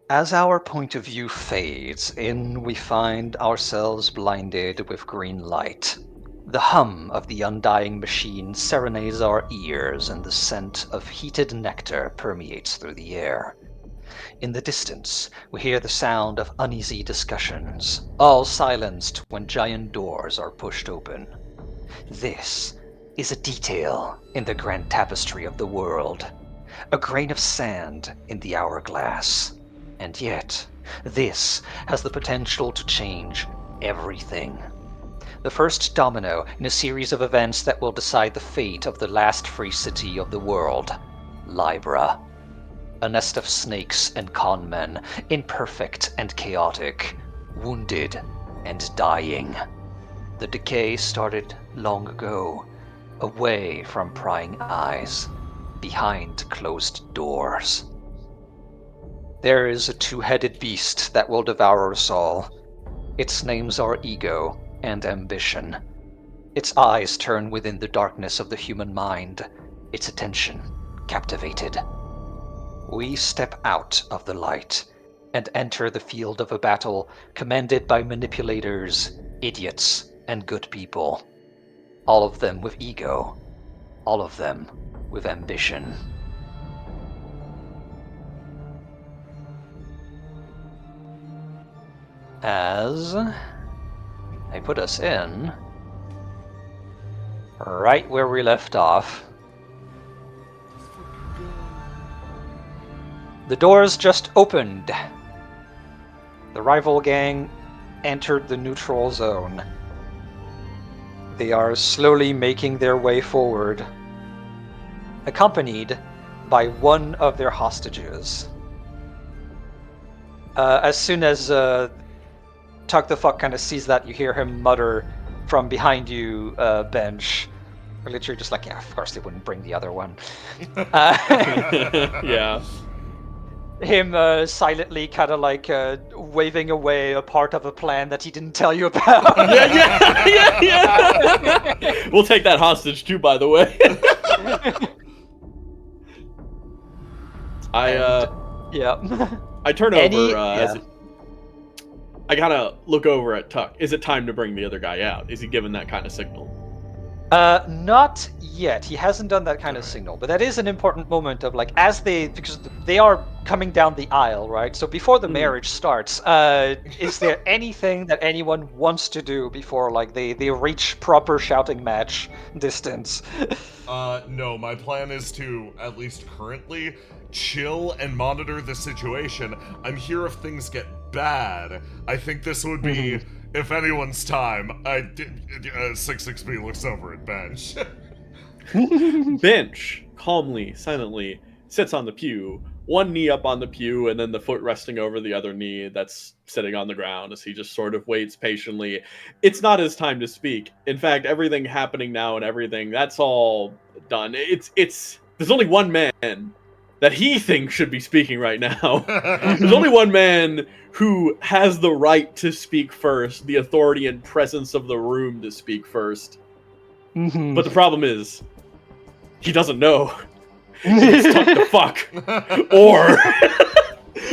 As our point of view fades in, we find ourselves blinded with green light. The hum of the undying machine serenades our ears, and the scent of heated nectar permeates through the air. In the distance, we hear the sound of uneasy discussions, all silenced when giant doors are pushed open. This is a detail in the grand tapestry of the world, a grain of sand in the hourglass. And yet, this has the potential to change everything. The first domino in a series of events that will decide the fate of the last free city of the world, Libra. A nest of snakes and con men, imperfect and chaotic, wounded and dying. The decay started long ago, away from prying eyes, behind closed doors. There is a two-headed beast that will devour us all. Its names are ego and ambition. Its eyes turn within the darkness of the human mind, its attention captivated. We step out of the light and enter the field of a battle commanded by manipulators, idiots, and good people. All of them with ego, all of them with ambition. As they put us in right where we left off. The doors just opened. The rival gang entered the neutral zone. They are slowly making their way forward, accompanied by one of their hostages. As soon as Tug the Fuck kind of sees that, you hear him mutter from behind you, Bench. Or literally just like, yeah, of course they wouldn't bring the other one. Yeah. Him silently kind of like waving away a part of a plan that he didn't tell you about. Yeah. We'll take that hostage too, by the way. I turn over. I gotta look over at Tuck. Is it time to bring the other guy out? Is he giving that kind of signal? Not yet. He hasn't done that kind of signal, but that is an important moment of like because they are coming down the aisle, right? So before the marriage starts, is there anything that anyone wants to do before like they reach proper shouting match distance? No, my plan is to, at least currently, chill and monitor the situation. I'm here if things get bad. I think this would be, if anyone's time. 66B looks over at Bench. Bench, calmly, silently, sits on the pew, one knee up on the pew, and then the foot resting over the other knee that's sitting on the ground as he just sort of waits patiently. It's not his time to speak. In fact, everything happening now and everything, that's all done. There's only one man that he thinks should be speaking right now. There's only one man who has the right to speak first, the authority and presence of the room to speak first. But the problem is, he doesn't know if it's Tuck the Fuck or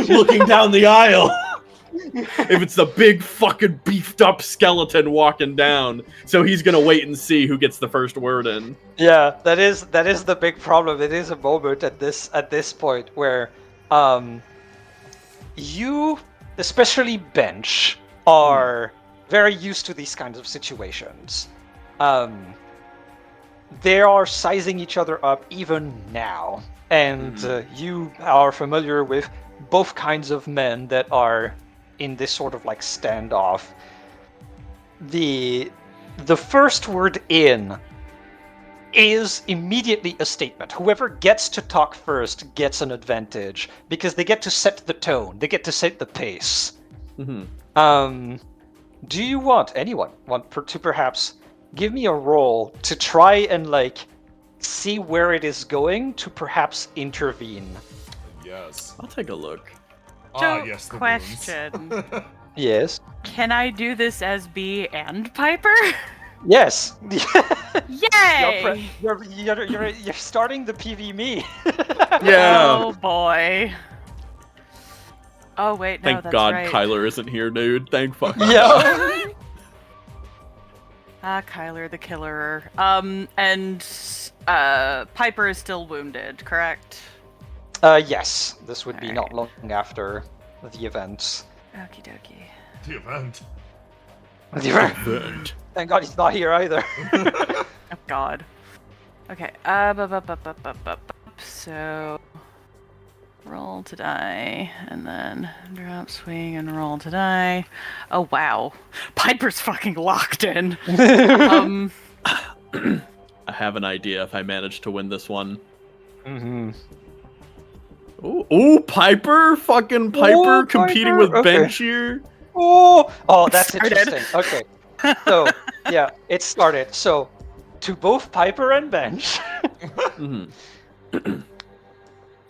looking down the aisle. If it's the big fucking beefed up skeleton walking down. So he's gonna wait and see who gets the first word in. Yeah, that is the big problem. It is a moment at this point where you, especially Bench, are very used to these kinds of situations. They are sizing each other up even now, and you are familiar with both kinds of men that are in this sort of like standoff. The first word in is immediately a statement. Whoever gets to talk first gets an advantage because they get to set the tone. They get to set the pace. Do you anyone want to perhaps give me a roll to try and like see where it is going to perhaps intervene? Yes. I'll take a look. Yes, the question. Yes. Can I do this as Bee and Piper? Yes. Yay! You're starting the PV me. Yeah. Oh boy. Oh wait, no, Thank that's God right. Kyler isn't here, dude. Thank fuck. Yeah. Kyler the killerer. And Piper is still wounded, correct? Yes. This would be not Alright. long after the event. Okie dokie. The event. Burned. Thank God he's not here either. Oh God. Okay. So roll to die, and then drop, swing, and roll to die. Oh wow, Piper's fucking locked in. I have an idea if I manage to win this one. Mm-hmm. Ooh, Piper? Fucking Piper Ooh, competing Piper, with okay. Bench here? Oh, that's Started. interesting. Okay. So, yeah, it started. So, to both Piper and Bench, Mhm.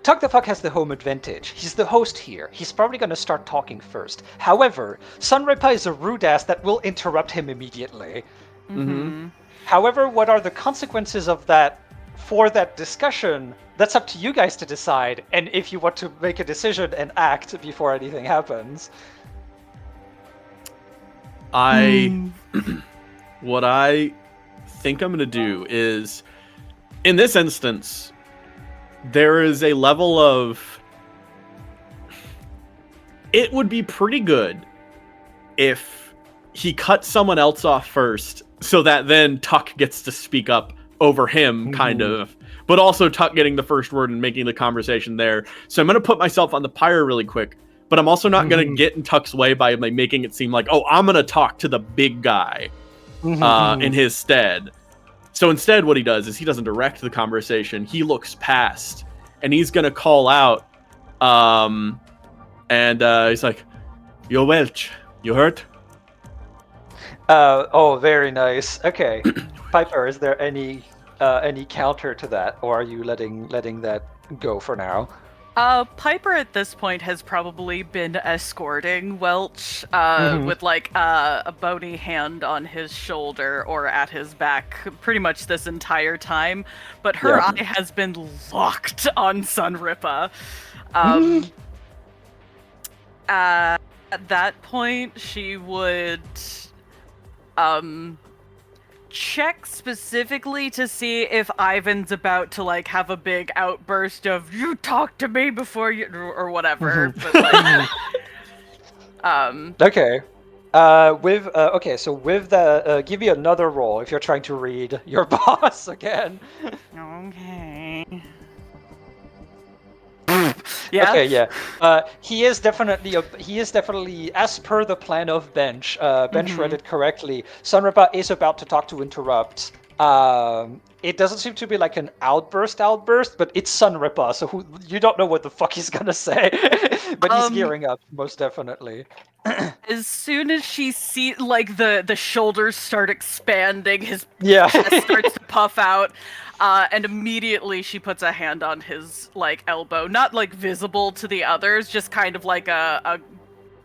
Tuck the Fuck has the home advantage. He's the host here. He's probably going to start talking first. However, Sunripa is a rude ass that will interrupt him immediately. Mm-hmm. However, what are the consequences of that for that discussion? That's up to you guys to decide, and if you want to make a decision and act before anything happens. What I think I'm gonna do is, in this instance, there is a level of, it would be pretty good if he cut someone else off first, so that then Tuck gets to speak up over him, kind of, but also Tuck getting the first word and making the conversation there. So I'm gonna put myself on the pyre really quick, but I'm also not gonna get in Tuck's way by like making it seem like, oh, I'm gonna talk to the big guy in his stead. So instead, what he does is he doesn't direct the conversation. He looks past, and he's gonna call out, and he's like, "Yo, Welch, you hurt?" Oh, very nice. Okay, Piper, is there any counter to that, or are you letting that go for now? Piper at this point has probably been escorting Welch with like a bony hand on his shoulder or at his back pretty much this entire time, but her eye has been locked on Sunripa. At that point, she would check specifically to see if Ivan's about to like have a big outburst of "you talk to me before you" or whatever. But, like, Okay. Okay, so with the give me another roll if you're trying to read your boss again. Okay. Yeah. Okay, yeah. He is definitely as per the plan of Bench. Bench read it correctly. Sunripa is about to talk to interrupt. It doesn't seem to be like an outburst, but it's Sunripa, so you don't know what the fuck he's gonna say. But he's gearing up, most definitely. As soon as she sees, like, the shoulders start expanding, his Yeah. chest starts to puff out, and immediately she puts a hand on his, like, elbow. Not, like, visible to the others, just kind of like a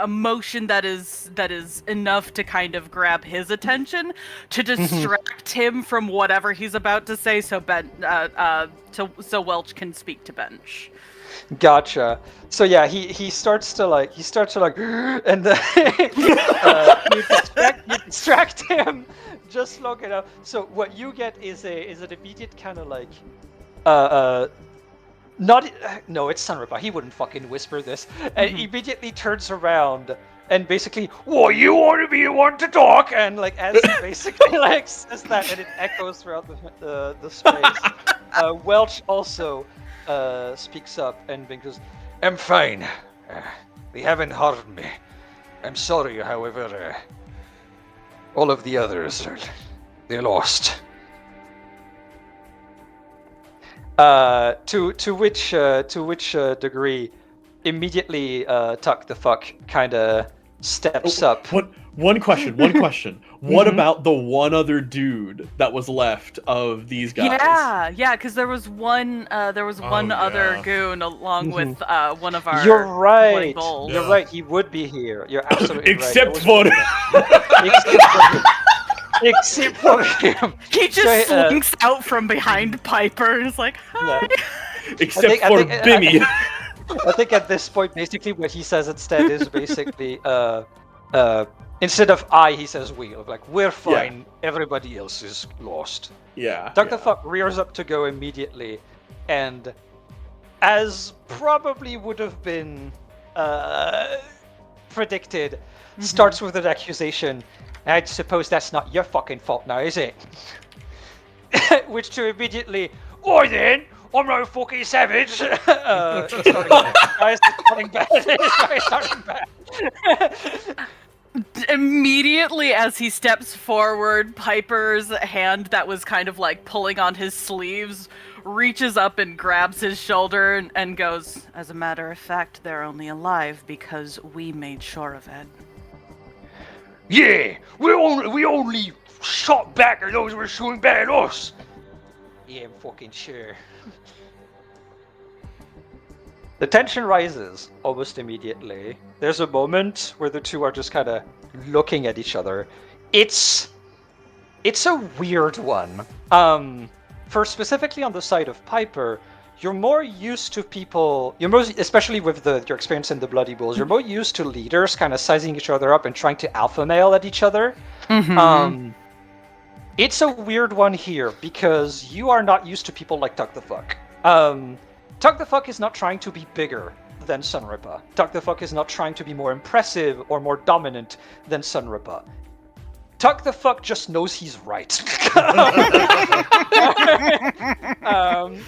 motion that is enough to kind of grab his attention, to distract him from whatever he's about to say, so so Welch can speak to Bench. Gotcha. So yeah, he starts to like, and you distract him just long enough. So what you get is an immediate kind of like, no, it's Sunripa. He wouldn't fucking whisper this. And immediately turns around and basically, "Well, you want to be the one to talk," and like as he basically like says that, and it echoes throughout the space. Welch also speaks up and goes, "I'm fine. They haven't harmed me. I'm sorry, however, all of the others, they lost." To which degree, immediately Tuck the Fuck kind of steps up. One question. What about the one other dude that was left of these guys? Yeah, because there was one other goon along with one of our. You're right. bulls. You're right. He would be here. You're absolutely Except right. for Except for him. He just slinks out from behind Piper and is like, "Hi." Yeah. except I for think- Bimmy. I think at this point, basically, what he says instead is basically, instead of I, he says we. Like, we're fine, everybody else is lost. Yeah. Dr. Fuck rears up to go immediately, and as probably would have been predicted, starts with an accusation. I suppose that's not your fucking fault now, is it? Which to immediately, oi then, I'm no fucking savage. It's starting bad. It's starting bad. Immediately as he steps forward, Piper's hand that was kind of like pulling on his sleeves reaches up and grabs his shoulder and goes, as a matter of fact, they're only alive because we made sure of it. Yeah, we only shot back at those who were shooting back at us. Yeah, I'm fucking sure. The tension rises almost immediately. There's a moment where the two are just kind of looking at each other. It's a weird one. For specifically on the side of Piper, you're more used to people. Especially with your experience in the Bloody Bulls, you're more used to leaders kind of sizing each other up and trying to alpha male at each other. Mm-hmm. It's a weird one here because you are not used to people like Tuck the Fuck. Tuck the Fuck is not trying to be bigger than Sunripa. Tuck the Fuck is not trying to be more impressive or more dominant than Sunripa. Tuck the Fuck just knows he's right.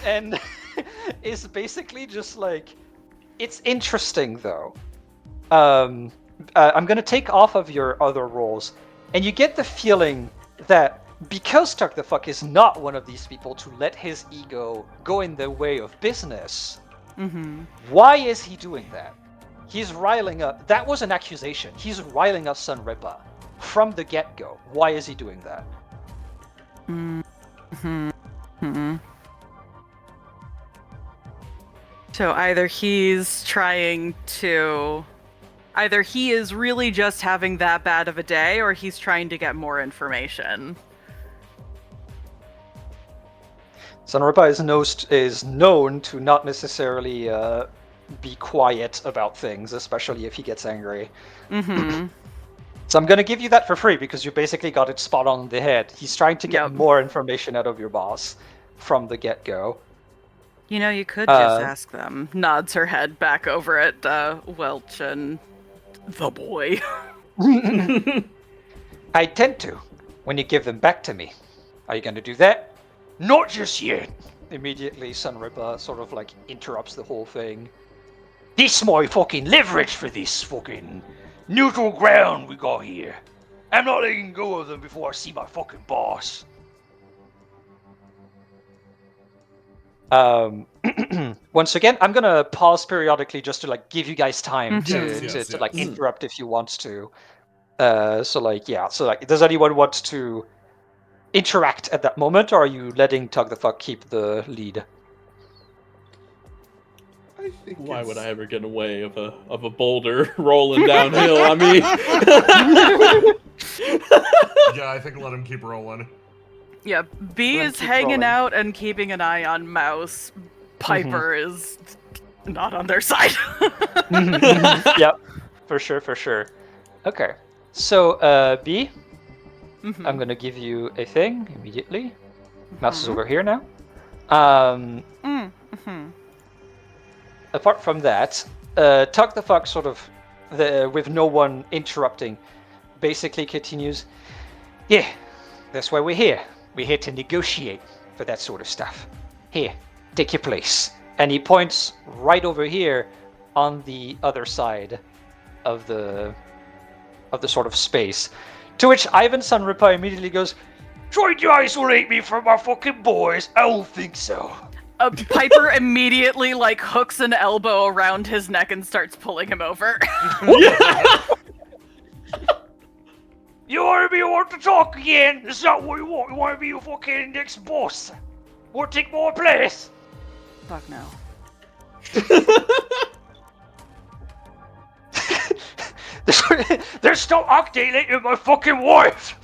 And is basically just like, it's interesting though. I'm going to take off of your other roles, and you get the feeling that because Tuck the Fuck is not one of these people to let his ego go in the way of business, why is he doing that? He's riling up. That was an accusation. He's riling up Sunripa from the get-go. Why is he doing that? So either he is really just having that bad of a day, or he's trying to get more information. Sunripa is known to not necessarily be quiet about things, especially if he gets angry. So I'm going to give you that for free because you basically got it spot on the head. He's trying to get more information out of your boss from the get-go. You know, you could just ask them. Nods her head back over at Welch and the boy. I tend to, when you give them back to me. Are you going to do that? Not just yet. Immediately, Sunripa sort of like interrupts the whole thing. This my fucking leverage for this fucking neutral ground we got here. I'm not letting go of them before I see my fucking boss. Once again, I'm gonna pause periodically just to like give you guys time to like interrupt if you want to. So does anyone want to interact at that moment, or are you letting Tug the Fuck keep the lead? I think Why would I ever get away of a boulder rolling downhill? I mean, yeah, I think let him keep rolling. Yeah, B is hanging out and keeping an eye on Mouse. Piper is not on their side. Yep, for sure. Okay, so B, I'm gonna give you a thing immediately. Mouse is over here now. Apart from that, Tuck the Fuck sort of, with no one interrupting, basically continues, yeah, that's why we're here. We're here to negotiate for that sort of stuff. Here, take your place. And he points right over here on the other side of the sort of space. To which Ivan Sunripa immediately goes, trying to isolate me from my fucking boys? I don't think so. Piper immediately like hooks an elbow around his neck and starts pulling him over. You want to talk again? Is that what you want? You want to be your fucking next boss? Want to take more place? Fuck no. There's no octane in my fucking wife!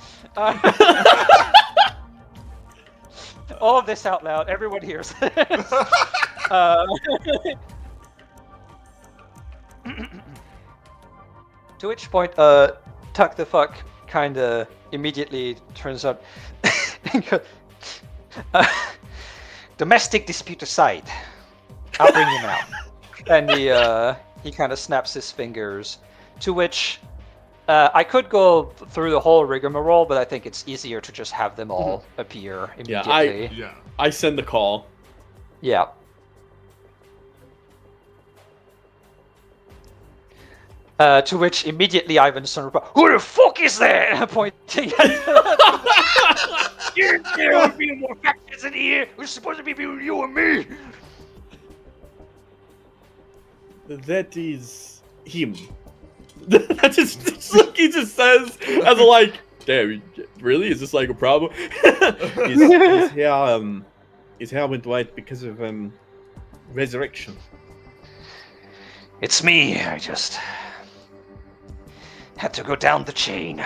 All of this out loud, everyone hears. To which point, Tuck the Fuck kinda immediately turns up. Domestic dispute aside, I'll bring him out. And he kind of snaps his fingers. To which, I could go through the whole rigmarole, but I think it's easier to just have them all appear immediately. I send the call. Yeah. To which immediately Ivan Sunrupa, who the fuck is that? Pointing at there would be more factors in here. We're supposed to be you and me. That is him. That's just look he just says as a like, damn, really? Is this like a problem? His hair went white because of resurrection. It's me. I just had to go down the chain.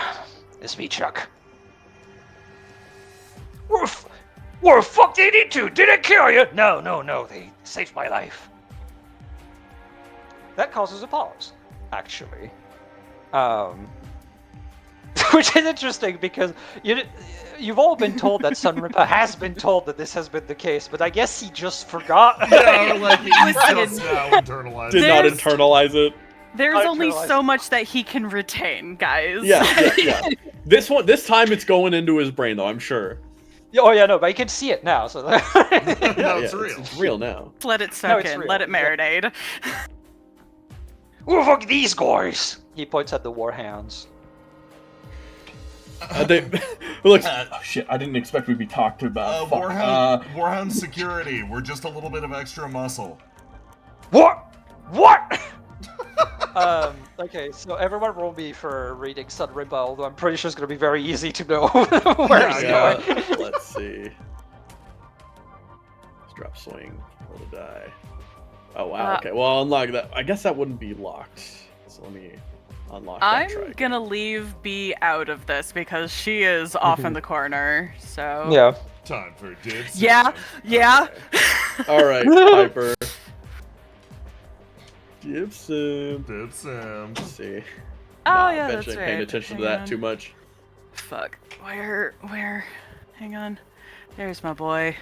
It's me, Chuck. Where the fuck they need to? Did it kill you? No. They saved my life. That causes a pause, actually. Which is interesting because you've all been told that Sunripa has been told that this has been the case, but I guess he just forgot. Yeah, like he just now internalized. Did not internalize it. There's only so much that he can retain, guys. Yeah. This time it's going into his brain though, I'm sure. Oh yeah, no, but you can see it now, so No, it's real. It's real now. Let it soak in. Real. Let it marinate. Who the fuck are these guys? He points at the warhounds. Look, shit, I didn't expect we'd be talked about. Warhound security. We're just a little bit of extra muscle. What? Okay, so everyone roll me for reading Sunripa, although I'm pretty sure it's going to be very easy to know where he's going. Let's see. Let's drop swing. Roll the die. Oh, wow, okay. Well, I'll unlock that. I guess that wouldn't be locked. So let me unlock that I'm gonna leave B out of this because she is off in the corner, so... Yeah. Time for dibs. Yeah. Okay. Alright, Piper. Gibson. Let's see. Oh, yeah, I that's bet you right. ain't paying attention to that too much. Fuck. Where? Hang on. There's my boy.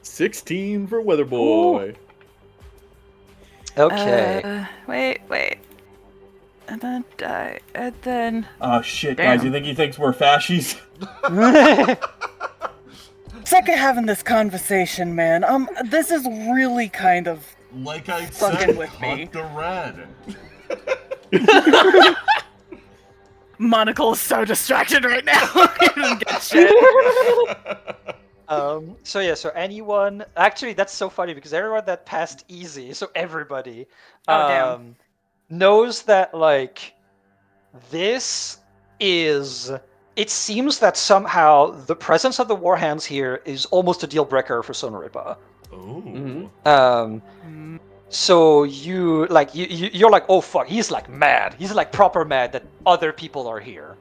16 for Weather Boy. Okay. Wait. And then die. And then... Oh shit, Damn. guys, you think he thinks we're fascies? Sick of having this conversation, man. This is really kind of... like I fucking said, with me. hunt the red. Monocle is so distracted right now. He doesn't get shit. So anyone... Actually, that's so funny because everyone that passed easy, so everybody, Damn. knows that, like, this is... It seems that somehow the presence of the Warhounds here is almost a deal breaker for Sonoripa. Ooh. So you're like, oh fuck, he's like mad. He's like proper mad that other people are here.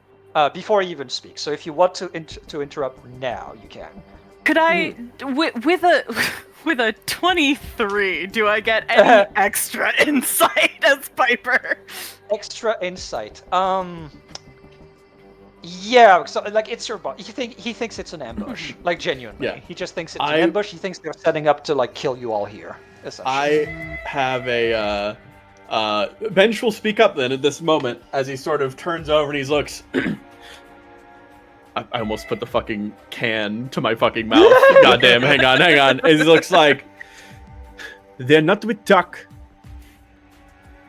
Before he even speaks. So if you want to interrupt now, you can. Could I, with a 23, do I get any extra insight as Piper? Extra insight. Yeah, so like it's your boss. He thinks it's an ambush, like genuinely. Yeah. He just thinks it's an ambush. He thinks they're setting up to like kill you all here. I have a Bench will speak up then at this moment as he sort of turns over and he looks. I almost put the fucking can to my fucking mouth. Goddamn, hang on. And he looks like they're not with Tuck.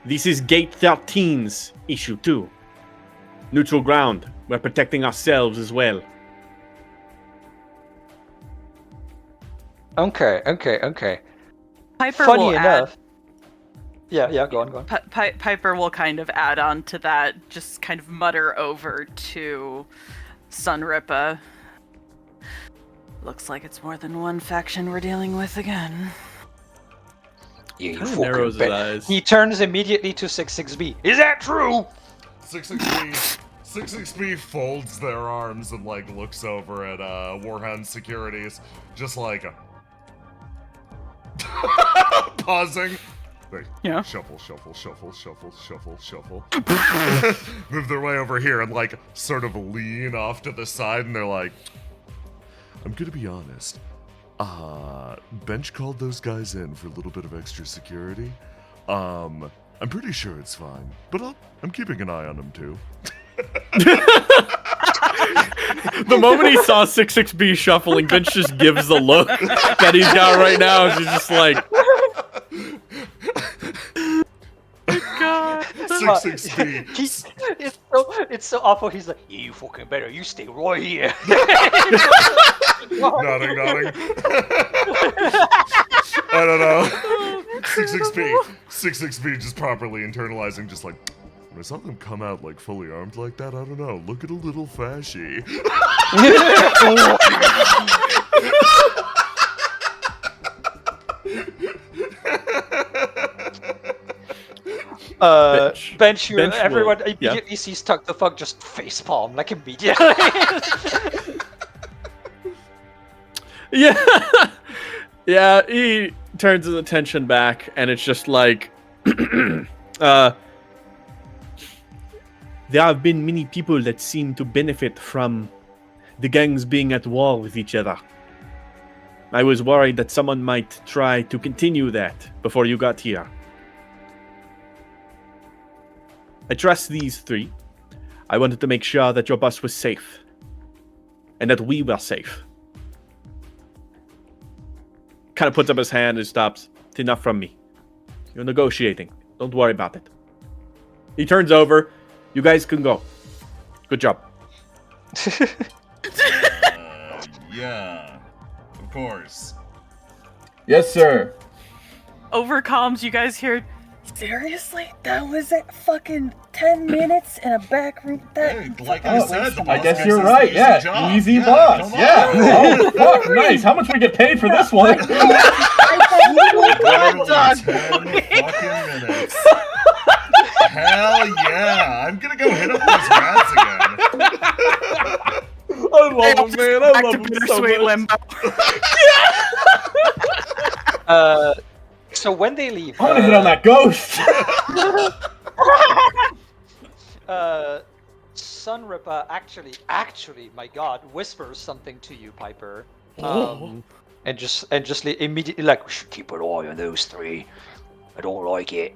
This is Gate 13's issue 2. Neutral ground. We're protecting ourselves as well. Okay. Piper Funny will enough. Yeah, go on. Piper will kind of add on to that, just kind of mutter over to Sunripa. Looks like it's more than one faction we're dealing with again. You narrows his eyes. He turns immediately to 66B. Is that true? 66B folds their arms and like looks over at Warhound Securities, just like pausing. Like, Yeah. shuffle, shuffle, shuffle, shuffle, shuffle, shuffle. Move their way over here and, like, sort of lean off to the side, and they're like, I'm gonna be honest. Bench called those guys in for a little bit of extra security. I'm pretty sure it's fine, but I'm keeping an eye on them, too. The moment he saw 66B shuffling, Bench just gives the look that he's got right now. She's just like, God. 66B. It's so awful. He's like, you fucking better. You stay right here. Nodding. I don't know. 66B just properly internalizing, just like, when I saw them come out like fully armed like that, I don't know. Look at a little fashy. Bench, Bench everyone will- immediately sees Tuck the Fuck just facepalm, like immediately. yeah. Yeah, he turns his attention back, and it's just like, there have been many people that seem to benefit from the gangs being at war with each other. I was worried that someone might try to continue that before you got here. I trust these three. I wanted to make sure that your bus was safe. And that we were safe. Kind of puts up his hand and stops. It's enough from me. You're negotiating. Don't worry about it. He turns over. You guys can go. Good job. Yeah, of course. Yes, sir. Over comms, you guys hear, Seriously? That was it? Fucking 10 minutes in a back room? Hey, like Oh, I said, the I boss guess gets you're this right. easy Yeah, job. easy Yeah, boss. come on. Yeah. Oh, fuck, nice. How much we get paid for this one? Literally 10 fucking minutes. Hell yeah! I'm gonna go hit up those rats again. I love him, man. I back love to him so bittersweet much. limbo. So when they leave, I'm gonna hit on that ghost. Sunripa actually, my God, whispers something to you, Piper, and just immediately like, we should keep an eye on those three. I don't like it.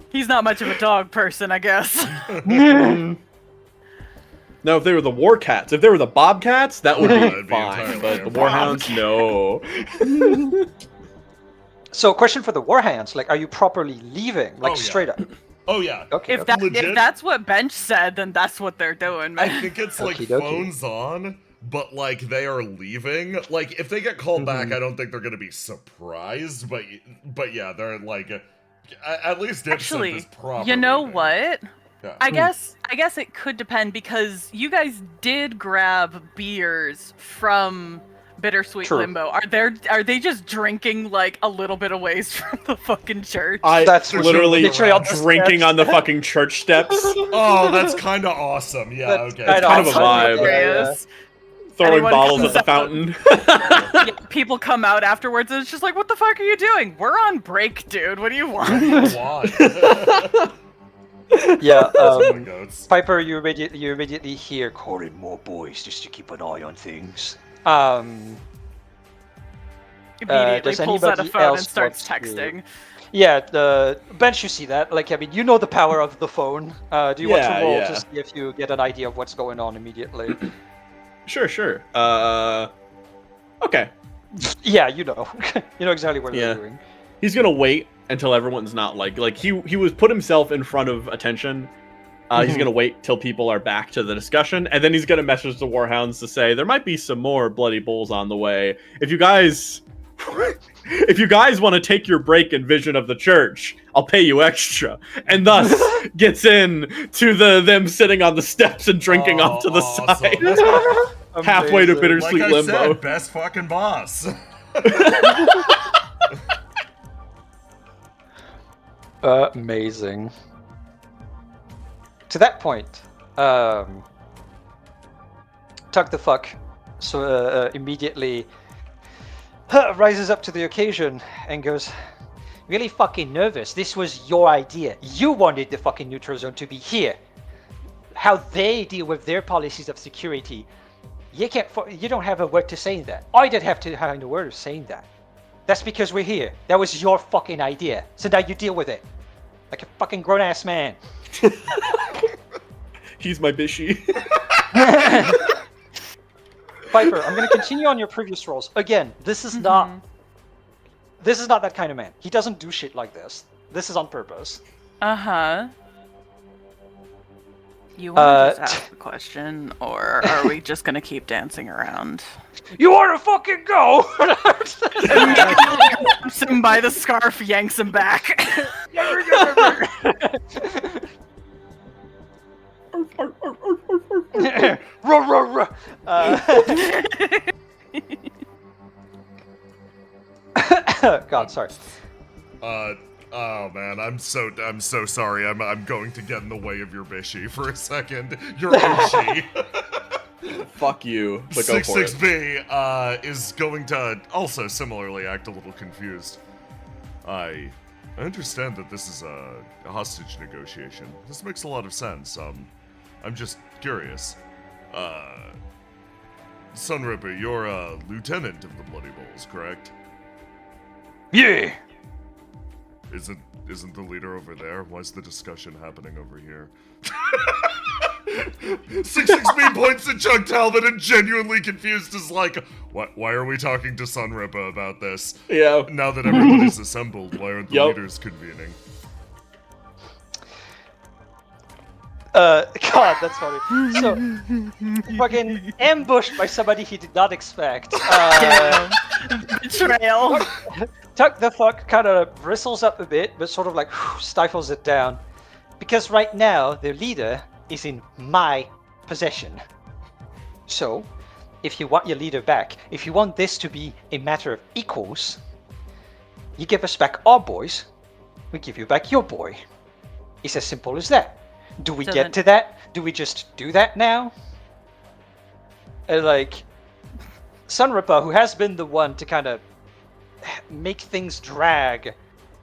He's not much of a dog person, I guess. Now, if they were the war cats, if they were the bobcats, that would That'd be be fine. entirely But the a warhounds, no. So, question for the Warhands: like, are you properly leaving, like Oh, yeah. straight up? Oh yeah. Okay. If okay. Legit? if that's what Bench said, then that's what they're doing, I man. think it's like Okie dokie. phones on, but like they are leaving. Like if they get called back, I don't think they're gonna be surprised. But yeah, they're like, at least Dipset Actually, is properly you know there. what? Yeah. I guess it could depend because you guys did grab beers from Bittersweet True. Limbo. Are they just drinking like a little bit of ways from the fucking church? That's literally literally on the drinking steps. on the fucking church steps, Oh, that's kind of awesome. Yeah. That's Okay. kinda kind of a awesome. vibe. Hilarious. throwing Anyone bottles comes at the out- fountain. Yeah, people come out afterwards and it's just like, what the fuck are you doing? We're on break, dude. What do you want? Why? Yeah. My goats. Piper, you immediately hear calling more boys just to keep an eye on things. Immediately does pulls out a anybody phone and else starts want to- texting. Yeah, the Bench, you see that. Like, I mean, you know the power of the phone. Do you want Yeah, to roll yeah. to see if you get an idea of what's going on immediately? Sure. Okay. Yeah, you know. You know exactly what Yeah. they're doing. He's gonna wait until everyone's not like he was put himself in front of attention. He's gonna wait till people are back to the discussion, and then he's gonna message the Warhounds to say there might be some more bloody bulls on the way. If you guys want to take your break in Vision of the Church, I'll pay you extra. And thus gets in to them sitting on the steps and drinking off to the side. Halfway to Amazing. Bittersweet Like I Limbo. said, best fucking boss. Amazing. To that point, Tuck the Fuck so immediately rises up to the occasion and goes, really fucking nervous. This was your idea. You wanted the fucking neutral zone to be here. How they deal with their policies of security, you don't have a word to say in that. I did have to have a word of saying that. That's because we're here. That was your fucking idea. So now you deal with it. Like a fucking grown-ass man. He's my bishy. Piper, I'm going to continue on your previous roles. Again, this is not that kind of man. He doesn't do shit like this. This is on purpose. Uh-huh. You want to just ask the question, or are we just going to keep dancing around? You want to fucking go? Grabs him by the scarf, yanks him back. God, sorry. Oh man, I'm so sorry. I'm going to get in the way of your bishy for a second. Your Oshi. Fuck you. But go for it. 66B is going to also similarly act a little confused. I understand that this is a hostage negotiation. This makes a lot of sense. I'm just curious. Sunripper, you're a lieutenant of the Bloody Bulls, correct? Yeah. Isn't the leader over there? Why's the discussion happening over here? 66B points at Chuck Talbot and genuinely confused is like, why are we talking to Sunripper about this? Yeah. Now that everybody's assembled, why aren't the Yep. leaders convening? God, that's funny. So, fucking ambushed by somebody he did not expect. Betrayal. Tuck the fuck kind of bristles up a bit, but sort of like stifles it down. Because right now, their leader is in my possession. So, if you want your leader back, if you want this to be a matter of equals, you give us back our boys, we give you back your boy. It's as simple as that. Do we get to that? Do we just do that now? Like, Sunripper, who has been the one to kind of make things drag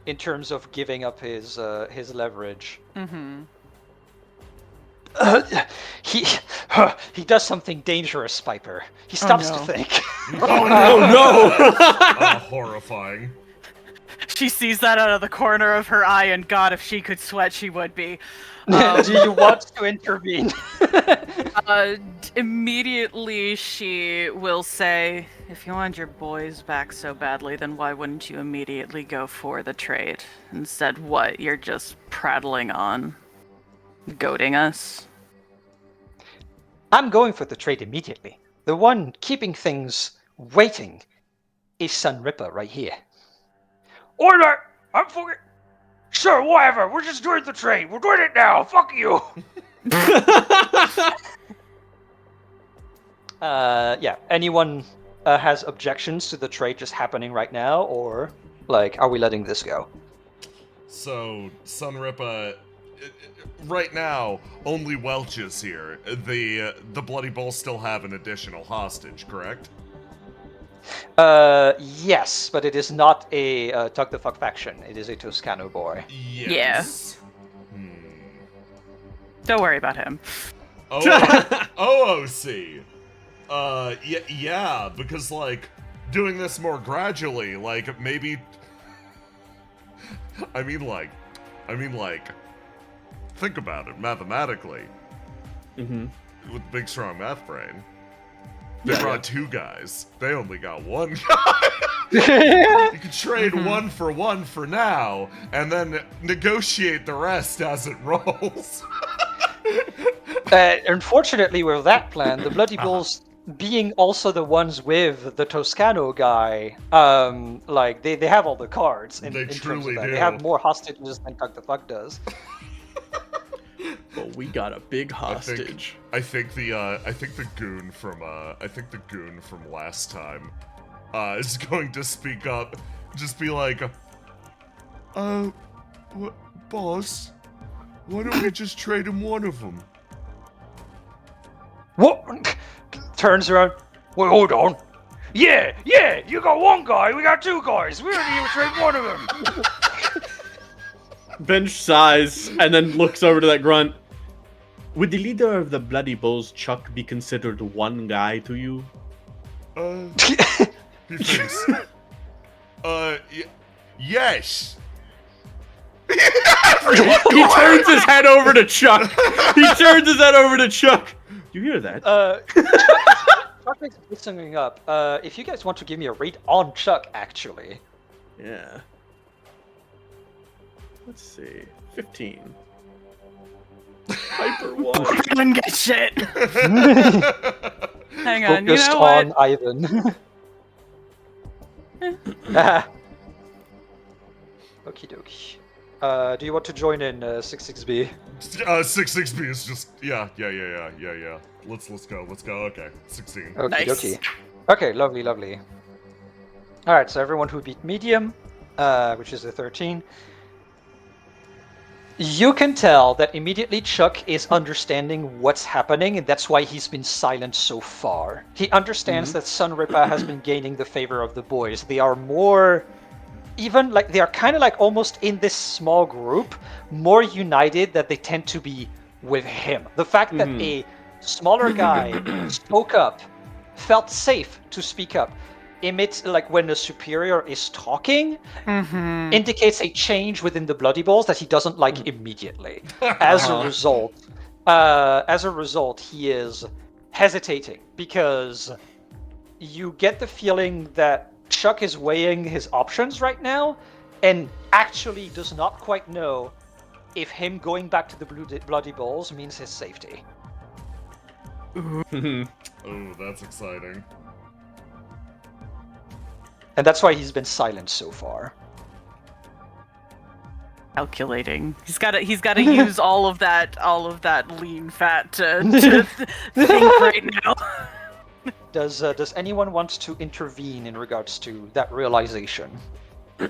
in terms of giving up his leverage. Mm-hmm. He does something dangerous, Piper. He stops to think. Oh no! Horrifying. She sees that out of the corner of her eye, and God, if she could sweat, she would be. Do you want to intervene? Immediately, she will say, if you want your boys back so badly, then why wouldn't you immediately go for the trade? Instead, what? You're just prattling on? Goading us? I'm going for the trade immediately. The one keeping things waiting is Sunripper right here. Order! I'm fucking... Sure, whatever. We're just doing the trade. We're doing it now. Fuck you. Yeah. Anyone has objections to the trade just happening right now, or like, are we letting this go? So, Sunripper, right now, only Welch is here. The Bloody Bulls still have an additional hostage, correct? Yes, but it is not a Tug the Fuck faction. It is a Toscano boy. Yes. Don't worry about him. OOC. Yeah, because, like, doing this more gradually, like, maybe... I mean, like, think about it mathematically. Mm-hmm. With big, strong math brain. They brought two guys. They only got one guy. You could trade one for now, and then negotiate the rest as it rolls. Unfortunately, with that plan, the Bloody Bulls being also the ones with the Toscano guy, like, they have all the cards. In They terms of truly that. do. They have more hostages than Tug the Fuck does. Well, we got a big hostage. I think the goon from last time is going to speak up. Just be like, boss, why don't we just trade him one of them? What? Turns around. Wait, hold on. Yeah, you got one guy, we got two guys. We only even trade one of them. Bench sighs and then looks over to that grunt. Would the leader of the Bloody Bulls, Chuck, be considered one guy to you? He thinks. Yes. He turns his head over to Chuck. You hear that? Chuck is listening up. If you guys want to give me a read on Chuck, actually. Yeah. Let's see. 15. Piper 1. Everyone get shit. Hang on, Focused you know on what? Ivan. Ah. Okie dokie. Do you want to join in 66B? 66B is just yeah. Let's go. Okay, 16. Okie Nice. dokie. Okay, lovely. Alright, so everyone who beat medium, which is a 13. You can tell that immediately Chuck is understanding what's happening, and that's why he's been silent so far. He understands that Sunripa has been gaining the favor of the boys. They are more, even like, they are kind of like almost in this small group, more united that they tend to be with him. The fact that a smaller guy spoke up, felt safe to speak up, emits, like when a superior is talking, indicates a change within the Bloody Balls that he doesn't like immediately. As a result, he is hesitating because you get the feeling that Chuck is weighing his options right now and actually does not quite know if him going back to the Bloody Balls means his safety. Oh, that's exciting. And that's why he's been silent so far. Calculating. He's got to use all of that lean fat to think right now. Does anyone want to intervene in regards to that realization? I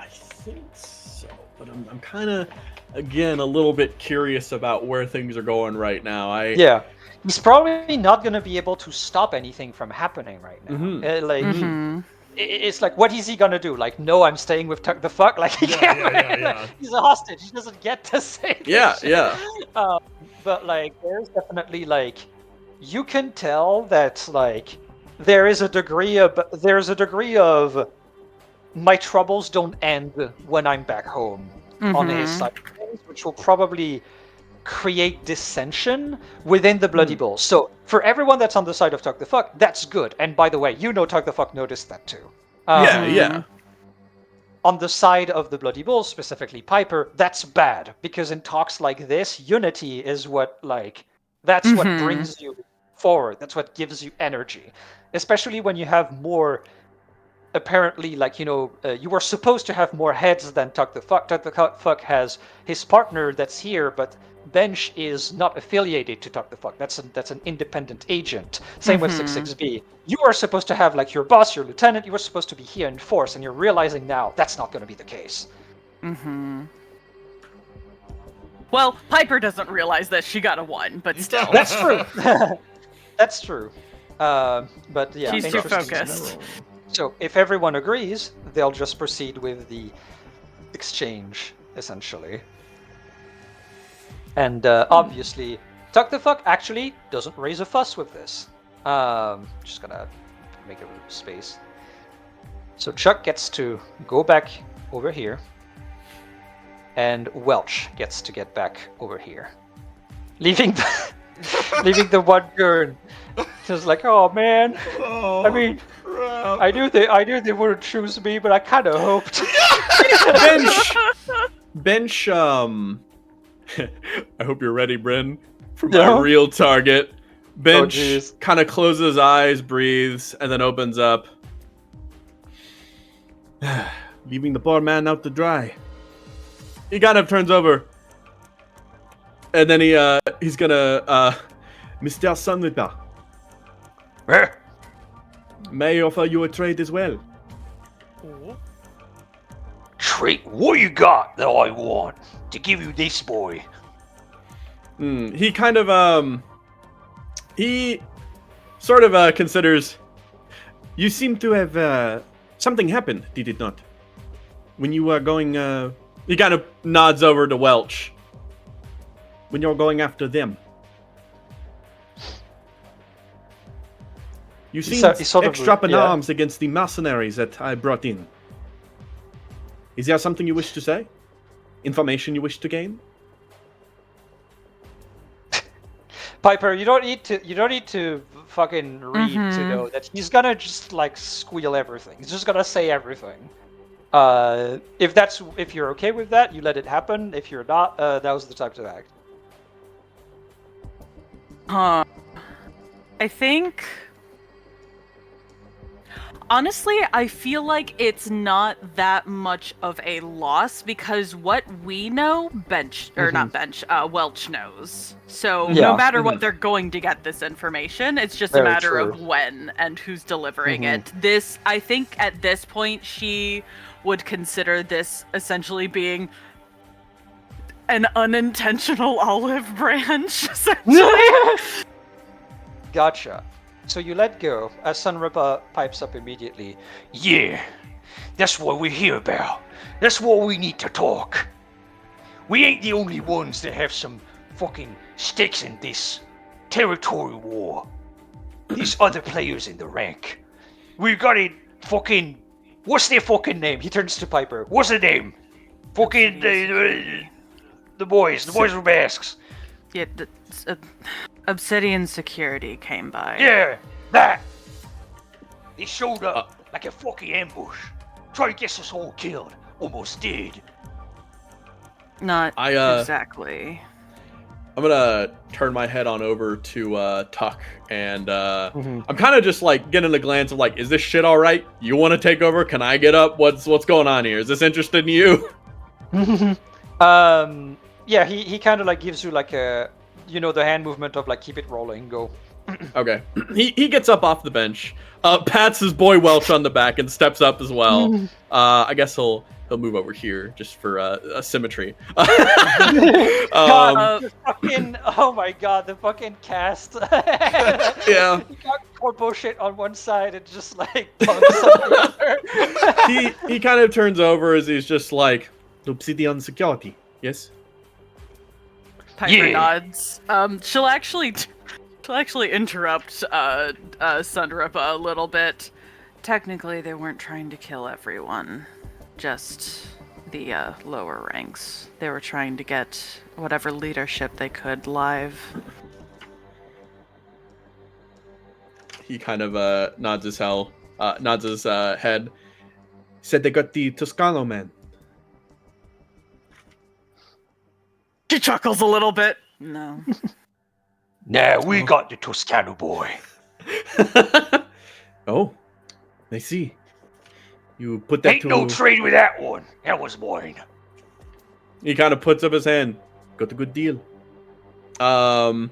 think so, but I'm kind of, again, a little bit curious about where things are going right now. Yeah. He's probably not going to be able to stop anything from happening right now. It's like, what is he going to do? Like, no, I'm staying with Tuck the Fuck? Like, Yeah. He's a hostage. He doesn't get to say this Yeah, shit. yeah. But, like, there's definitely, like, you can tell that, like, there's a degree of my troubles don't end when I'm back home on his side of things, which will probably create dissension within the Bloody Bulls. So for everyone that's on the side of Tuck the Fuck, that's good. And by the way, you know Tuck the Fuck noticed that too. Yeah. On the side of the Bloody Bulls, specifically Piper, that's bad, because in talks like this, unity is what, like, that's what brings you forward. That's what gives you energy, especially when you have more. Apparently, like, you know, you were supposed to have more heads than Tuck the Fuck. Tuck the Fuck has his partner that's here, but Bench is not affiliated to Tuck the Fuck. That's an independent agent. Same with 66B. You are supposed to have, like, your boss, your lieutenant. You were supposed to be here in force, and you're realizing now that's not going to be the case. Well, Piper doesn't realize that she got a 1, but still. That's true. That's true. But yeah, She's too interesting to focused. know. So if everyone agrees, they'll just proceed with the exchange, essentially. And obviously, Tuck the Fuck actually doesn't raise a fuss with this. Just gonna make a space. So Chuck gets to go back over here, and Welch gets to get back over here, leaving the one girl just like, oh man. I mean, I knew they wouldn't choose me, but I kind of hoped. Bench, I hope you're ready, Bryn, for my real target. Bench kind of closes his eyes, breathes, and then opens up. Leaving the poor man out to dry. He kind of turns over. And then he's gonna, Mr. Sunripa. May I offer you a trade as well? Treat? What you got that I want to give you this boy? He kind of he sort of considers. You seem to have something happened, did it not? When you were going, he kind of nods over to Welch. When you're going after them, you seem sort of, extra up in yeah. arms against the mercenaries that I brought in. Is there something you wish to say? Information you wish to gain? Piper, you don't need to fucking read to know that he's gonna just like squeal everything. He's just gonna say everything. If you're okay with that, you let it happen. If you're not, that was the time to act. I think... Honestly, I feel like it's not that much of a loss because what we know, Welch knows. So no matter what, they're going to get this information. It's just a matter of when and who's delivering it. This, I think, at this point, she would consider this essentially being an unintentional olive branch, essentially. Gotcha. So you let go as Sunripa pipes up immediately. Yeah, that's what we're here about. That's what we need to talk. We ain't the only ones that have some fucking stakes in this territory war. These other players in the rank. We got it fucking... What's their fucking name? He turns to Piper. What's the name? Fucking... the boys with masks. Yeah, Obsidian Security came by. Yeah, that. They showed up like a fucking ambush. Tried to get us all killed. Almost did. Not exactly. I'm gonna turn my head on over to Tuck, and I'm kind of just like getting a glance of like, is this shit all right? You want to take over? Can I get up? What's going on here? Is this interested in you? Yeah, he kind of like gives you like a, you know, the hand movement of like keep it rolling, go. Okay. He gets up off the bench, pats his boy Welch on the back, and steps up as well. I guess he'll move over here just for symmetry. God, oh my god, the fucking cast. Yeah. You got corpo shit on one side and just like punks on the other. he kind of turns over as he's just like, Obsidian Security, yes? Piper nods. She'll actually interrupt Sunripa a little bit. Technically, they weren't trying to kill everyone, just the lower ranks. They were trying to get whatever leadership they could live. He kind of nods his head. Said they got the Toscano man. She chuckles a little bit. No. Nah, we got the Toscano boy. Oh, I see. You put that Ain't no trade with that one. That was mine. He kind of puts up his hand. Got a good deal. I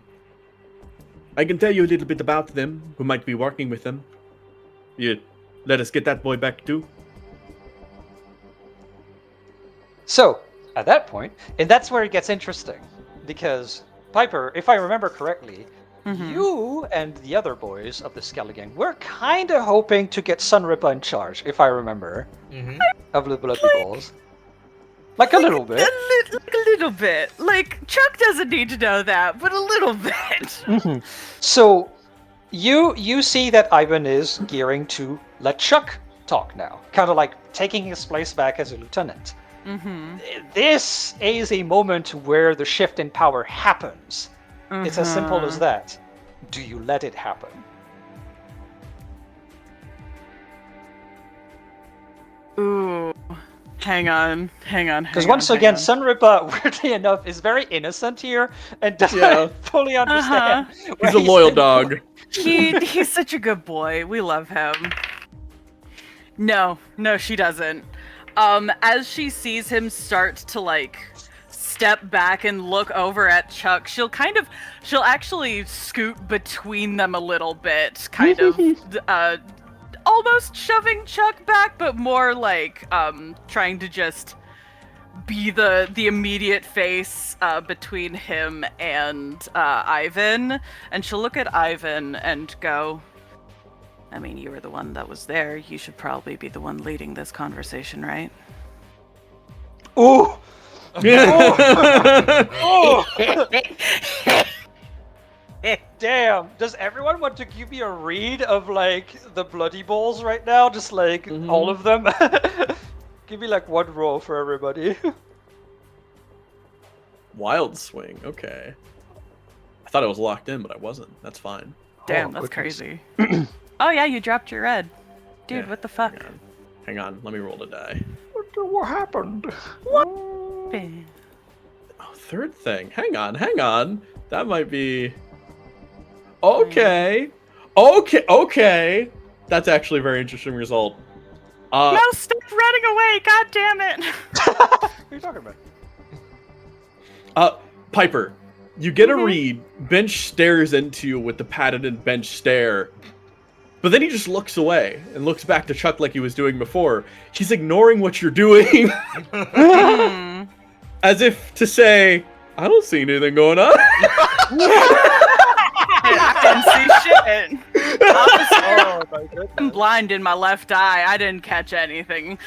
can tell you a little bit about them, who might be working with them. You let us get that boy back too. So, at that point, and that's where it gets interesting, because Piper, if I remember correctly, you and the other boys of the Skelly Gang were kind of hoping to get Sunripa in charge, if I remember, of the Bloody Balls. Like a little bit. A little bit. Like, Chuck doesn't need to know that, but a little bit. So, you see that Ivan is gearing to let Chuck talk now, kind of like taking his place back as a lieutenant. This is a moment where the shift in power happens. It's as simple as that. Do you let it happen? Ooh. Hang on. Because once again, Sunripa, weirdly enough, is very innocent here and doesn't fully understand. He's a loyal dog. He's such a good boy. We love him. No, she doesn't. As she sees him start to like step back and look over at Chuck, she'll actually scoot between them a little bit, kind of almost shoving Chuck back, but more like trying to just be the immediate face between him and Ivan, and she'll look at Ivan and go, I mean, you were the one that was there. You should probably be the one leading this conversation, right? Ooh! Oh! Damn! Does everyone want to give me a read of like the bloody balls right now? Just like all of them? Give me like one roll for everybody. Wild swing. Okay. I thought I was locked in, but I wasn't. That's fine. Damn, that's crazy. Oh yeah, you dropped your red. Dude, Yeah, what the fuck? Hang on. Let me roll a die. What happened? Oh, third thing. Hang on. That might be... Okay. That's actually a very interesting result. No, stop running away! God damn it! What are you talking about? Piper, you get a read. Bench stares into you with the patented bench stare. But then he just looks away and looks back to Chuck like he was doing before. He's ignoring what you're doing. As if to say, I don't see anything going on. I didn't see shit. Oh my goodness. I'm blind in my left eye. I didn't catch anything.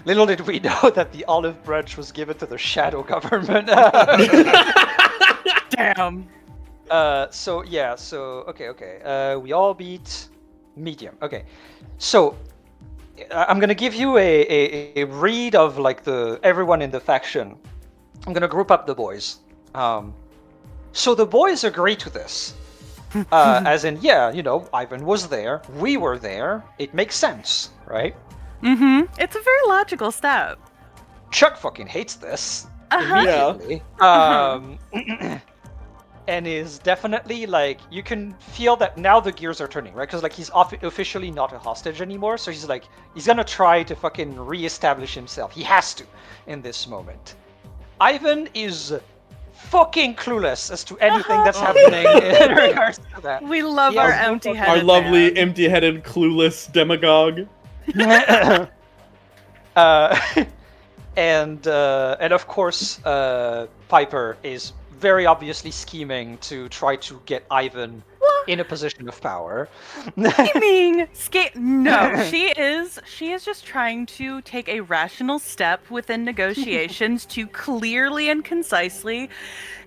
Little did we know that the olive branch was given to the shadow government. Damn. Okay. We all beat medium. Okay. So I'm gonna give you a read of like everyone in the faction. I'm gonna group up the boys. So the boys agree to this. As in, yeah, you know, Ivan was there, we were there, it makes sense, right? Mm-hmm. It's a very logical step. Chuck fucking hates this Uh-huh. immediately. And is definitely like, you can feel that now the gears are turning, right? Because like he's officially not a hostage anymore, so he's like, he's gonna try to fucking reestablish himself. He has to in this moment. Ivan is fucking clueless as to anything that's happening in regards to that. We love He our has no empty-headed Our lovely, man. empty-headed, clueless demagogue. And of course, Piper is very obviously scheming to try to get Ivan in a position of power. Scheming. No, she is just trying to take a rational step within negotiations to clearly and concisely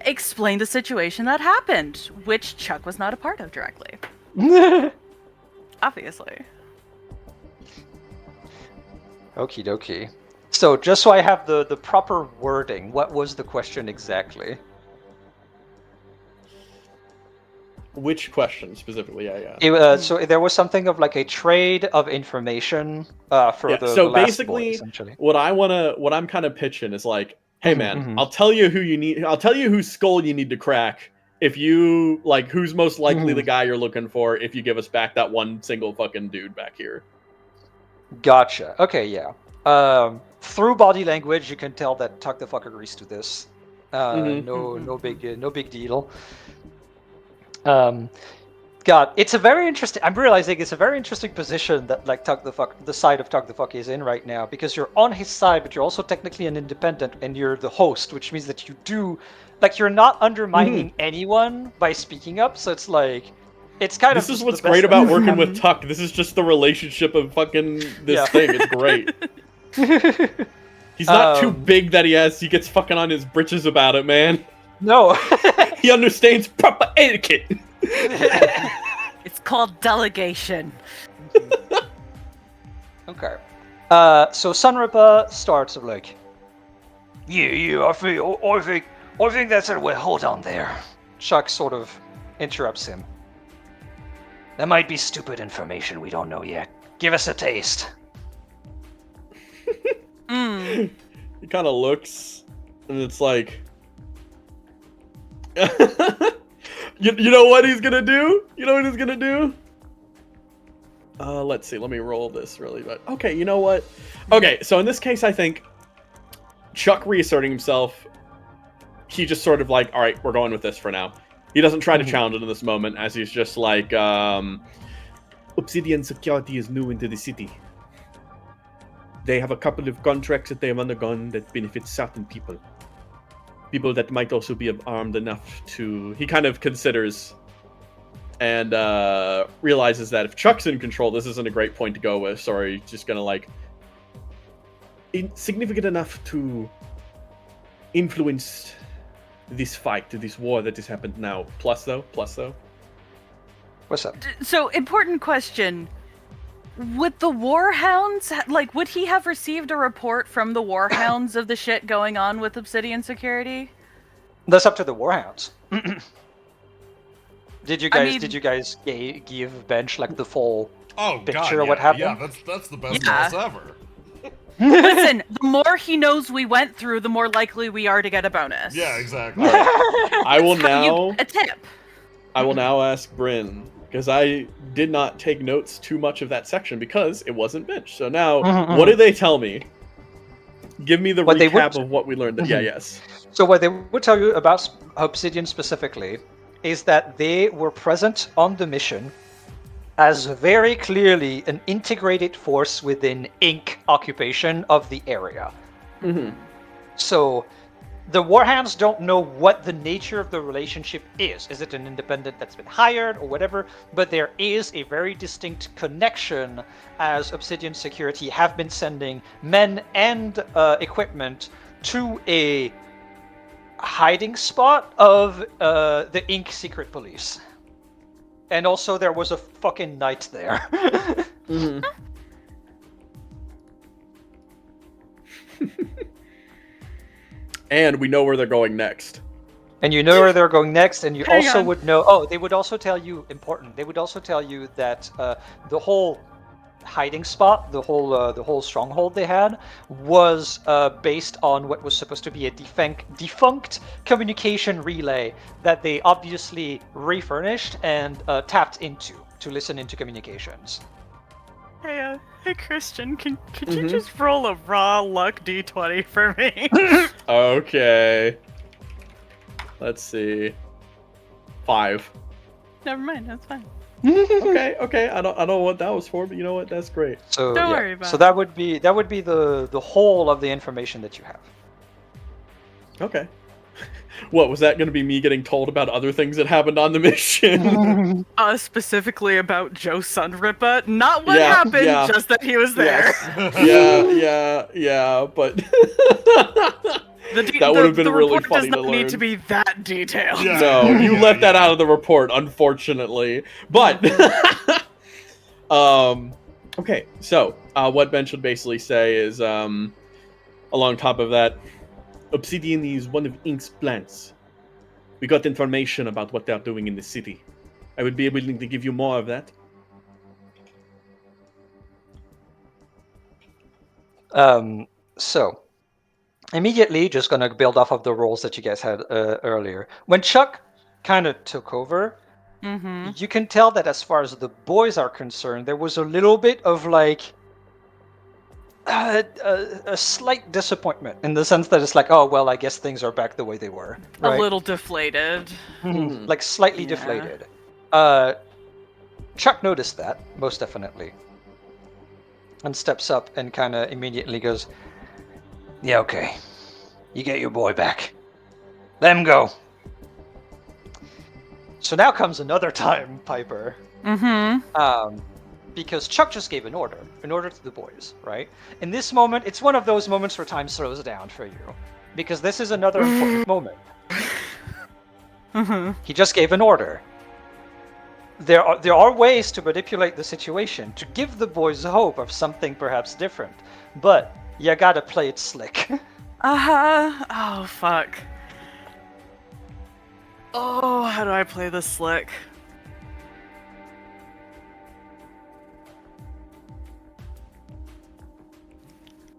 explain the situation that happened, which Chuck was not a part of directly. Obviously. Okie dokie. So, just so I have the proper wording, what was the question exactly? Which question specifically? So there was something of like a trade of information for the so last basically, boy, essentially. what I'm kind of pitching is like, hey man, mhm. I'll tell you whose skull you need to crack if you like who's most likely the guy you're looking for if you give us back that one single fucking dude back here. Gotcha. Okay, yeah. Through body language, you can tell that Tuck the fuck agrees to this. No big deal. God, it's a very interesting. I'm realizing it's a very interesting position that like the side of Tuck the fuck is in right now, because you're on his side, but you're also technically an independent, and you're the host, which means that you do, like, you're not undermining anyone by speaking up. So it's like, it's kind of. This is what's great about working with Tuck. This is just the relationship of fucking this thing. It's great. He's not too big that he gets fucking on his britches about it, man. No. He understands proper etiquette. It's called delegation. Okay. So Sunripa starts like, Yeah, I think that's it. Well, hold on there. Chuck sort of interrupts him. That might be stupid information we don't know yet. Give us a taste. He kind of looks, and it's like, you know what he's gonna do? You know what he's gonna do? Let's see. Let me roll this really. But okay, you know what? Okay, so in this case, I think Chuck reasserting himself, he just sort of like, all right, we're going with this for now. He doesn't try to challenge it in this moment, as he's just like, Obsidian security is new into the city. they have a couple of contracts that they have undergone that benefit certain people. People that might also be armed enough to... He kind of considers and realizes that if Chuck's in control, this isn't a great point to go with. Sorry, just gonna like... Significant enough to influence this fight, this war that has happened now. Plus though. What's up? So, important question. Would the Warhounds, would he have received a report from the Warhounds of the shit going on with Obsidian Security? That's up to the Warhounds. Did you guys give Bench like the full picture of what happened? Yeah, that's the best boss ever. Listen, the more he knows we went through, the more likely we are to get a bonus. Yeah, exactly. I will How you now... get a tip. I will now ask Bryn, because I did not take notes too much of that section because it wasn't Bench. So now, what did they tell me? Give me the recap of what we learned. Yeah, yes. So what they would tell you about Obsidian specifically is that they were present on the mission as very clearly an integrated force within Inc. occupation of the area. So the Warhounds don't know what the nature of the relationship is. Is it an independent that's been hired or whatever? But there is a very distinct connection as Obsidian Security have been sending men and equipment to a hiding spot of the Inc. secret police. And also there was a fucking knight there. And we know where they're going next. And you know where they're going next, and you also would know... Oh, they would also tell you... Important. They would also tell you that the whole hiding spot, the whole stronghold they had, was based on what was supposed to be a defunct communication relay that they obviously refurnished and tapped into to listen into communications. Hey, Christian, could you just roll a raw luck d20 for me? Okay. Let's see. 5. Never mind, that's fine. Okay. I don't know what that was for, but you know what? That's great. So Don't worry about so it. that would be the whole of the information that you have. Okay. What, was that going to be me getting told about other things that happened on the mission? Specifically about Joe Sunripa. Not what happened, just that he was there. Yeah, but... That would have been really report funny does to not need learn. to be that detailed. Yeah. No, you left that out of the report, unfortunately. But, okay, so, what Ben should basically say is, along top of that, Obsidian is one of Inc.'s plants. We got information about what they're doing in the city. I would be willing to give you more of that. So, immediately, just gonna build off of the roles that you guys had earlier. When Chuck kind of took over, you can tell that as far as the boys are concerned, there was a little bit of like a slight disappointment in the sense that it's like, oh well, I guess things are back the way they were. Right? A little deflated. Like slightly deflated. Chuck noticed that, most definitely. And steps up and kind of immediately goes, yeah, okay. You get your boy back. Let him go. So now comes another time, Piper. Because Chuck just gave an order to the boys, right? In this moment, it's one of those moments where time slows down for you. Because this is another important moment. He just gave an order. There are ways to manipulate the situation, to give the boys hope of something perhaps different. But you gotta play it slick. Oh, fuck. Oh, how do I play this slick?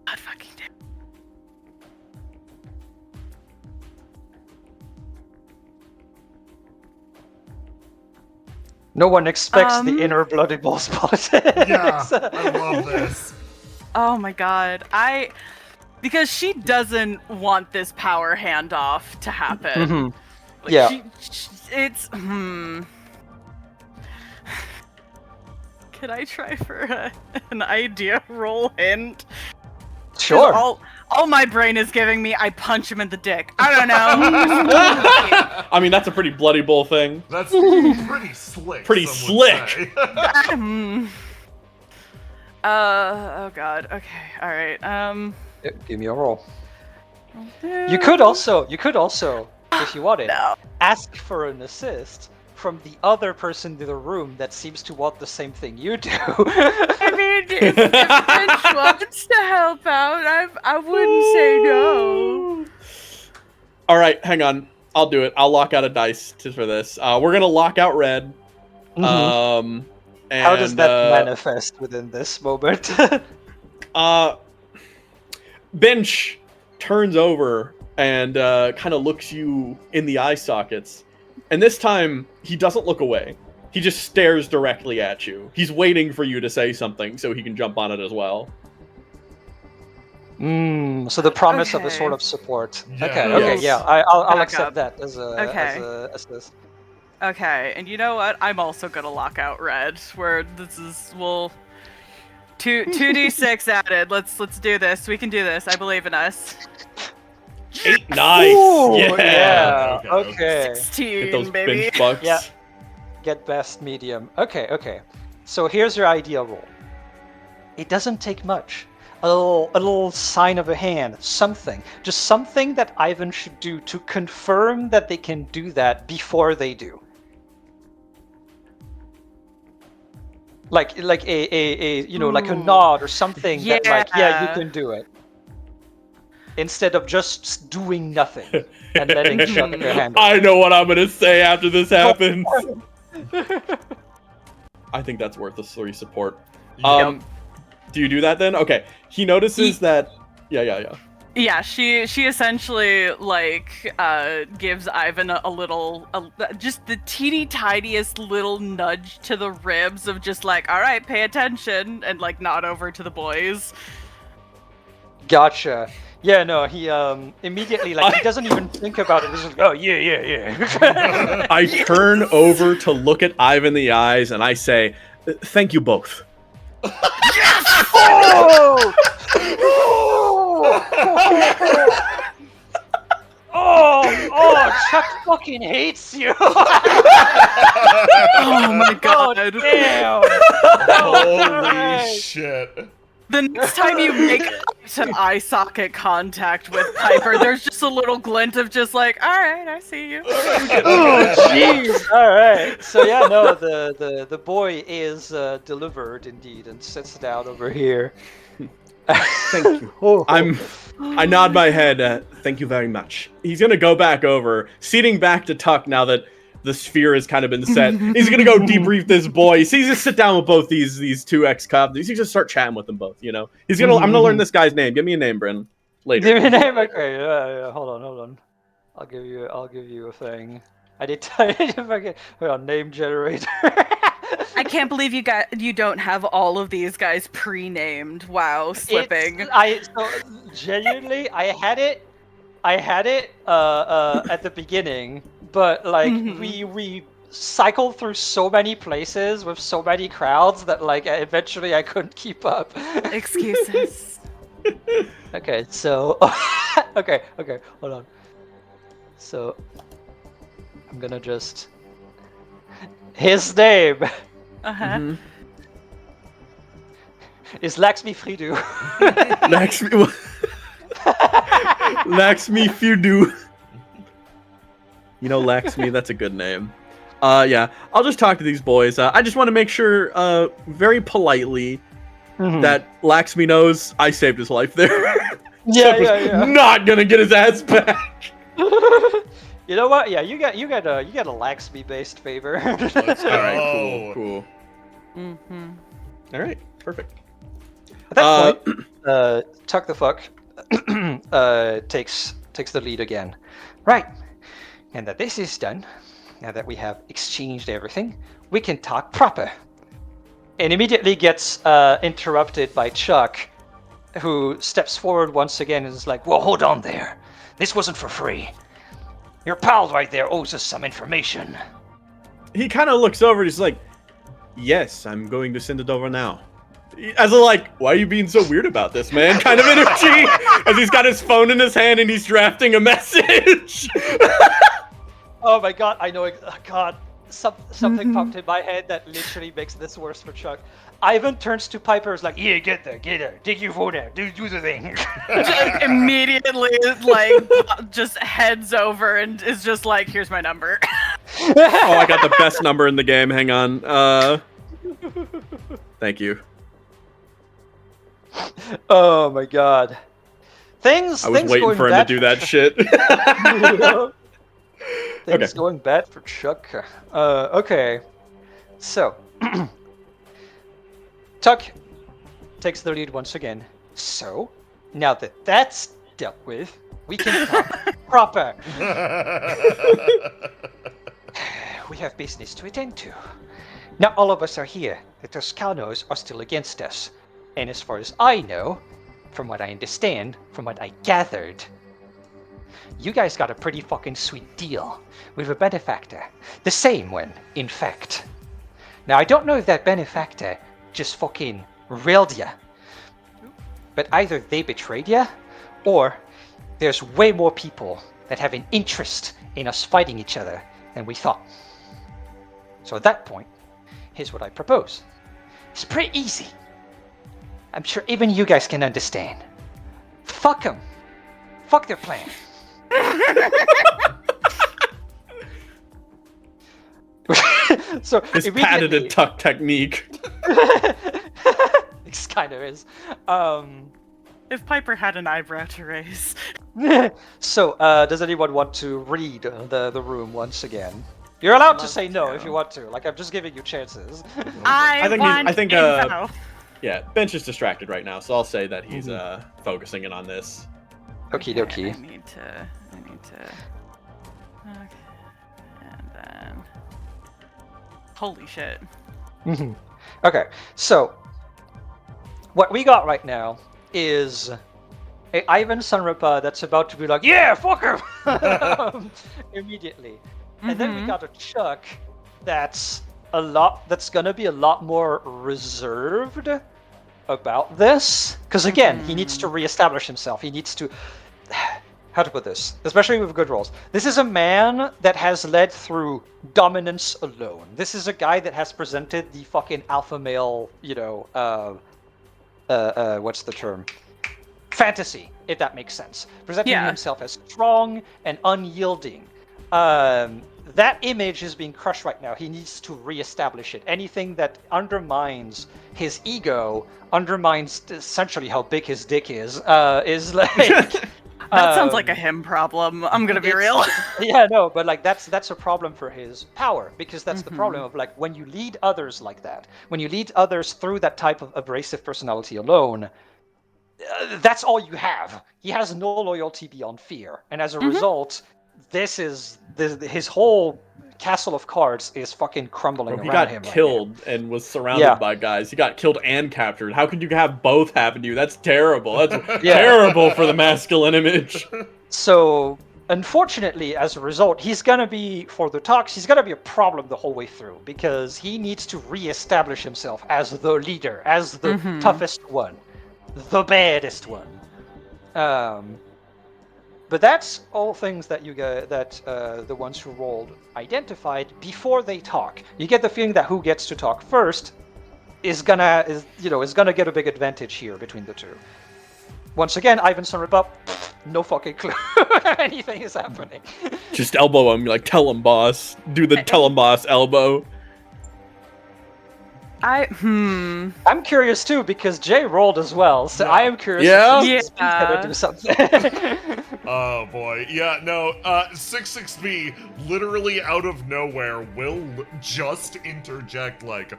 God fucking damn. No one expects the inner Bloody Balls politics. Yeah, I love this. Oh my god. Because she doesn't want this power handoff to happen. Like, Yeah. It's... Could I try for an idea roll hint? Sure. All my brain is giving me, I punch him in the dick. I don't know. I mean, that's a pretty bloody bull thing. That's pretty slick. Pretty some would slick. say. Oh god. Okay. All right. Yeah, give me a roll. You could also, if you wanted, ask for an assist from the other person in the room that seems to want the same thing you do. I mean, if Finch wants to help out, I wouldn't say no. All right, hang on. I'll do it. I'll lock out a dice for this. We're gonna lock out red. Mhm. And, How does that manifest within this moment? Bench turns over and kind of looks you in the eye sockets. And this time, he doesn't look away. He just stares directly at you. He's waiting for you to say something so he can jump on it as well. So the promise of a Okay. sort of support. Yeah. Okay, Yes. yeah, I'll Back accept up. that as a assist. Okay, and you know what? I'm also gonna lock out red. Where this is, well, 2d6 added. Let's do this. We can do this. I believe in us. 8, nice. Ooh, Yeah. yeah. Okay. 16, Get those baby. bench bucks. Yeah. Get best medium. Okay. So here's your ideal roll. It doesn't take much. A little sign of a hand, something. Just something that Ivan should do to confirm that they can do that before they do. Like a like a Ooh. nod or something that like, yeah, you Yeah. can do it. Instead of just doing nothing and letting Chuck handle it. I know what I'm gonna say after this happens. I think that's worth a 3 support. Do you do that then? Okay. He notices that. Yeah. Yeah, she essentially like gives Ivan a little, just the teeny tiniest little nudge to the ribs of just like, all right, pay attention, and like nod over to the boys. Gotcha. Yeah, no, he immediately like he doesn't even think about it. He's just like, oh yeah. I turn over to look at Ivan in the eyes and I say, "Thank you both." Oh! Oh, Chuck fucking hates you. Oh my god. Damn. Holy shit. The next time you make eye socket contact with Piper, there's just a little glint of just like, all right, I see you. Oh, jeez. All right. So yeah, no, the boy is delivered indeed and sits down over here. Thank you. Oh. I nod my head. Thank you very much. He's gonna go back over, seating back to Tuck now that the sphere has kind of been set. He's gonna go debrief this boy. He's gonna sit down with both these two ex-cops. He's gonna start chatting with them both. You know, I'm gonna learn this guy's name. Give me a name, Bryn. Later. Give me a name. Okay. Yeah. Hold on. I'll give you a thing. I did fucking hold on, name generator. I can't believe you don't have all of these guys pre-named. Wow, slipping. Genuinely, I had it at the beginning, but like we cycled through so many places with so many crowds that like eventually I couldn't keep up. Excuses. Okay, so okay, hold on. So I'm gonna just his name Uh-huh. is Laxmi Fridu. Laxmi Fudu. You know, Laxmi, that's a good name. Yeah, I'll just talk to these boys. I just want to make sure, very politely, that Laxmi knows I saved his life there. Yeah. Not gonna get his ass back. You know what? Yeah, you got a Laxmi based favor. Let's go. All right, cool. Mm-hmm. All right, perfect. At that point, Tuck the Fuck takes the lead again. Right. And that this is done, now that we have exchanged everything, we can talk proper. And immediately gets interrupted by Chuck, who steps forward once again and is like, Well, hold on there. This wasn't for free. Your pal right there owes us some information. He kind of looks over and he's like, yes, I'm going to send it over now. As a like, why are you being so weird about this, man? Kind of energy, as he's got his phone in his hand and he's drafting a message. Oh my god, I know it. Oh god, something popped in my head that literally makes this worse for Chuck. Ivan turns to Piper, is like, Yeah, get there. Take your phone out. Do the thing. Just immediately, like, just heads over and is just like, here's my number. Oh, I got the best number in the game. Hang on. Thank you. oh my god. Things I was waiting going for him to bad do that shit. Things Okay. going bad for Chuck. Okay. So, Tuck takes the lead once again. So, now that that's dealt with, we can talk proper. We have business to attend to. Not all of us are here. The Toscanos are still against us. And as far as I know, from what I understand, from what I gathered, you guys got a pretty fucking sweet deal with a benefactor. The same one, in fact. Now, I don't know if that benefactor just fucking railed ya, but either they betrayed ya, or there's way more people that have an interest in us fighting each other than we thought. So at that point, here's what I propose. It's pretty easy. I'm sure even you guys can understand. Fuck them. Fuck their plan. So His immediately- patented tuck technique. It kind of is. If Piper had an eyebrow to raise. So, does anyone want to read the room once again? You're allowed to Love say no to. if you want to. Like, I'm just giving you chances. I think, info. Yeah, Bench is distracted right now, so I'll say that he's focusing in on this. Okie dokie. I need to. Okay. And then. Holy shit. Okay, so what we got right now is a Ivan Sunripa that's about to be like, yeah, fuck him, immediately, and then we got a Chuck that's gonna be a lot more reserved about this, because again, he needs to reestablish himself. He needs to. How to put this, especially with good rolls. This is a man that has led through dominance alone. This is a guy that has presented the fucking alpha male, what's the term? Fantasy, if that makes sense. Presenting himself as strong and unyielding. That image is being crushed right now. He needs to reestablish it. Anything that undermines his ego, undermines essentially how big his dick is like... That sounds like a him problem. I'm gonna be real. Yeah, no, but like that's a problem for his power, because that's the problem of like when you lead others like that, when you lead others through that type of abrasive personality alone, that's all you have. He has no loyalty beyond fear, and as a result, his whole castle of cards is fucking crumbling Bro, he around got him. killed and was surrounded by guys. He got killed and captured. How could you have both happen to you? That's terrible. That's terrible for the masculine image. So, unfortunately, as a result, he's gonna be, for the talks, he's gonna be a problem the whole way through, because he needs to re-establish himself as the leader, as the toughest one, the baddest one. But that's all things that the ones who rolled identified before they talk. You get the feeling that who gets to talk first is gonna get a big advantage here between the two. Once again, Ivan Sunripa, no fucking clue anything is happening. Just elbow him, like, tell him, boss. Do the tell him, boss elbow. I'm curious too, because Jay rolled as well, so I am curious if he's gonna do something. Oh boy, yeah, no, 66B, literally out of nowhere, will just interject like,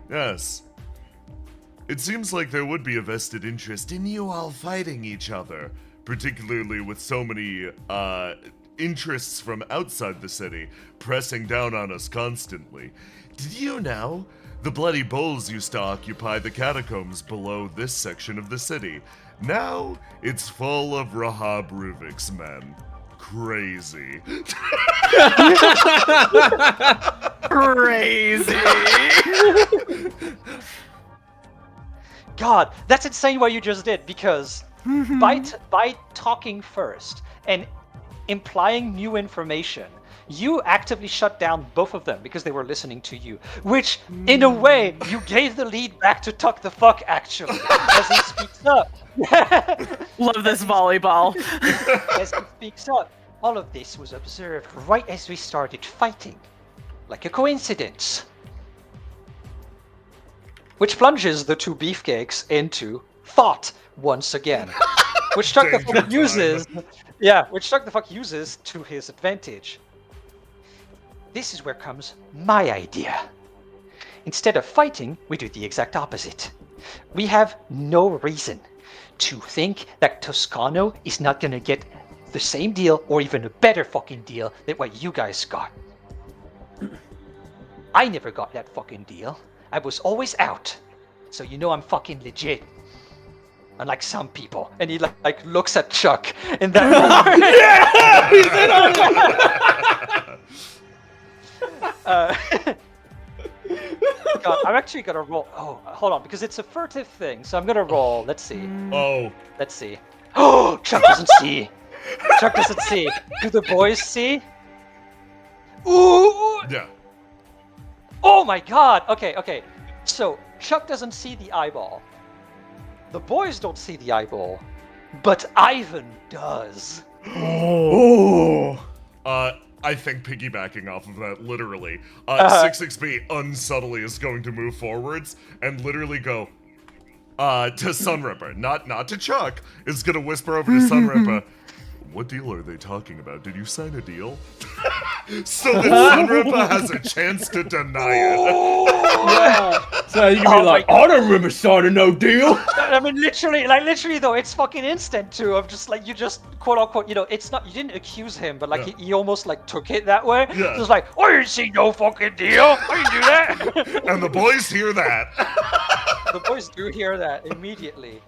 yes, it seems like there would be a vested interest in you all fighting each other, particularly with so many, interests from outside the city pressing down on us constantly. Did you know? The bloody bulls used to occupy the catacombs below this section of the city. Now, it's full of Rahab Ruvik's men. Crazy. Crazy. God, that's insane what you just did, because by talking first and implying new information, you actively shut down both of them because they were listening to you. Which, in a way, you gave the lead back to Tuck the Fuck, actually, as he speaks up. Love this volleyball. As he speaks up, all of this was observed right as we started fighting, like a coincidence. Which plunges the two beefcakes into thought once again, which Chuck the Fuck uses. Yeah, which Chuck the Fuck uses to his advantage. This is where comes my idea. Instead of fighting, we do the exact opposite. We have no reason to think that Toscano is not gonna get the same deal or even a better fucking deal than what you guys got. I never got that fucking deal. I was always out. So you know I'm fucking legit. Unlike some people. And he like looks at Chuck in that God, I'm actually gonna roll. Oh, hold on, because it's a furtive thing, so I'm gonna roll. Let's see. Oh. Let's see. Oh, Chuck doesn't see. Chuck doesn't see. Do the boys see? Ooh! Yeah. Oh my God! Okay. So, Chuck doesn't see the eyeball. The boys don't see the eyeball. But Ivan does. Oh. I think piggybacking off of that, literally, 66B unsubtly is going to move forwards and literally go, to Sunripper, not to Chuck, is gonna whisper over to Sunripper, what deal are they talking about? Did you sign a deal? So that Sunripper has a chance to deny it. Yeah. So you can be like, I don't remember signing no deal. I mean, literally though, it's fucking instant too. Of just like you just quote unquote, it's not. You didn't accuse him, but like he almost like took it that way. Yeah. Just like, I didn't see no fucking deal. I didn't do that. And the boys hear that. The boys do hear that immediately.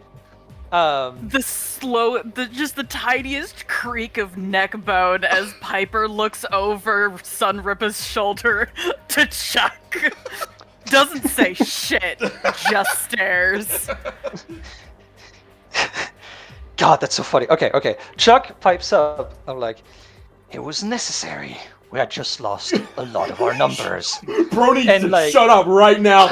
Just the tiniest creak of neck bone as Piper looks over Sunripper's shoulder to Chuck. Doesn't say shit, just stares. God, that's so funny. Okay. Chuck pipes up. I'm like, it was necessary. We had just lost a lot of our numbers. Brody, And, like- shut up right now.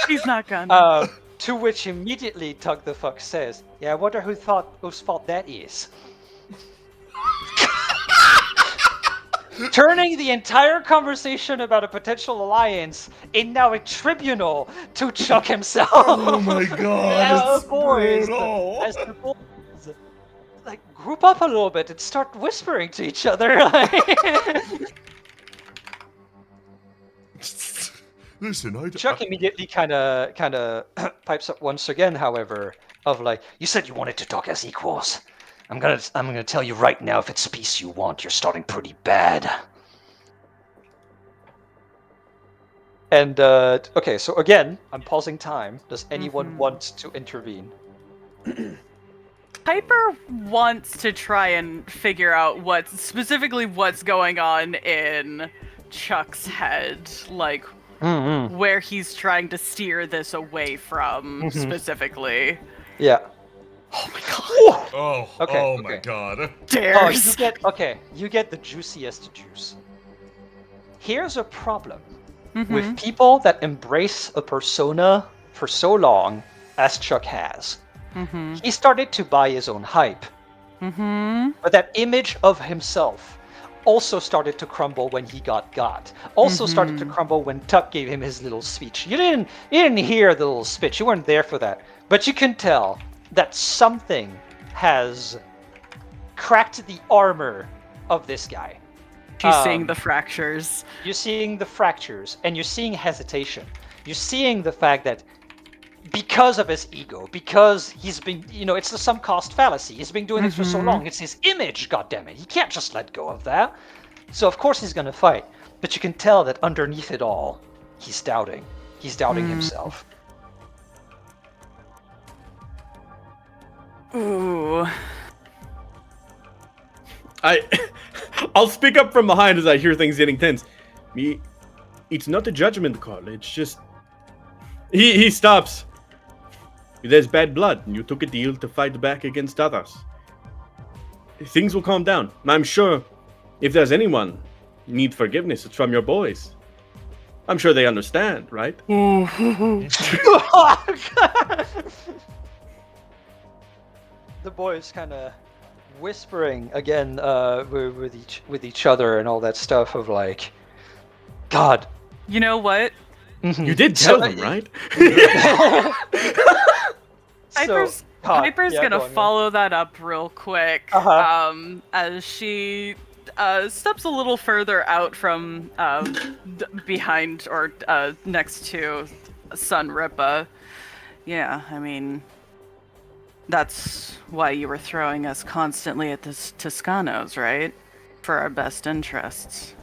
He's not gonna. To which immediately Tug the Fuck says, yeah, I wonder whose fault that is. Turning the entire conversation about a potential alliance in now a tribunal to Chuck himself. Oh my God, As the boys, brutal. as the boys, like, group up a little bit and start whispering to each other. Listen, Chuck immediately kind of pipes up once again, however, of like, you said you wanted to talk as equals. I'm gonna tell you right now, if it's peace you want, you're starting pretty bad. And okay, so again, I'm pausing time. Does anyone want to intervene? Piper wants to try and figure out what's going on in Chuck's head, like where he's trying to steer this away from specifically. Yeah. Oh my god. Oh my God. Oh, Dares. you get the juiciest juice. Here's a problem with people that embrace a persona for so long as Chuck has. He started to buy his own hype. But that image of himself also started to crumble when he got. Also started to crumble when Tuck gave him his little speech. You didn't hear the little speech. You weren't there for that. But you can tell that something has cracked the armor of this guy. She's seeing the fractures. You're seeing the fractures, and you're seeing hesitation. You're seeing the fact that because of his ego, because he's been, it's the sunk cost fallacy. He's been doing this for so long. It's his image, goddammit. He can't just let go of that. So of course he's gonna fight. But you can tell that underneath it all, he's doubting. He's doubting himself. Ooh. I'll speak up from behind as I hear things getting tense. It's not a judgment call. It's just he stops. There's bad blood, and you took a deal to fight back against others. Things will calm down. I'm sure if there's anyone need forgiveness, it's from your boys. I'm sure they understand, right? The boys kind of whispering again with each other and all that stuff of like, God. You know what? You did tell them, right? Piper's gonna follow that up real quick as she steps a little further out from behind or next to Sunripa. Yeah, I mean, that's why you were throwing us constantly at the Toscanos, right? For our best interests.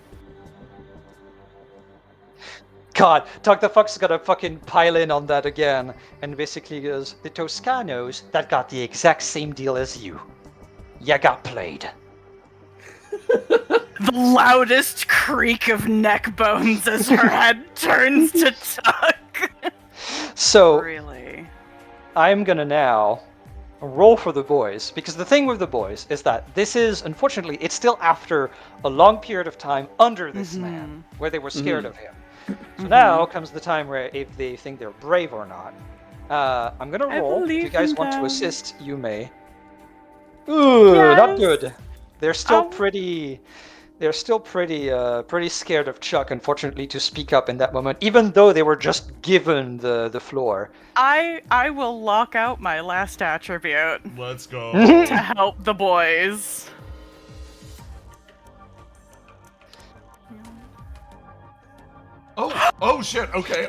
God, Doug the Fuck's gonna fucking pile in on that again, and basically goes, the Toscanos that got the exact same deal as you. Ya got played. The loudest creak of neck bones as her head turns to Tuck. So, Really? I'm gonna now roll for the boys, because the thing with the boys is that this is, unfortunately, it's still after a long period of time under this man, where they were scared of him. So now comes the time where if they think they're brave or not. I'm gonna roll. If you guys want to assist, you may. Ooh, not good. They're still pretty. They're still pretty scared of Chuck, unfortunately, to speak up in that moment, even though they were just given the floor. I will lock out my last attribute Let's go. to help the boys. Oh shit. Okay.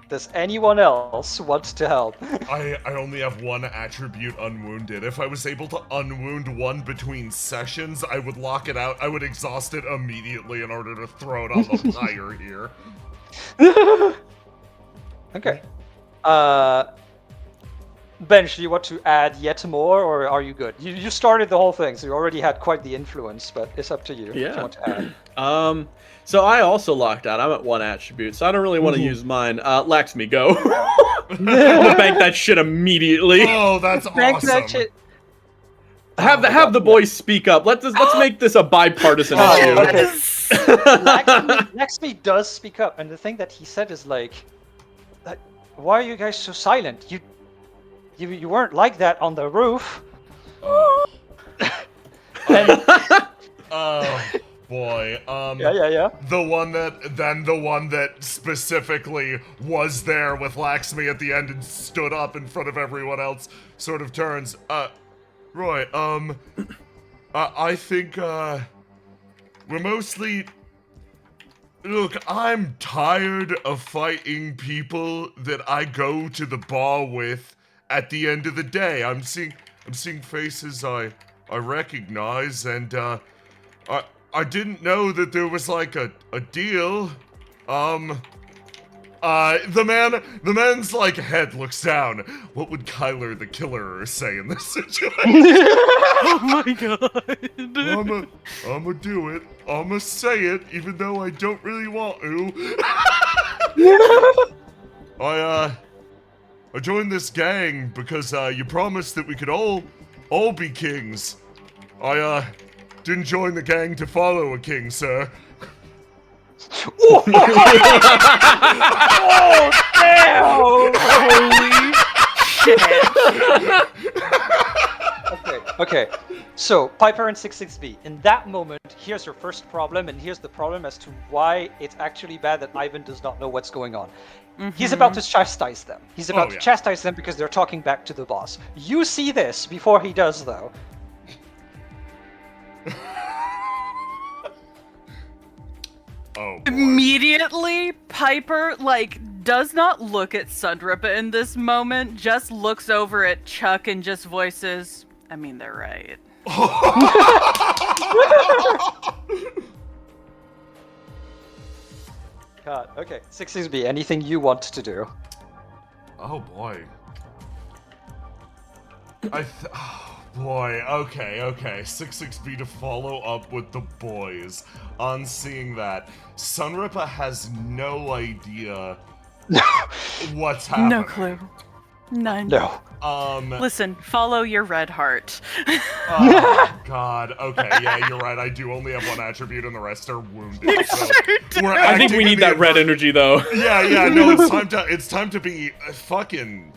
Does anyone else want to help? I only have one attribute unwounded. If I was able to unwound one between sessions, I would lock it out. I would exhaust it immediately in order to throw it on the pyre here. Okay. Bench, do you want to add yet more, or are you good? You started the whole thing, so you already had quite the influence, but it's up to you if you want to add. So I also locked out. I'm at one attribute, so I don't really want to use mine. Laxmi, go. I'm gonna bank that shit immediately. Oh, that's Bank awesome. that shit. Have the boys speak up. Let's make this a bipartisan issue. Okay. Laxmi does speak up, and the thing that he said is like, "Why are you guys so silent? You weren't like that on the roof." And, Oh boy. yeah. The one that specifically was there with Laxmi at the end and stood up in front of everyone else sort of turns. Roy, I think we're mostly. Look, I'm tired of fighting people that I go to the bar with at the end of the day. I'm seeing faces I recognize, and I didn't know that there was like a deal. The man's like head looks down. What would Kyler the Killer say in this situation? Oh my god. I'ma do it. I'ma say it, even though I don't really want to. I joined this gang because you promised that we could all be kings. I didn't join the gang to follow a king, sir. Oh, damn! Holy shit. Okay. So, Piper and 66B, in that moment, here's your first problem, and here's the problem as to why it's actually bad that Ivan does not know what's going on. He's about to chastise them. He's about to chastise them because they're talking back to the boss. You see this before he does, though. Oh, boy. Immediately, Piper, does not look at Sunripa in this moment, just looks over at Chuck and just voices, I mean, they're right. God, okay. 66B, anything you want to do? Oh, boy. Oh, boy. Okay. 66B to follow up with the boys on seeing that. Sunripa has no idea What's happening? No clue. None. No. Listen, follow your red heart. Oh, God. Okay, yeah, you're right. I do only have one attribute, and the rest are wounded. So we're I think acting we in need the that red energy, though. Yeah, no, it's time to be fucking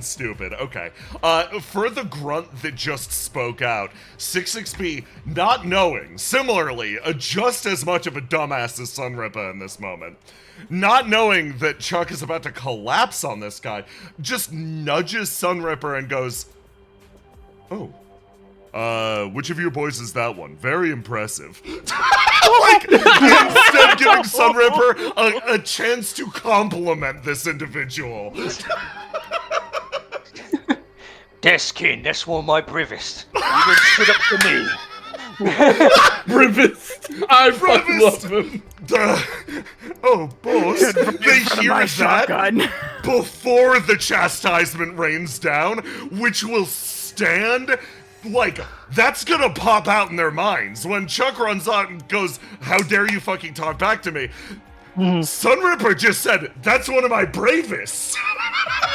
stupid. Okay. For the grunt that just spoke out, 66B, not knowing, similarly, just as much of a dumbass as Sunripa in this moment, not knowing that Chuck is about to collapse on this guy, just nudges Sunripper and goes, "Oh. Which of your boys is that one? Very impressive." Like, instead giving Sunripper a chance to compliment this individual. That's kin, that's one of my bravest. You would stood up to me. Brivist. I fucking love him. Oh, boss. They hear that Shotgun. before the chastisement rains down, which will stand... Like, that's gonna pop out in their minds. When Chuck runs out and goes, "How dare you fucking talk back to me?" Sunripper just said, "That's one of my bravest."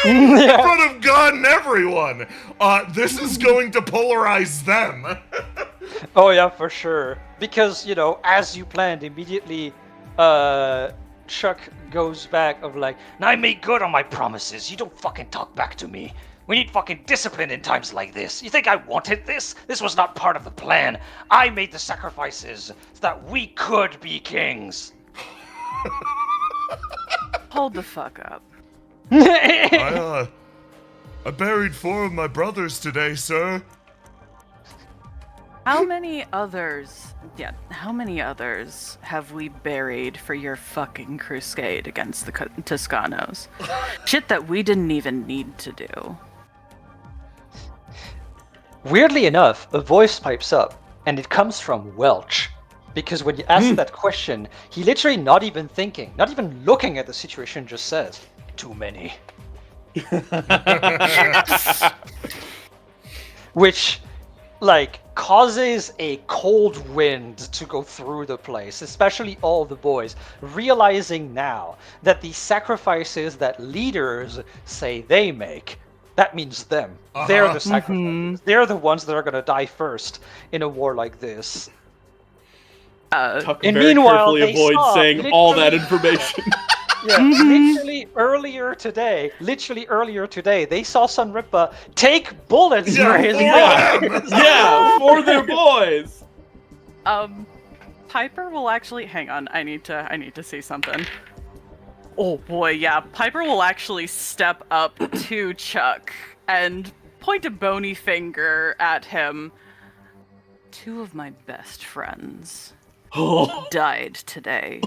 In front of God and everyone. This is going to polarize them. Oh yeah, for sure. Because, you know, as you planned, immediately Chuck goes back of like, And I made good on my promises. You don't fucking talk back to me. We need fucking discipline in times like this. You think I wanted this? This was not part of the plan. I made the sacrifices so that we could be kings. Hold the fuck up. I buried 4 of my brothers today, sir. How many others have we buried for your fucking crusade against the Toscanos? Shit that we didn't even need to do. weirdly enough, a voice pipes up, and it comes from Welch. Because when you ask that question, he literally not even thinking, not even looking at the situation, just says, "Too many." Which, like, causes a cold wind to go through the place, especially all the boys, realizing now that the sacrifices that leaders say they make, that means them. They're the sacrifices. They're the ones that are going to die first in a war like this. Tuck and very meanwhile, carefully they avoids saw saying all that information. Yeah, literally earlier today, they saw Sunripa take bullets for his boys. Yeah, for their boys. Piper will actually hang on. I need to see something. Oh boy, yeah. Piper will actually step up to Chuck and point a bony finger at him. 2 of my best friends died today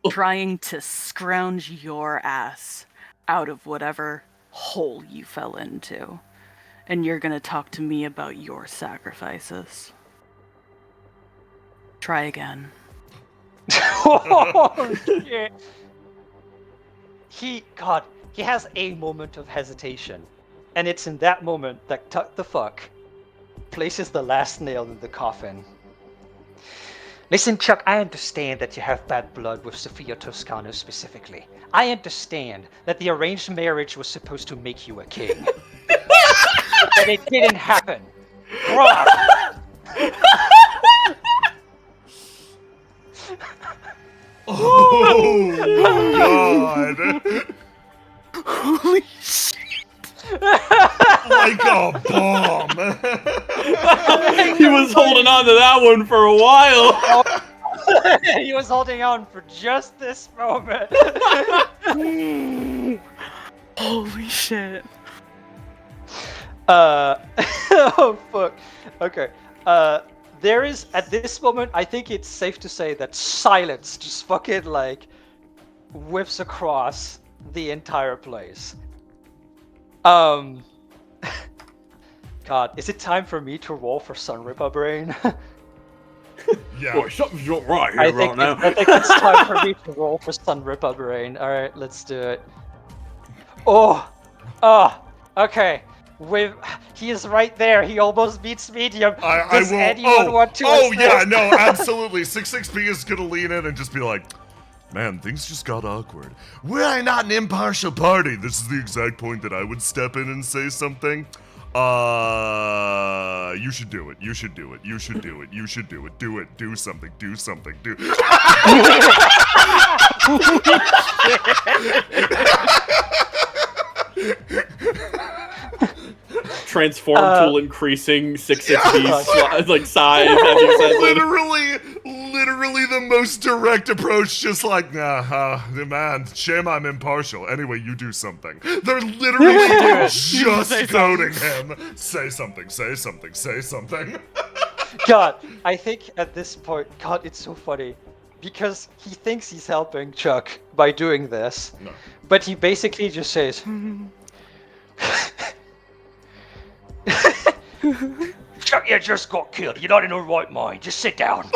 trying to scrounge your ass out of whatever hole you fell into. And you're gonna talk to me about your sacrifices. Try again. Oh, shit. He has a moment of hesitation. And it's in that moment that Tuck the Fuck places the last nail in the coffin. Listen, Chuck, I understand that you have bad blood with Sophia Toscano specifically. I understand that the arranged marriage was supposed to make you a king. But it didn't happen. Grow up. Oh, God. Holy shit. Like a bomb. He was holding on to that one for a while. He was holding on for just this moment. Holy shit. Oh fuck. Okay. There is, at this moment, I think it's safe to say that silence just fucking like whips across the entire place. God, is it time for me to roll for Sunripa Brain? Yeah. Boy, something's not right here I right now. think it's time for me to roll for Sunripa Brain. Alright, let's do it. Okay. He is right there. He almost beats medium. I Does will. anyone want to Oh assist? yeah, no, absolutely. 66B is gonna lean in and just be like, Man, things just got awkward. We're not an impartial party. This is the exact point that I would step in and say something. You should do it. You should do it. You should do it. You should do it. Do it. Do something. Do something. Do. Transform tool increasing 660 like size as you said it. Literally the most direct approach, just like, nah, man, shame I'm impartial. Anyway, you do something. They're literally just goading him. Say something, say something, say something. God, I think at this point, God, it's so funny. Because he thinks he's helping Chuck by doing this. No. But he basically just says, Chuck, you just got killed. You're not in your right mind. Just sit down.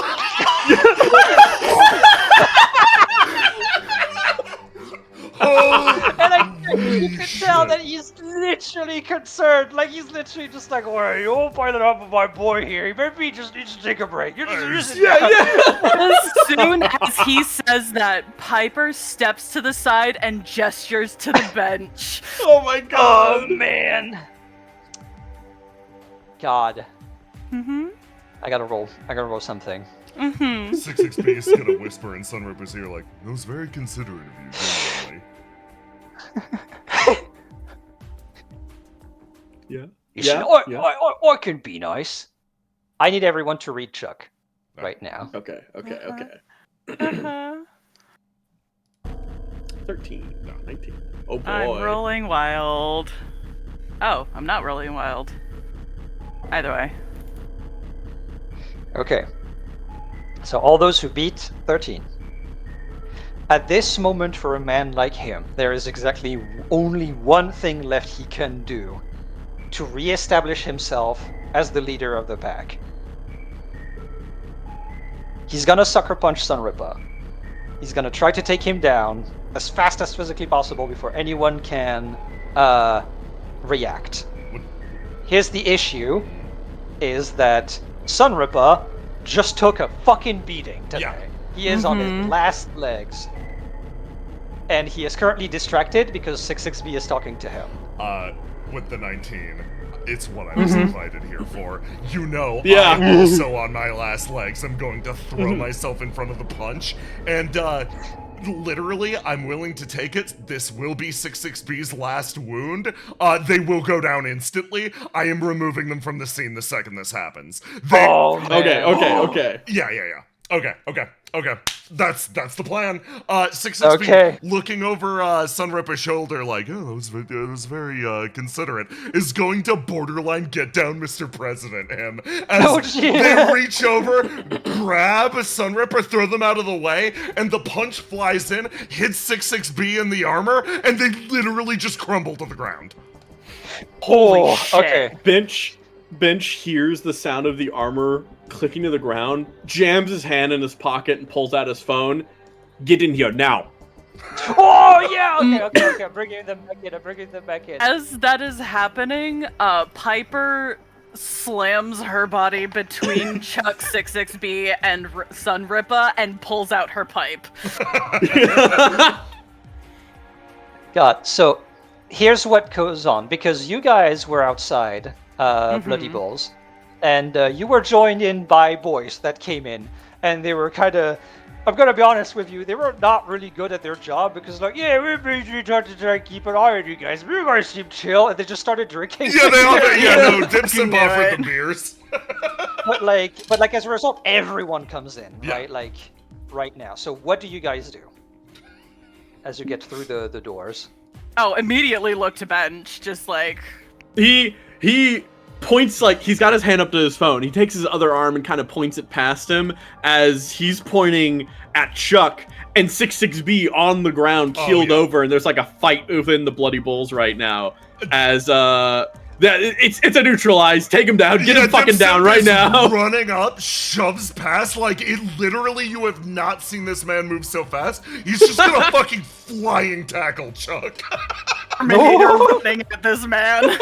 you can tell that he's literally concerned. Like, he's literally just like, alright, you won't pile it up with my boy here. He maybe just needs to take a break. You're just As soon as he says that, Piper steps to the side and gestures to the bench. Oh my god. Oh, man. God. Mm-hmm. I gotta roll something. Mm-hmm. 6XP is gonna whisper in Sunripper's ear like, that was very considerate of you, genuinely. Yeah. Listen, Yeah. I can be nice. I need everyone to read Chuck right now. Okay. Uh-huh. 13. No, 19. Oh boy. I'm rolling wild. Oh, I'm not rolling wild. Either way. Okay. So all those who beat 13. At this moment, for a man like him, there is exactly only one thing left he can do to re-establish himself as the leader of the pack. He's gonna sucker punch Sunripper. He's gonna try to take him down as fast as physically possible before anyone can react. Here's the issue, is that Sunripper just took a fucking beating today. Yeah. He is on his last legs. And he is currently distracted because 6XB is talking to him. With the 19, it's what I was invited here for. You know, Yeah. I'm also on my last legs. I'm going to throw myself in front of the punch. And, literally, I'm willing to take it. This will be 6XB's last wound. They will go down instantly. I am removing them from the scene the second this happens. Oh, man. Okay. Yeah. Okay. That's the plan. 6XB Okay. looking over Sunripper's shoulder like, oh, that was very considerate, is going to borderline get down Mr. President him. As they reach over, grab Sunripper, throw them out of the way, and the punch flies in, hits 6XB in the armor, and they literally just crumble to the ground. Oh, shit. okay. Bench hears the sound of the armor clicking to the ground, jams his hand in his pocket and pulls out his phone. Get in here now. Oh, yeah! Okay. I'm bringing them back in. As that is happening, Piper slams her body between Chuck 6XB and Sunripper and pulls out her pipe. God, so here's what goes on. Because you guys were outside Bloody Balls, and you were joined in by boys that came in, and they were kind of, I'm gonna be honest with you, they were not really good at their job because, like, yeah, we're basically trying to keep an eye on you guys. You guys seem chill, and they just started drinking. Yeah, they all dip some off with the beers. but like as a result, everyone comes in, Yeah. right? Like right now. So what do you guys do as you get through the doors? Oh, immediately look to Bench, just like... He points, like, he's got his hand up to his phone. He takes his other arm and kind of points it past him as he's pointing at Chuck and 6XB on the ground, keeled over, and there's like a fight within the Bloody Bulls right now. As it's a neutralize. Take him down. Get him fucking down right now. Running up, shoves past, like, it literally, you have not seen this man move so fast. He's just gonna fucking flying tackle Chuck. Terminator running at this man.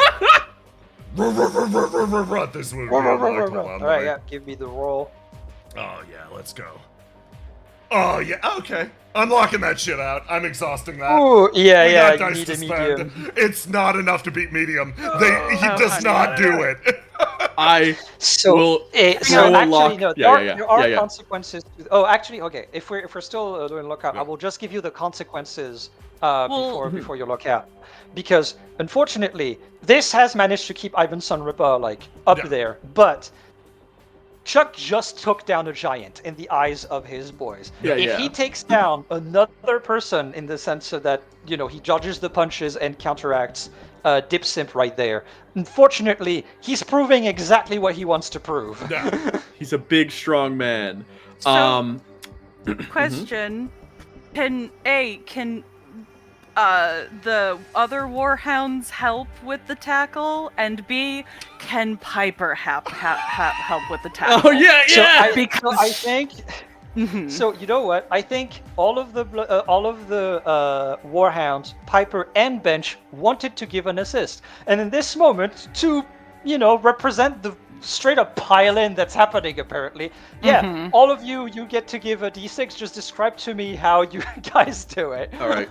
This would be a Alright, yeah, give me the roll. Oh yeah, let's go. Oh, yeah, okay. Unlocking that shit out. I'm exhausting that. Ooh, yeah, We yeah, got you dice need to a spend. medium. It's not enough to beat medium. He Oh, does honey. not do it. I So, will so throw a actually, lock. no, Yeah. there are consequences. Oh, actually, okay. If we're still doing lockout, Yeah. I will just give you the consequences Well- before you lock out, because unfortunately, this has managed to keep Ivan Sunripper like up Yeah. there, but Chuck just took down a giant in the eyes of his boys. Yeah, If yeah. he takes down another person in the sense so that, he dodges the punches and counteracts Dip Simp right there, unfortunately, he's proving exactly what he wants to prove. Yeah. He's a big, strong man. So- Question: Can the other warhounds help with the tackle? And B, can Piper help with the tackle? Oh yeah, So yeah. I think. Mhm. So you know what? I think all of the warhounds, Piper and Bench, wanted to give an assist, and in this moment, to represent the straight up pile-in that's happening. Apparently, yeah. All of you get to give a d6. Just describe to me how you guys do it. All right.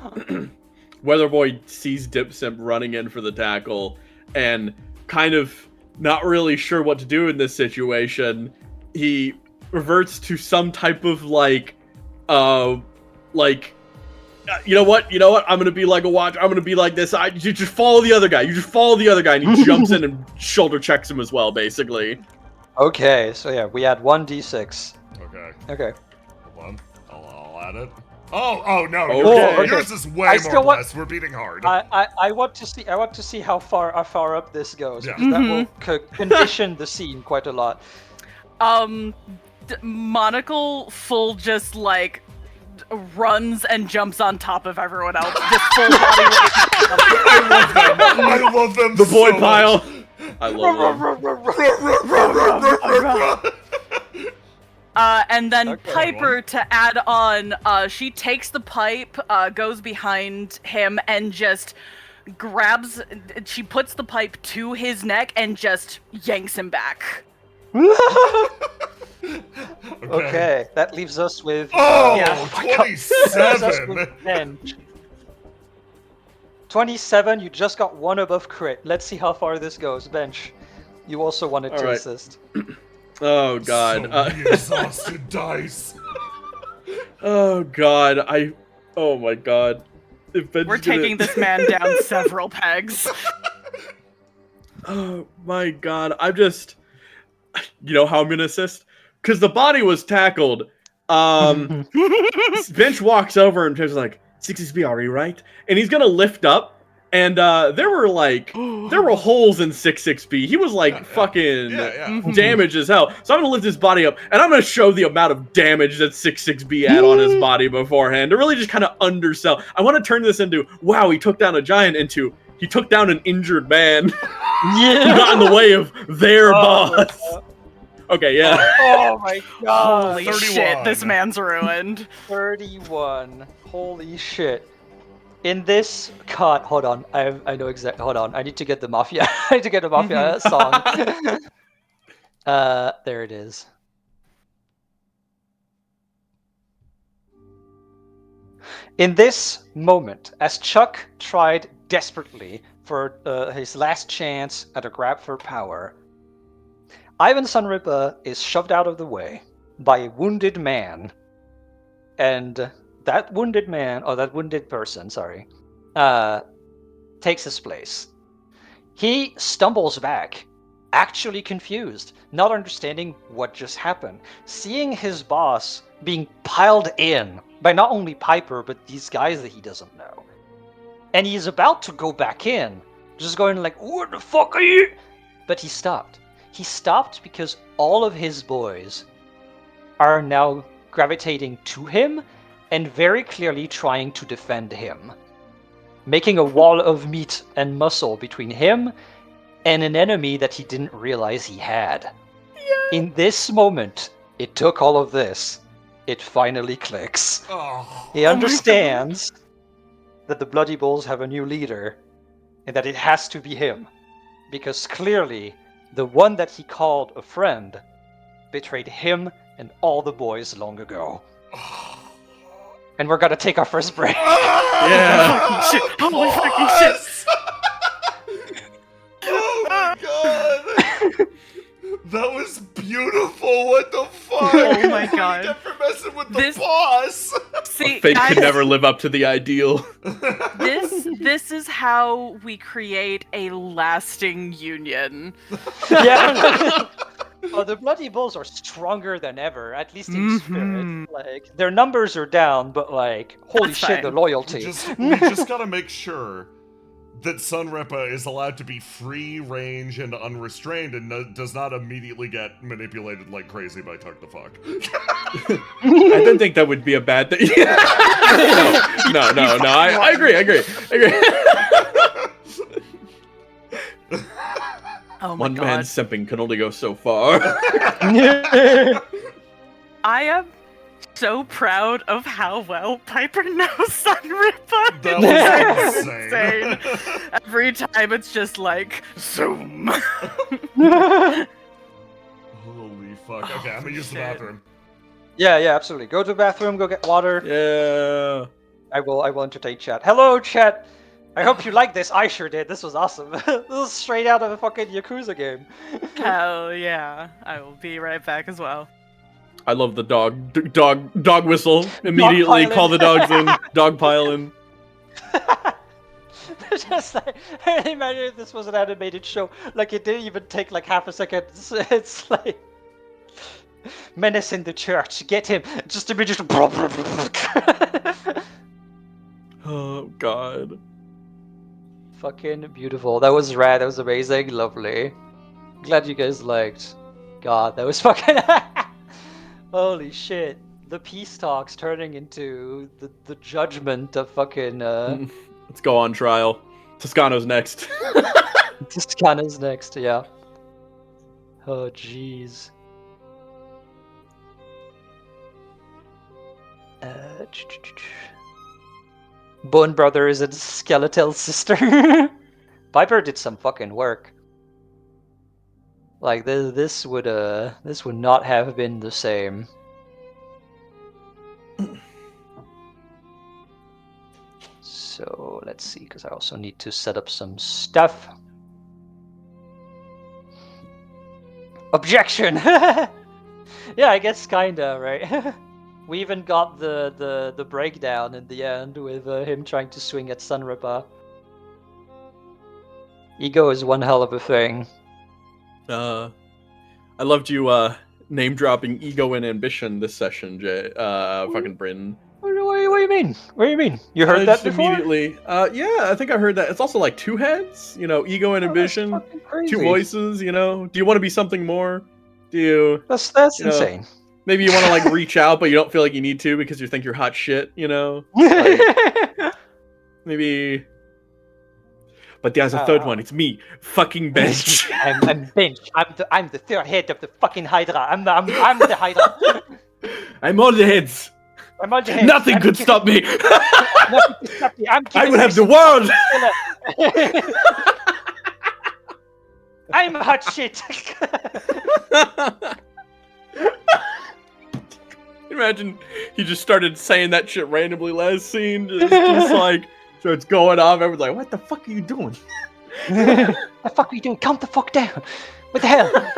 Weatherboy sees Dip Simp running in for the tackle, and kind of not really sure what to do in this situation. He reverts to some type of you know what? I'm gonna be like a watch. I'm gonna be like this. You just follow the other guy. And he jumps in and shoulder checks him as well, basically. Okay, so yeah, we add 1d6. Okay. Okay. Hold on. I'll add it. Oh no. Okay. Yours is way I more still want- blessed. We're beating hard. I want to see how far up this goes, Yeah. because that will condition the scene quite a lot. Monocle full just like runs and jumps on top of everyone else, just full body weight. I love them. The boy so pile. much. I love him. And then Okay. Piper, to add on, she takes the pipe, goes behind him, and just grabs. She puts the pipe to his neck and just yanks him back. Okay, that leaves us with. Oh, Yeah. leaves us 27. with Bench. 27. You just got one above crit. Let's see how far this goes. Bench, you also wanted to Alright. assist. Oh god. So many exhausted dice. Oh god. Oh my god. If Ben's We're gonna- taking this man down several pegs. Oh my god. I'm just. You know how I'm gonna assist? Because the body was tackled. Bench walks over and is like, 6XB, are you right? And he's gonna lift up, and there were holes in 6XB. He was like fucking Yeah. damaged as hell. So I'm gonna lift his body up, and I'm gonna show the amount of damage that 6XB had on his body beforehand to really just kind of undersell. I want to turn this into, wow, he took down a giant, into he took down an injured man. He got in the way of their boss. Okay, yeah. Oh my god! Holy 31. shit, this man's ruined. 31. Holy shit. In this cut, hold on. I know exactly. Hold on. I need to get the mafia. I need to get the mafia song. There it is. In this moment, as Chuck tried desperately for his last chance at a grab for power, Ivan Sunripper is shoved out of the way by a wounded man, and that wounded person, takes his place. He stumbles back, actually confused, not understanding what just happened, seeing his boss being piled in by not only Piper, but these guys that he doesn't know. And he's about to go back in, just going like, what the fuck are you? But he stopped. He stopped because all of his boys are now gravitating to him and very clearly trying to defend him, making a wall of meat and muscle between him and an enemy that he didn't realize he had. Yeah. In this moment, it took all of this. It finally clicks. Oh. He understands that the Bloody Bulls have a new leader and that it has to be him, because clearly the one that he called a friend betrayed him and all the boys long ago. And we're gonna take our first break. Yeah. Shit. Holy fucking shit. Oh my god! That was beautiful. What the fuck? Oh my What do you god. get for messing with This- the boss? See, Fate guys, could never live up to the ideal. this is how we create a lasting union. Yeah. Oh, the Bloody Bulls are stronger than ever, at least in Mhm. spirit. Like, their numbers are down, but like, holy That's shit, the fine. loyalty. We just gotta make sure that Sunripa is allowed to be free range and unrestrained and does not immediately get manipulated like crazy by Tuck the Fuck. I don't think that would be a bad thing. no. I agree. Oh my One god. man's simping can only go so far. I am so proud of how well Piper knows Sunripa. That was insane. Every time it's just like, zoom. Holy fuck. Okay, I'm gonna use the Shit. bathroom. Yeah, absolutely. Go to the bathroom, go get water. Yeah. I will entertain chat. Hello, chat. I hope you like this. I sure did. This was awesome. This was straight out of a fucking Yakuza game. Hell yeah. I will be right back as well. I love the dog whistle. Immediately pilot. call the dogs in. Dog pile in. Just like, imagine if this was an animated show. Like, it didn't even take like half a second. It's like menace in the church. Get him. Just immediately. Oh god. Fucking beautiful. That was rad. That was amazing. Lovely. Glad you guys liked. God, that was fucking. Holy shit. The peace talks turning into the judgment of fucking. Let's go on trial. Toscano's next. Toscana's next, yeah. Oh, jeez. Bone Brother is a skeletal sister. Piper did some fucking work. Like this would not have been the same. So let's see, because I also need to set up some stuff. Objection. Yeah, I guess kinda, right? We even got the breakdown in the end with him trying to swing at Sunripa. Ego is one hell of a thing. I loved you name dropping ego and ambition this session, Jay. Fucking Bryn. What do you mean? What do you mean? You heard that Just before? immediately. Yeah, I think I heard that. It's also like two heads, you know, ego and Oh, that's ambition, fucking crazy. two voices, you know. Do you want to be something more? Do you That's you know, insane. maybe you want to like reach out, but you don't feel like you need to because you think you're hot shit, you know? Maybe. But there's a third one. It's me, fucking Bench. I'm Bench. I'm the third head of the fucking Hydra. I'm the Hydra. I'm all the heads. I'm all the head. Nothing I'm could giving- stop me. Nothing could stop me. I'm I giving will have the you- world. I'm hot shit. Imagine he just started saying that shit randomly last scene. Just like, so it's going off. Everyone's like, what the fuck are you doing? The fuck are you doing? Calm the fuck down. What the hell?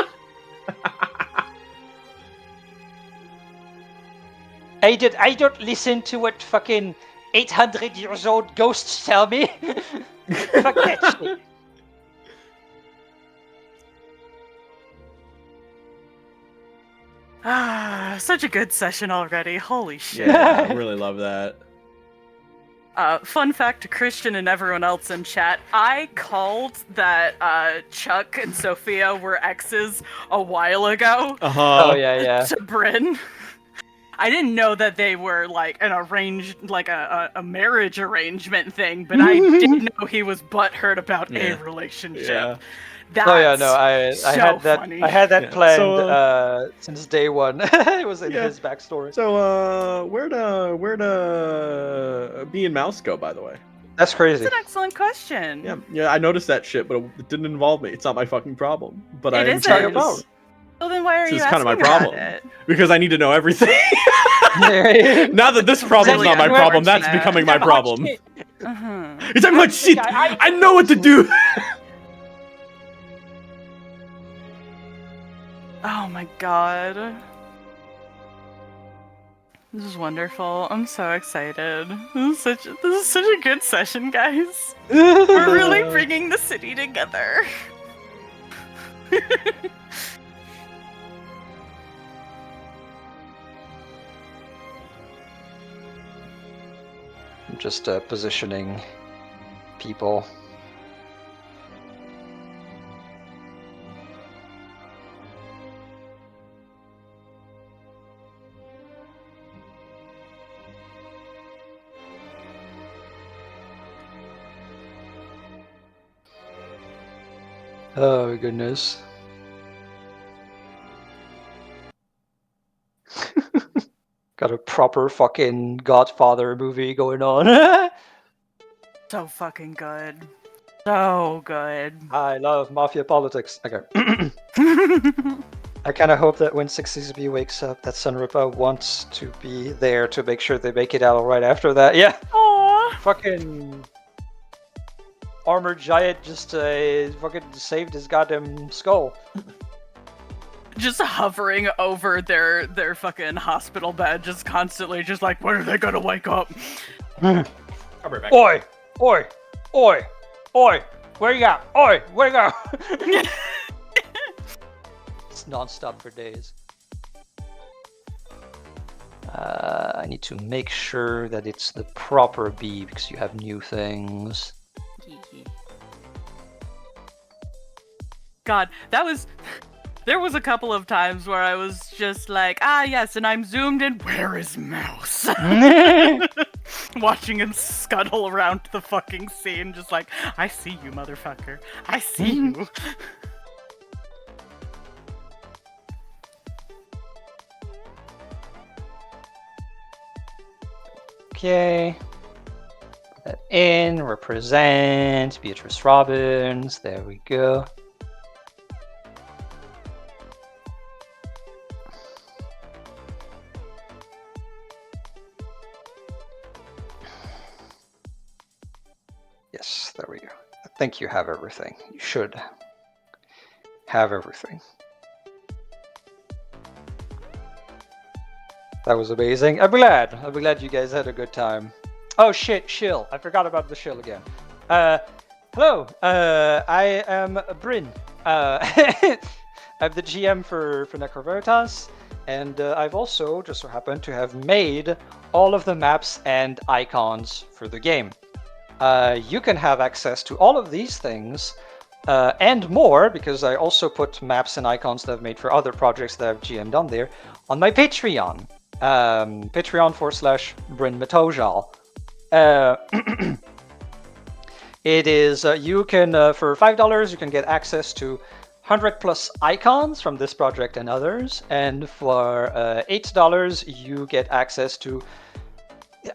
I don't listen to what fucking 800 years old ghosts tell me. Fuck that shit. Ah, such a good session already. Holy shit. Yeah, I really love that. Fun fact to Christian and everyone else in chat, I called that Chuck and Sophia were exes a while ago Oh yeah. to Bryn. I didn't know that they were like an arranged, like a marriage arrangement thing, but I did know he was butthurt about Yeah. a relationship. Yeah. That's Oh yeah, no, I so had that. funny. I had that Yeah. planned So, since day one. It was in Yeah. his backstory. So, where'd Bee and Mouse go, by the way? That's crazy. That's an excellent question. Yeah, I noticed that shit, but it didn't involve me. It's not my fucking problem. But It I'm isn't. curious Well, Well, then why are This you is asking kinda my about problem. it? because I need to know everything. Now that this problem's not my Exactly. problem, that's Yeah. becoming my Hot problem. shit. Uh-huh. You're talking about shit! I know what to do! Oh my god. This is wonderful. I'm so excited. This is such a good session, guys. We're really bringing the city together. I'm just positioning people. Oh goodness. Got a proper fucking Godfather movie going on. So fucking good. So good. I love mafia politics. Okay. I kind of hope that when 60B wakes up, that Sunripa wants to be there to make sure they make it out alright after that. Yeah. Aww. Fucking armored giant just fucking saved his goddamn skull. Just hovering over their fucking hospital bed, just constantly, just like, when are they gonna wake up? I'll be right back. Oi! Oi! Oi! Oi! Where you at? Oi! Where you go? It's non-stop for days. I need to make sure that it's the proper B because you have new things. God, there was a couple of times where I was just like, ah yes, and I'm zoomed in, where is Mouse? Watching him scuttle around the fucking scene, just like, I see you, motherfucker. I see you. Okay. Put that in, represent, Beatrice Robbins, there we go. Yes, there we go. I think you have everything. You should have everything. That was amazing. I'm glad you guys had a good time. Oh shit, shill. I forgot about the shill again. Hello. I am Bryn. I'm the GM for NECROVERITAS, and I've also just so happened to have made all of the maps and icons for the game. You can have access to all of these things and more, because I also put maps and icons that I've made for other projects that I've GM'd on there, on my Patreon. Patreon.com/Bryn Metojal. It is, you can, for $5, you can get access to 100 plus icons from this project and others, and for $8, you get access to,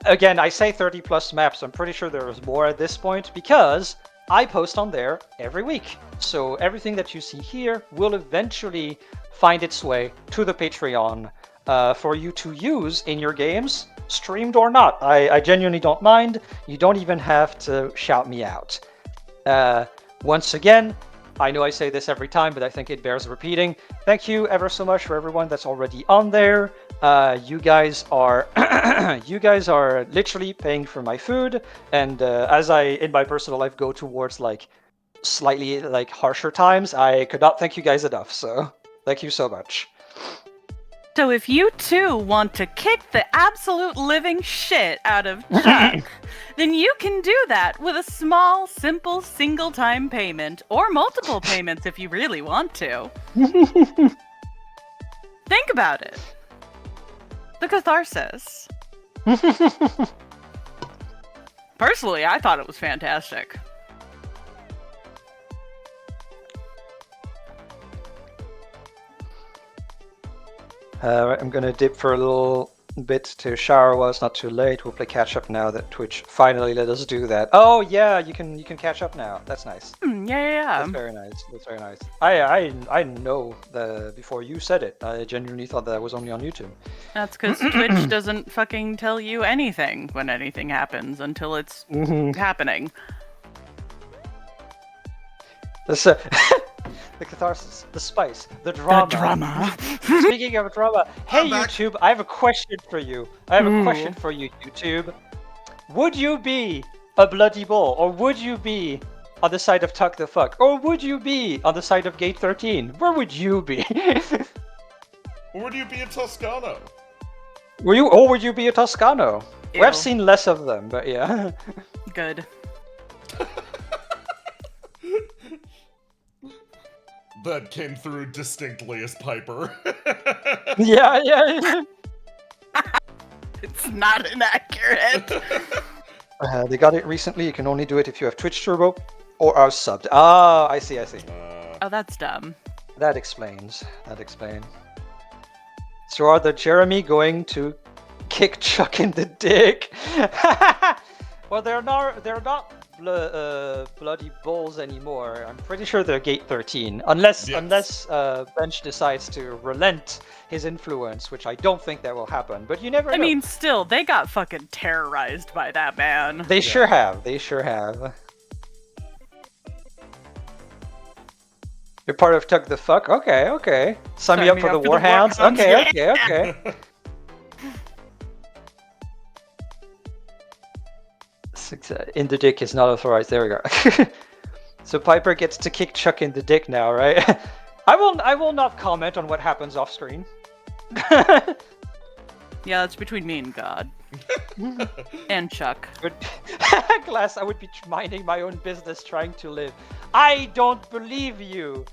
again, I say 30 plus maps, I'm pretty sure there is more at this point, because I post on there every week. So everything that you see here will eventually find its way to the Patreon for you to use in your games, streamed or not. I genuinely don't mind. You don't even have to shout me out. Once again, I know I say this every time, but I think it bears repeating. Thank you ever so much for everyone that's already on there. You guys are you guys are literally paying for my food, and as I in my personal life go towards like slightly like harsher times, I could not thank you guys enough. So thank you so much. So if you too want to kick the absolute living shit out of Chuck, then you can do that with a small, simple, single-time payment, or multiple payments if you really want to. Think about it. The catharsis. Personally, I thought it was fantastic. I'm gonna dip for a little bit to shower while it's not too late. We'll play catch up now that Twitch finally let us do that. Oh yeah, you can catch up now. That's nice. Yeah. That's very nice. That's very nice. I know before you said it. I genuinely thought that was only on YouTube. That's because Twitch doesn't fucking tell you anything when anything happens until it's happening. The catharsis, the spice, the drama. Speaking of drama, hey YouTube, I have a question for you. YouTube. Would you be a bloody bull, or would you be on the side of Tuck the Fuck, or would you be on the side of Gate 13? Where would you be? Or would you be a Toscano? Would you be a Toscano? Ew. We've seen less of them, but yeah. Good. That came through distinctly as Piper. Yeah. It's not inaccurate. They got it recently. You can only do it if you have Twitch Turbo or are subbed. Ah, I see. Oh, that's dumb. That explains. So are the Jeremy going to kick Chuck in the dick? Well, they're not bloody bulls anymore. I'm pretty sure they're Gate 13, unless Bench decides to relent his influence, which I don't think that will happen. But you never know. I mean, still, they got fucking terrorized by that man. They sure have. You're part of Tug the Fuck? Okay. Sign me up for the Warhounds? Okay. In the dick is not authorized. There we go. So Piper gets to kick Chuck in the dick now, right? I will not comment on what happens off screen. Yeah, that's between me and God. And Chuck. Glass, I would be minding my own business trying to live. I don't believe you.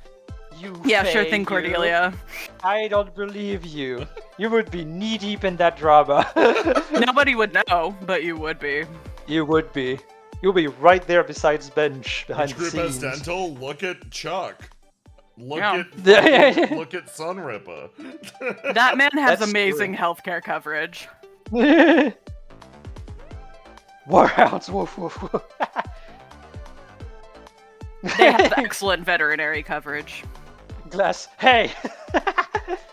Yeah, sure thing, Cordelia. I don't believe you. You would be knee deep in that drama. Nobody would know, but you would be. You would be. You'll be right there besides Bench behind Which the group has scenes. dental? Look at Chuck. Look Yeah. at Sunrippa. That man has That's amazing healthcare coverage. Warhounds, woof woof woof. They have excellent veterinary coverage. Glass, hey!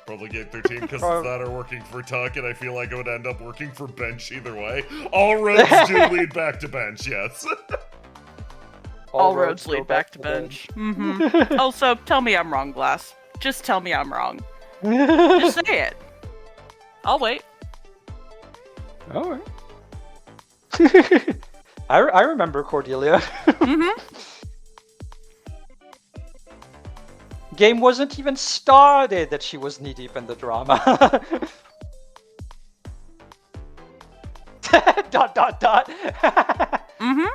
Probably Gate 13 because it's that are working for Tuck, and I feel like it would end up working for Bench either way. All roads do lead back to Bench, yes. All roads lead back to Bench. Mm-hmm. Also, tell me I'm wrong, Glass. Just tell me I'm wrong. Just say it. I'll wait. Alright. I remember Cordelia. Mm-hmm. Game wasn't even started that she was knee deep in the drama. Dot. Mm-hmm.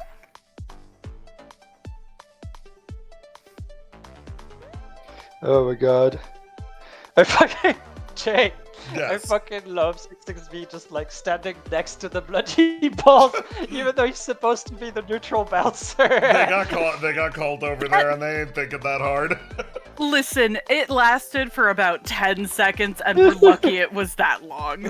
Oh my god. I fucking Jay. Yes. I fucking love 66B just like standing next to the bloody balls, even though he's supposed to be the neutral bouncer. They got called over there, and they ain't thinking that hard. Listen, it lasted for about 10 seconds, and we're lucky it was that long.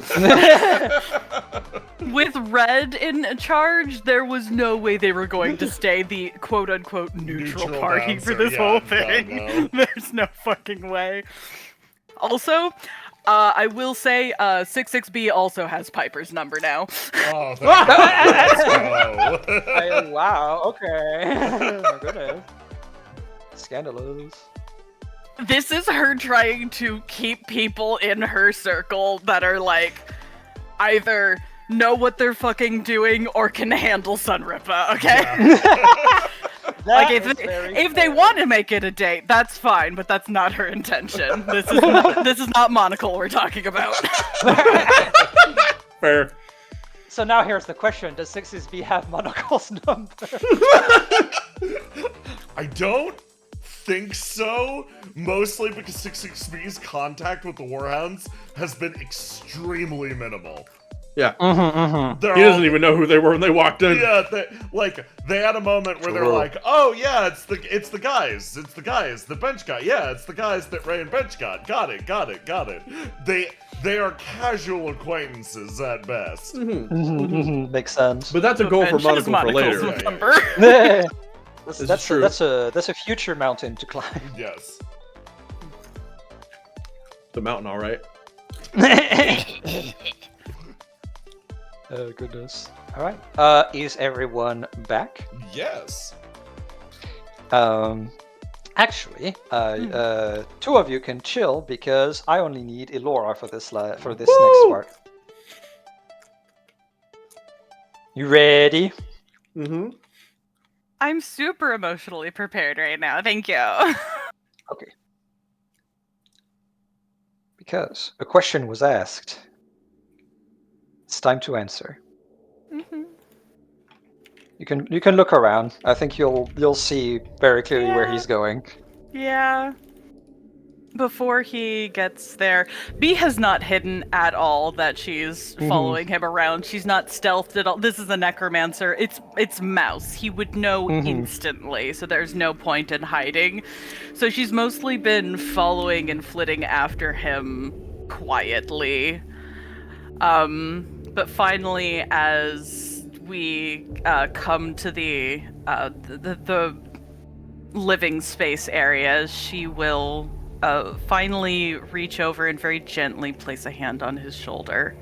With Red in charge, there was no way they were going to stay the quote-unquote neutral party bouncer, for this yeah, whole God, thing. no. There's no fucking way. Also, I will say, 66B also has Piper's number now. Oh, let's go. Wow, okay. My goodness. Scandalous. This is her trying to keep people in her circle that are like, either know what they're fucking doing or can handle Sunrippa, okay? Yeah. Like, if they want to make it a date, that's fine, but that's not her intention. This is not Monocle we're talking about. Fair. So now here's the question: does 66B have Monocle's number? I don't think so, mostly because 66B's contact with the Warhounds has been extremely minimal. Yeah. They're He all- doesn't even know who they were when they walked in. Yeah, they had a moment where they're Sure. like, "Oh yeah, it's the guys, the bench guy. Yeah, it's the guys that Ray and Bench got. Got it. They They are casual acquaintances at best. Makes sense. But that's a goal for Mention his Monocle for monocles later. Yeah, number. That's true. that's a future mountain to climb. Yes. The mountain, all right. Oh goodness. All right. Is everyone back? Yes. Actually, two of you can chill because I only need Elora for this next part. You ready? Mm-hmm. I'm super emotionally prepared right now. Thank you. Okay. Because a question was asked. It's time to answer. Mhm. You can look around. I think you'll see very clearly where Yeah. he's going. Yeah. Before he gets there, B has not hidden at all that she's following him around. She's not stealthed at all. This is a necromancer. It's Mouse. He would know instantly, so there's no point in hiding. So she's mostly been following and flitting after him quietly. But finally, as we come to the living space areas, she will finally reach over and very gently place a hand on his shoulder.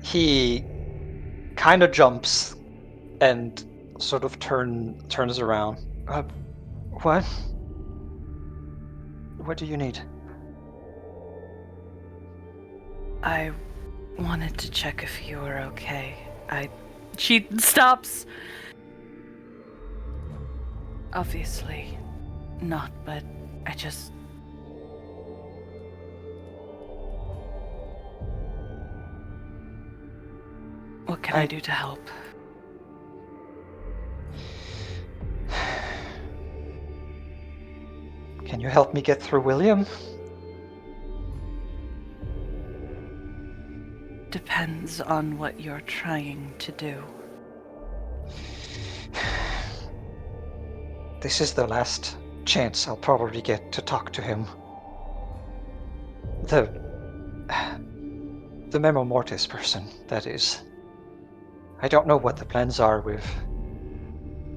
He kind of jumps and sort of turns around. What? What do you need? I wanted to check if you were okay. She stops. Obviously not, but I just... What can I do to help? Can you help me get through William? Depends on what you're trying to do. This is the last chance I'll probably get to talk to him. The Memo Mortis person, that is. I don't know what the plans are with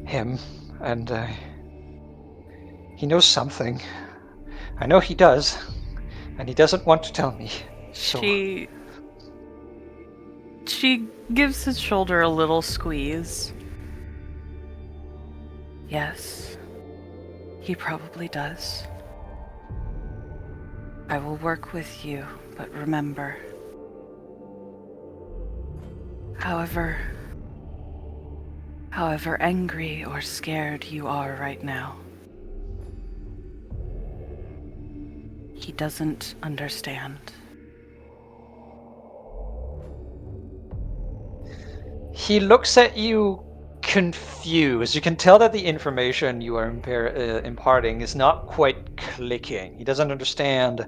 him, and he knows something. I know he does, and he doesn't want to tell me. So She gives his shoulder a little squeeze. Yes, he probably does. I will work with you, but remember, however angry or scared you are right now, he doesn't understand. he looks at you confused. You can tell that the information you are imparting is not quite clicking. He doesn't understand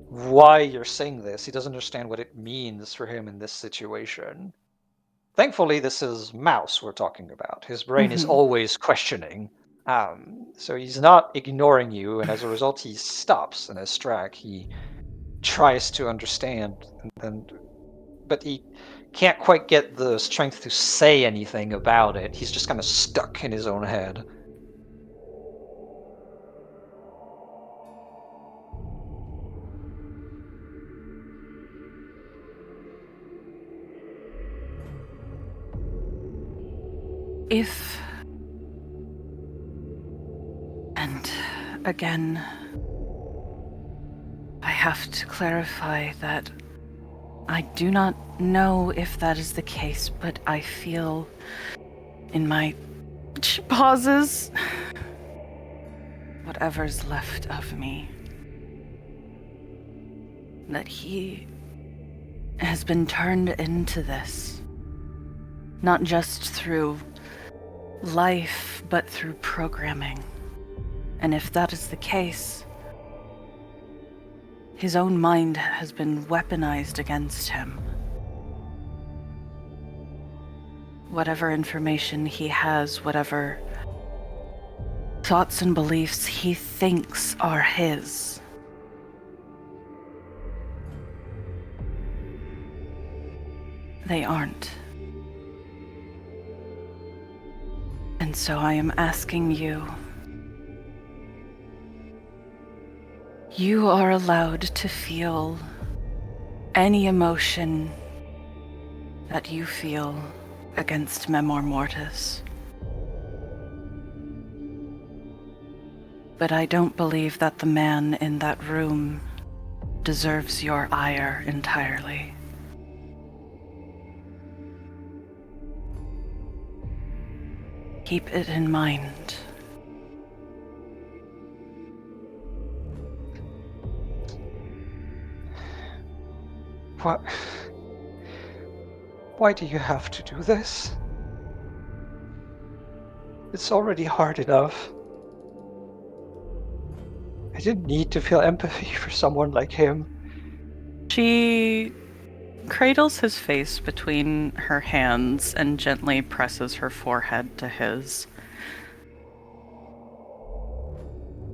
why you're saying this. He doesn't understand what it means for him in this situation. Thankfully, this is Mouse we're talking about. His brain is always questioning. So he's not ignoring you, and as a result, he stops in his track. He tries to understand, but he can't quite get the strength to say anything about it. He's just kind of stuck in his own head. If, and again, I have to clarify that I do not know if that is the case, but I feel in my pauses, whatever's left of me, that he has been turned into this, not just through life, but through programming. And if that is the case, his own mind has been weaponized against him. Whatever information he has, whatever thoughts and beliefs he thinks are his, They aren't. And so I am asking you. You are allowed to feel any emotion that you feel against Memor Mortis. But I don't believe that the man in that room deserves your ire entirely. Keep it in mind. What? Why do you have to do this? It's already hard enough. I didn't need to feel empathy for someone like him. She cradles his face between her hands and gently presses her forehead to his.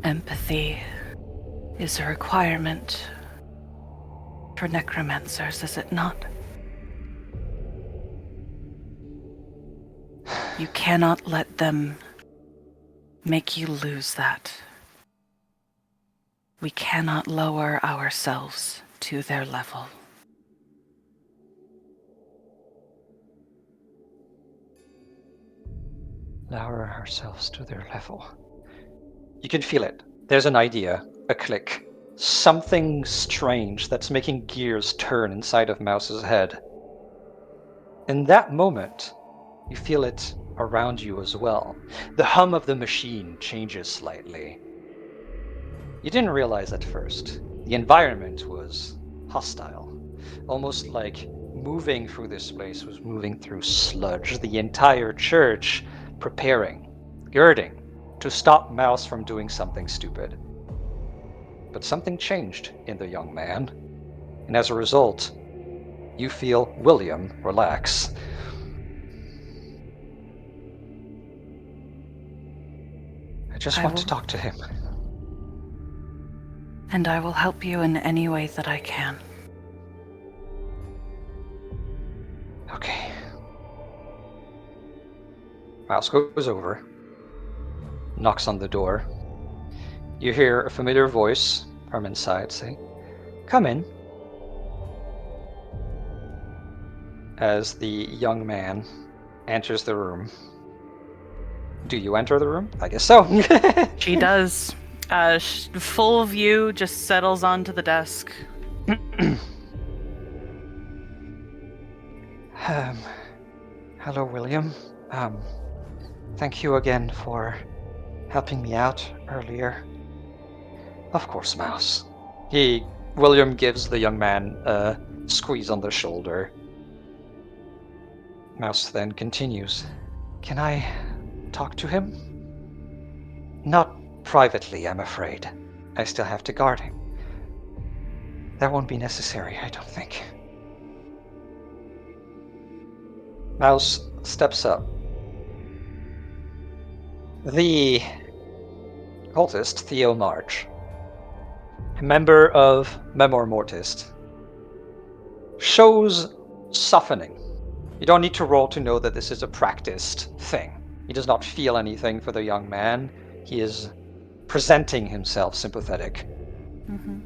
Empathy is a requirement for necromancers, is it not? You cannot let them make you lose that. We cannot lower ourselves to their level. Lower ourselves to their level. You can feel it. There's an idea, a click. Something strange that's making gears turn inside of Mouse's head. In that moment, you feel it around you as well. The hum of the machine changes slightly. You didn't realize at first. The environment was hostile. Almost like moving through this place was moving through sludge. The entire church preparing, girding, to stop Mouse from doing something stupid. But something changed in the young man, and as a result, you feel William relax. I just want to talk to him. And I will help you in any way that I can. Okay. Mouse goes over, knocks on the door. You hear a familiar voice from inside say, "Come in." As the young man enters the room. Do you enter the room? I guess so. She does. Full view just settles onto the desk. Hello, William. Thank you again for helping me out earlier. Of course, Mouse. William gives the young man a squeeze on the shoulder. Mouse then continues. Can I talk to him? Not privately, I'm afraid. I still have to guard him. That won't be necessary, I don't think. Mouse steps up. The cultist, Theo March, a member of Memor Mortis, shows softening. You don't need to roll to know that this is a practiced thing. He does not feel anything for the young man. He is presenting himself sympathetic. Mm-hmm.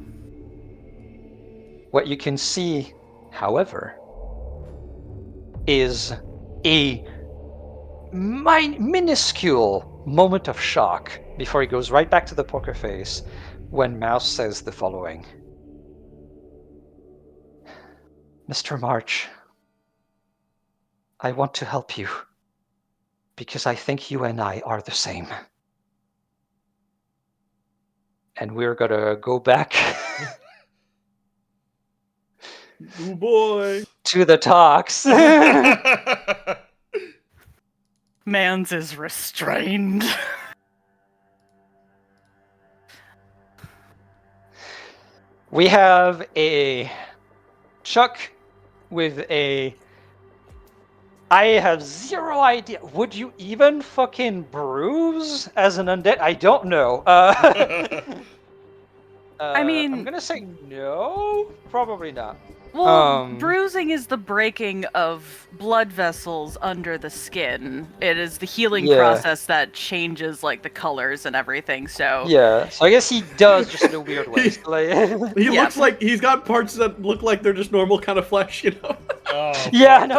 What you can see, however, is a minuscule moment of shock before he goes right back to the poker face when Mouse says the following. Mr. March, I want to help you because I think you and I are the same. And we're gonna go back Oh boy. to the talks. Mans is restrained. We have a Chuck with a... I have zero idea. Would you even fucking bruise as an undead? I don't know. I mean... I'm gonna say no. Probably not. Well, bruising is the breaking of blood vessels under the skin. It is the healing process that changes like the colors and everything. So yeah, so I guess he does just in a weird way. So, like, He looks like he's got parts that look like they're just normal kind of flesh, you know? Oh, Yeah, fuck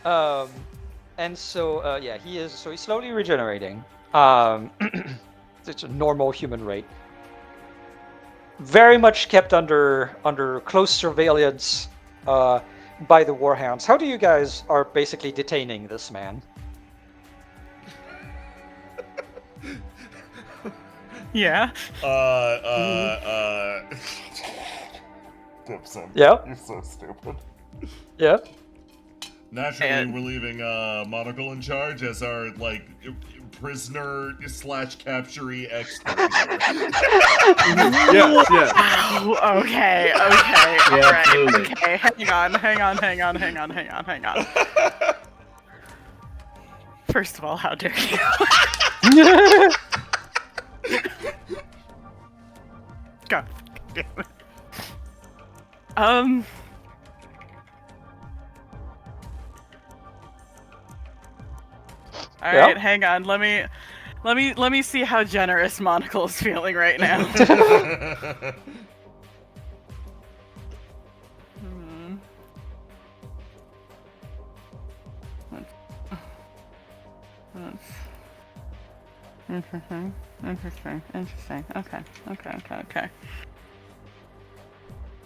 no. And so yeah, he's slowly regenerating. It's a normal human rate. Very much kept under close surveillance by the warhounds. How do you guys are basically detaining this man? yeah. Dipson. Yeah. You're so stupid. Yeah. Naturally, we're leaving Monocle in charge as our prisoner / capturee expert. Yes, yes. Oh, okay. Yeah, Alright. absolutely. Okay. Hang on. First of all, how dare you? God damn it. All right, hang on. Let me see how generous Monocle is feeling right now. Interesting. Okay.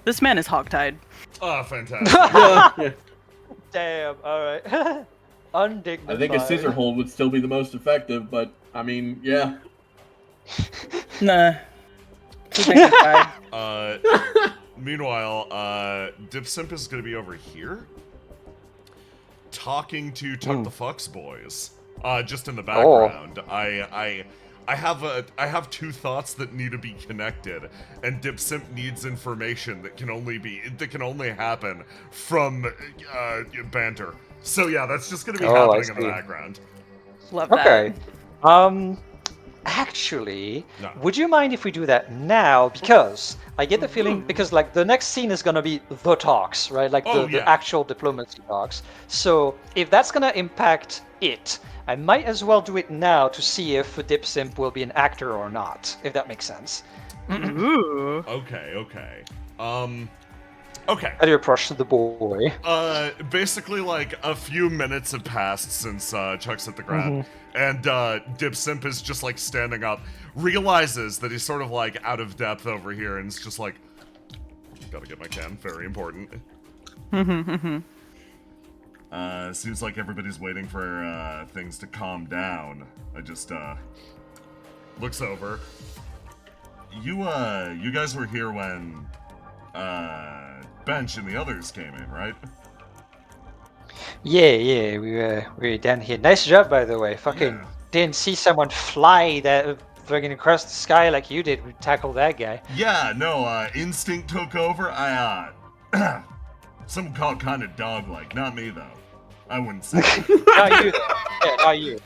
This man is hogtied. Oh, fantastic. Yeah. Damn. All right. Undignified. I think a scissor hold would still be the most effective, but I mean, yeah. Nah. Too dignified. Meanwhile, Dipsimp is going to be over here, talking to Tuck the Fucks boys. Just in the background. I have two thoughts that need to be connected, and Dipsimp needs information that can only happen from banter. So yeah, that's just going to be happening in the background. Love that. Okay. Actually, would you mind if we do that now? Because I get the feeling, because like the next scene is gonna be the talks, right? Like the actual diplomacy talks. So if that's gonna impact it, I might as well do it now to see if Dipsimp will be an actor or not, if that makes sense. Ooh. Okay. How do you approach the boy? Basically, like, a few minutes have passed since Chuck's hit the ground, and Dipsimp is just, like, standing up, realizes that he's sort of, like, out of depth over here, and is just like, gotta get my can, very important. Seems like everybody's waiting for things to calm down. I just, looks over. You guys were here when, Bench and the others came in, right? Yeah, we were down here. Nice job, by the way. Fucking didn't see someone fly that fucking across the sky like you did. We tackled that guy. Yeah, no, instinct took over. Some call it kind of dog-like. Not me, though. I wouldn't say. Not you. Yeah, not you.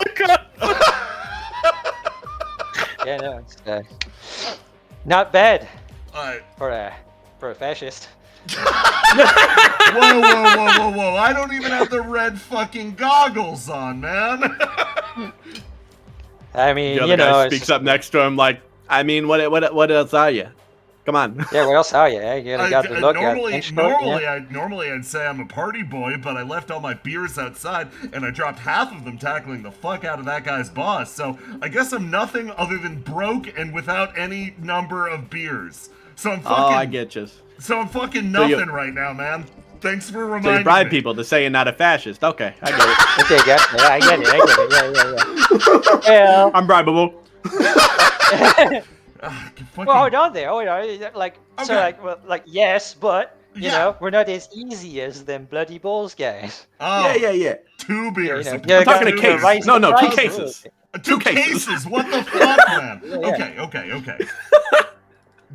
Yeah, no, it's not bad for a fascist. Whoa! I don't even have the red fucking goggles on, man. I mean, The other guy speaks up next to him like, I mean, what else are you? Come on. Yeah, what else are you? You got the look. Normally I'd say I'm a party boy, but I left all my beers outside, and I dropped half of them tackling the fuck out of that guy's boss, so I guess I'm nothing other than broke and without any number of beers. So I'm fucking... Oh, I get you. So I'm fucking nothing right now, man. Thanks for reminding me. So you bribe people to say you're not a fascist. Okay, I get it. Okay, gotcha. Yeah, I get it. Yeah. I'm bribable. Well, hold on there. Like, okay. So, like, yes, but you know, we're not as easy as them bloody balls guys. Oh, yeah. 2 beers. I'm talking a case. No, 2 cases. 2 cases. What the fuck, man? Okay.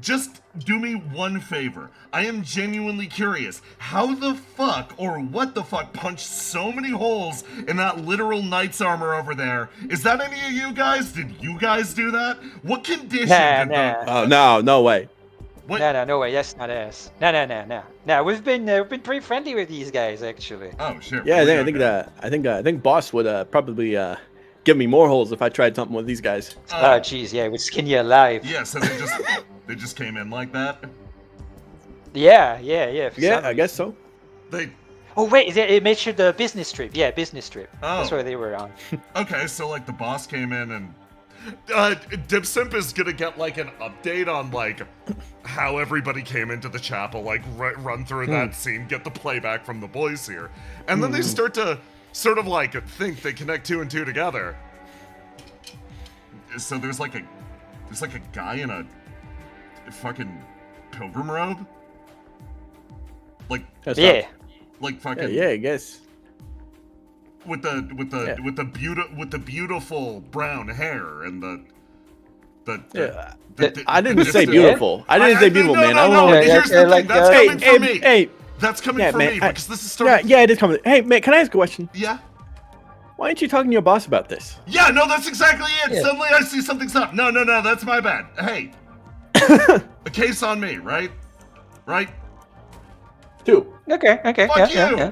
Just do me one favor. I am genuinely curious. How the fuck, or what the fuck, punched so many holes in that literal knight's armor over there? Is that any of you guys? Did you guys do that? What condition did Oh, no way. What? No way. That's not us. No. We've been pretty friendly with these guys actually. Oh shit. Yeah, really? I think Boss would probably give me more holes if I tried something with these guys. Oh jeez, yeah, we'd skin you alive. Yeah. So they just came in like that. Yeah. For Yeah, some I guess so. They. Oh wait, it made sure the business trip. Yeah, business trip. Oh. That's where they were on. Okay, so like the boss came in and Dipsimp is gonna get like an update on like how everybody came into the chapel, like run through that scene, get the playback from the boys here, and then they start to sort of like think they connect 2 and 2 together. So there's like a guy in a fucking pilgrim robe, like That's Yeah. like fucking Yeah, I guess. with the beautiful brown hair and I didn't say the- beautiful. I didn't say beautiful, man. I don't know. No, Yeah, here's yeah, the like, thing. That's coming from me. Hey, That's coming yeah, from man, me I- because this is starting. yeah, it is coming. Hey, man, can I ask a question? Yeah. Why aren't you talking to your boss about this? Yeah, no, that's exactly it. Yeah. Suddenly I see something's up. No, that's my bad. Hey. A case on me, right? Right? 2. Okay. Fuck yeah, you. yeah.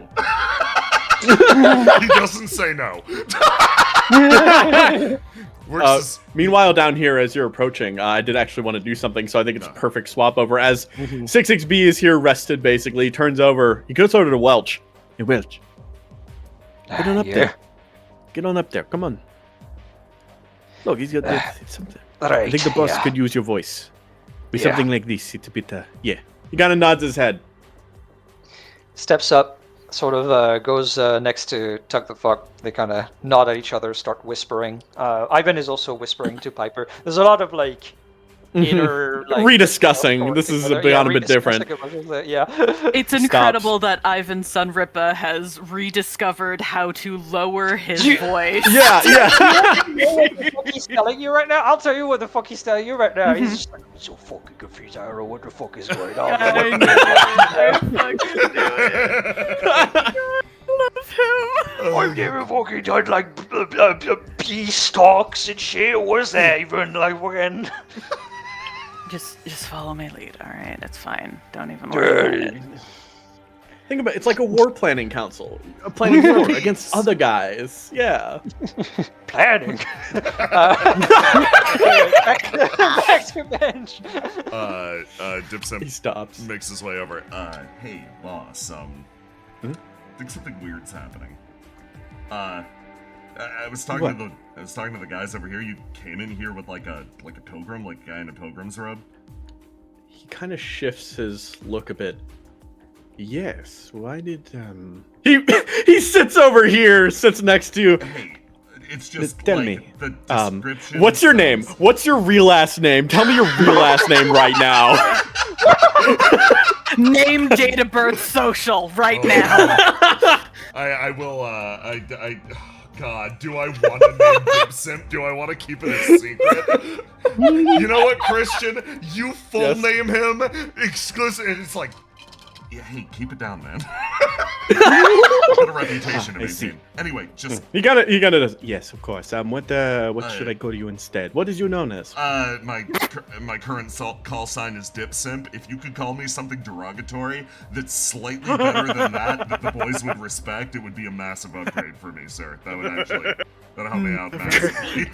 He doesn't say no. Works Meanwhile, down here, as you're approaching, I did actually want to do something, so I think it's a perfect swap over. As 66B is here rested, basically, he turns over. He goes over to Welch. Hey, Welch. Get on up Yeah. there. Get on up there. Come on. Look, he's got something. Right. I think the boss yeah. could use your voice. With Yeah. something like this. It's a bit, yeah. He kind of nods his head. Steps up, sort of goes next to Tug the Fuck. They kind of nod at each other, start whispering. Ivan is also whispering to Piper. There's a lot of like inner like Rediscussing. This is beyond a bit different. Yeah. It's incredible that Ivan Sunripa has rediscovered how to lower his voice. Yeah. You know what the fuck he's telling you right now? I'll tell you what the fuck he's telling you right now. He's just like, I'm so fucking confused. I don't know what the fuck is going on. I know. I fucking love him. I've never fucking done like peace talks and shit. What is that even like fucking? Just follow my lead, all right? It's fine. Don't even worry about it. Think about it. It's like a war planning council. A planning war against other guys. Yeah. Planning. Back to bench. Dipsim He stops. makes his way over. Hey, boss. I think something weird's happening. I was talking to the guys over here. You came in here with like a pilgrim, like a guy in a pilgrim's robe. He kind of shifts his look a bit. Yes. Why did He sits over here, sits next to you. Hey, it's just Tell like me, the description. what's your name? What's your real last name? Tell me your real last name right now. Name, date of birth, social, right now. I will. God, do I want to name Dipsim? Do I want to keep it a secret? You know what, Christian? You full name him exclusive. And it's like, yeah, hey, keep it down, man. I've got a reputation to maintain. Anyway, just He gotta. Yes, of course. What should I go to you instead? What is you known as? my current call sign is Dipsimp. If you could call me something derogatory that's slightly better than that the boys would respect, it would be a massive upgrade for me, sir. That would actually help me out massively.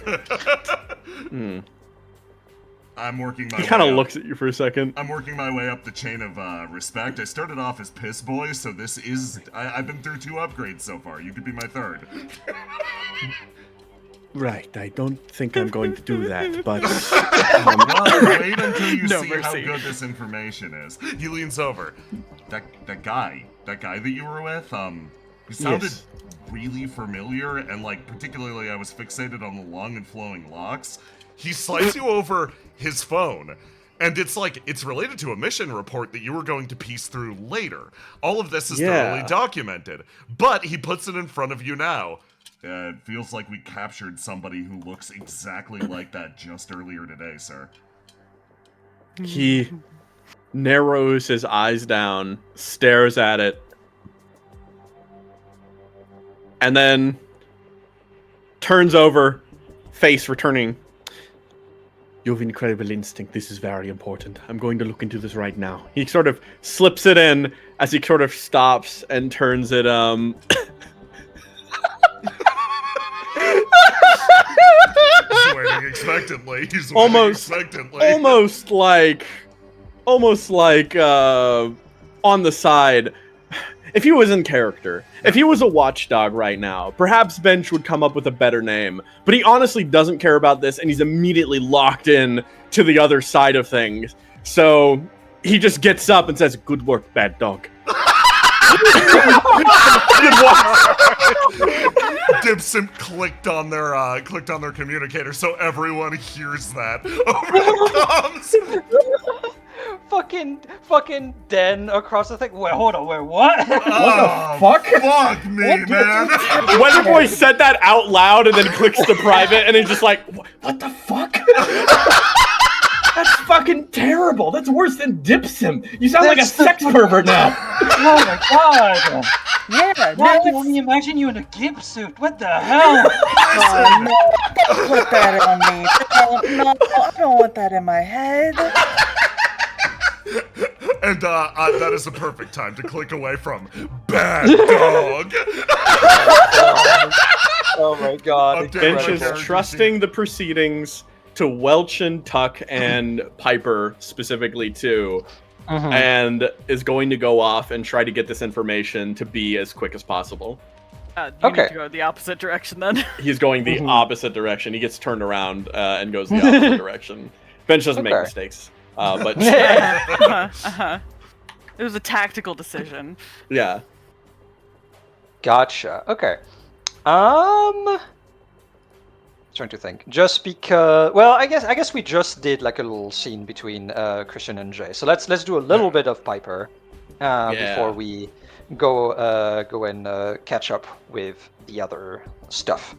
I'm working my way He kind of up. looks at you for a second. I'm working my way up the chain of respect. I started off as Piss Boy, so this is... I've been through 2 upgrades so far. You could be my 3rd. Right. I don't think I'm going to do that, but Well, wait until you No see mercy. how good this information is. He leans over. That guy that you were with, he sounded Yes. really familiar, and like particularly I was fixated on the long and flowing locks. He slides you over his phone, and it's related to a mission report that you were going to piece through later. All of this is thoroughly documented, but he puts it in front of you now. It feels like we captured somebody who looks exactly like that just earlier today, sir. he narrows his eyes down, stares at it, and then turns over, face returning. You have incredible instinct. This is very important. I'm going to look into this right now. He sort of slips it in as he sort of stops and turns it, He's waiting expectantly. He's waiting Almost- expectantly. almost like on the side. If he was in character, if he was a watchdog right now, perhaps Bench would come up with a better name. But he honestly doesn't care about this, and he's immediately locked in to the other side of things. So he just gets up and says, "Good work, bad dog." Dipsim clicked on their communicator, so everyone hears that over the comms. fucking Den across the thing. Wait, hold on, wait, what? Oh, fuck? Fuck me, man. Weatherboy said that out loud and then clicks to private, and he's just like, What the fuck? That's fucking terrible. That's worse than Dipsim. You sound like a sex pervert now. Oh my god! Yeah, Why no, can only imagine you in a gimp suit? What the hell? oh, no, don't put that on me. No, I don't want that in my head. And that is the perfect time to click away from bad dog. Oh my god! Update Bench my is character trusting sheet. the proceedings to Welchin, Tuck, and Piper specifically too, and is going to go off and try to get this information to be as quick as possible. You Okay. need to go the opposite direction then. He's going the opposite direction. He gets turned around and goes the opposite direction. Bench doesn't make Okay. mistakes, but It was a tactical decision. yeah. Gotcha. Okay. Trying to think. Just because, well, I guess we just did like a little scene between Christian and Jay. So let's do a little bit of Piper before we go and catch up with the other stuff.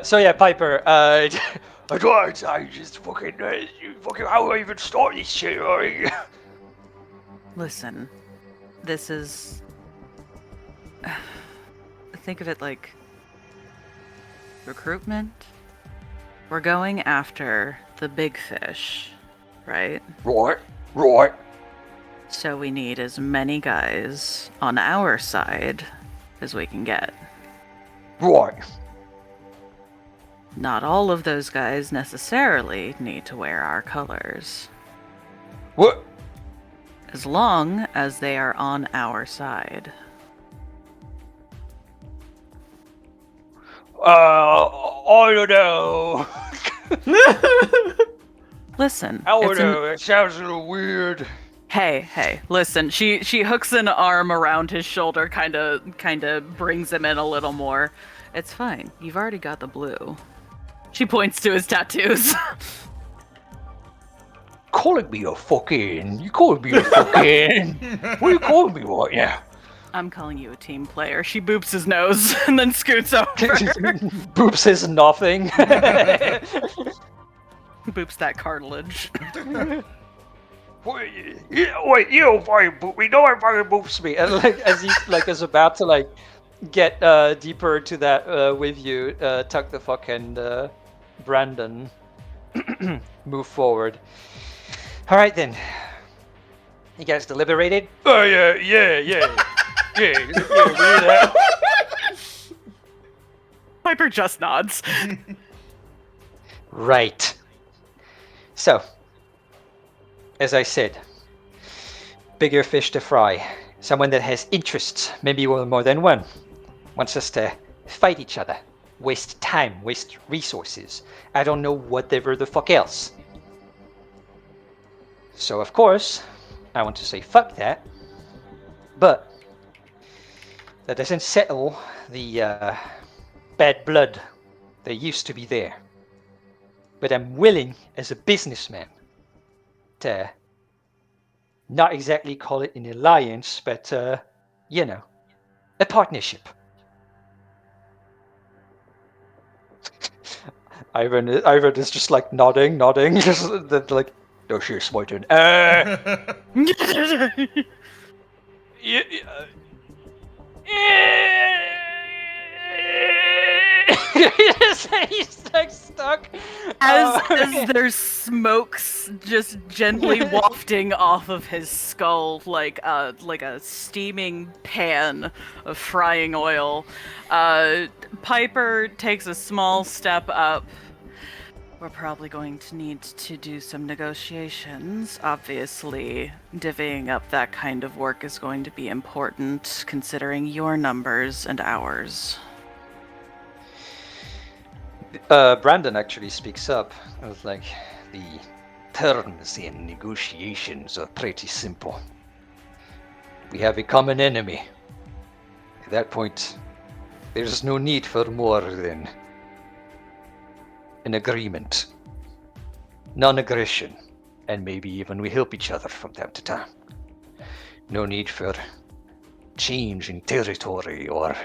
So yeah, Piper. I just fucking, how do I even start this shit? Listen, this is. Think of it like recruitment. We're going after the big fish, right? Right. So we need as many guys on our side as we can get. Right. Not all of those guys necessarily need to wear our colors, What? as long as they are on our side. I don't know. Listen, I don't it's an- know. It sounds a little weird. Hey, Listen, she hooks an arm around his shoulder, kind of brings him in a little more. it's fine. You've already got the blue. She points to his tattoos. Calling me a fucking. You calling me a fucking. What are you calling me right now? I'm calling you a team player. She boops his nose and then scoots over. Boops his nothing. Boops that cartilage. Wait, you don't fucking boop me. No one fucking boops me. And like as he is about to like get deeper to that with you, Tuck the Fuck and Brandon move forward. All right then. You guys deliberated? Oh, yeah. Yeah, we do that. Piper just nods. Right. So, as I said, bigger fish to fry. Someone that has interests, maybe more than one, wants us to fight each other, waste time, waste resources. I don't know whatever the fuck else. So of course, I want to say fuck that, but that doesn't settle the bad blood that used to be there. But I'm willing, as a businessman, to not exactly call it an alliance, but, a partnership. Ivan is just like nodding, just like, no shit, Smartin. He's like stuck. As there's smokes just gently wafting off of his skull like a steaming pan of frying oil, Piper takes a small step up. We're probably going to need to do some negotiations. Obviously, divvying up that kind of work is going to be important, considering your numbers and ours. Brandon actually speaks up. I was like, the terms in negotiations are pretty simple. We have a common enemy. At that point, there's no need for more than an agreement, non-aggression, and maybe even we help each other from time to time. No need for change in territory or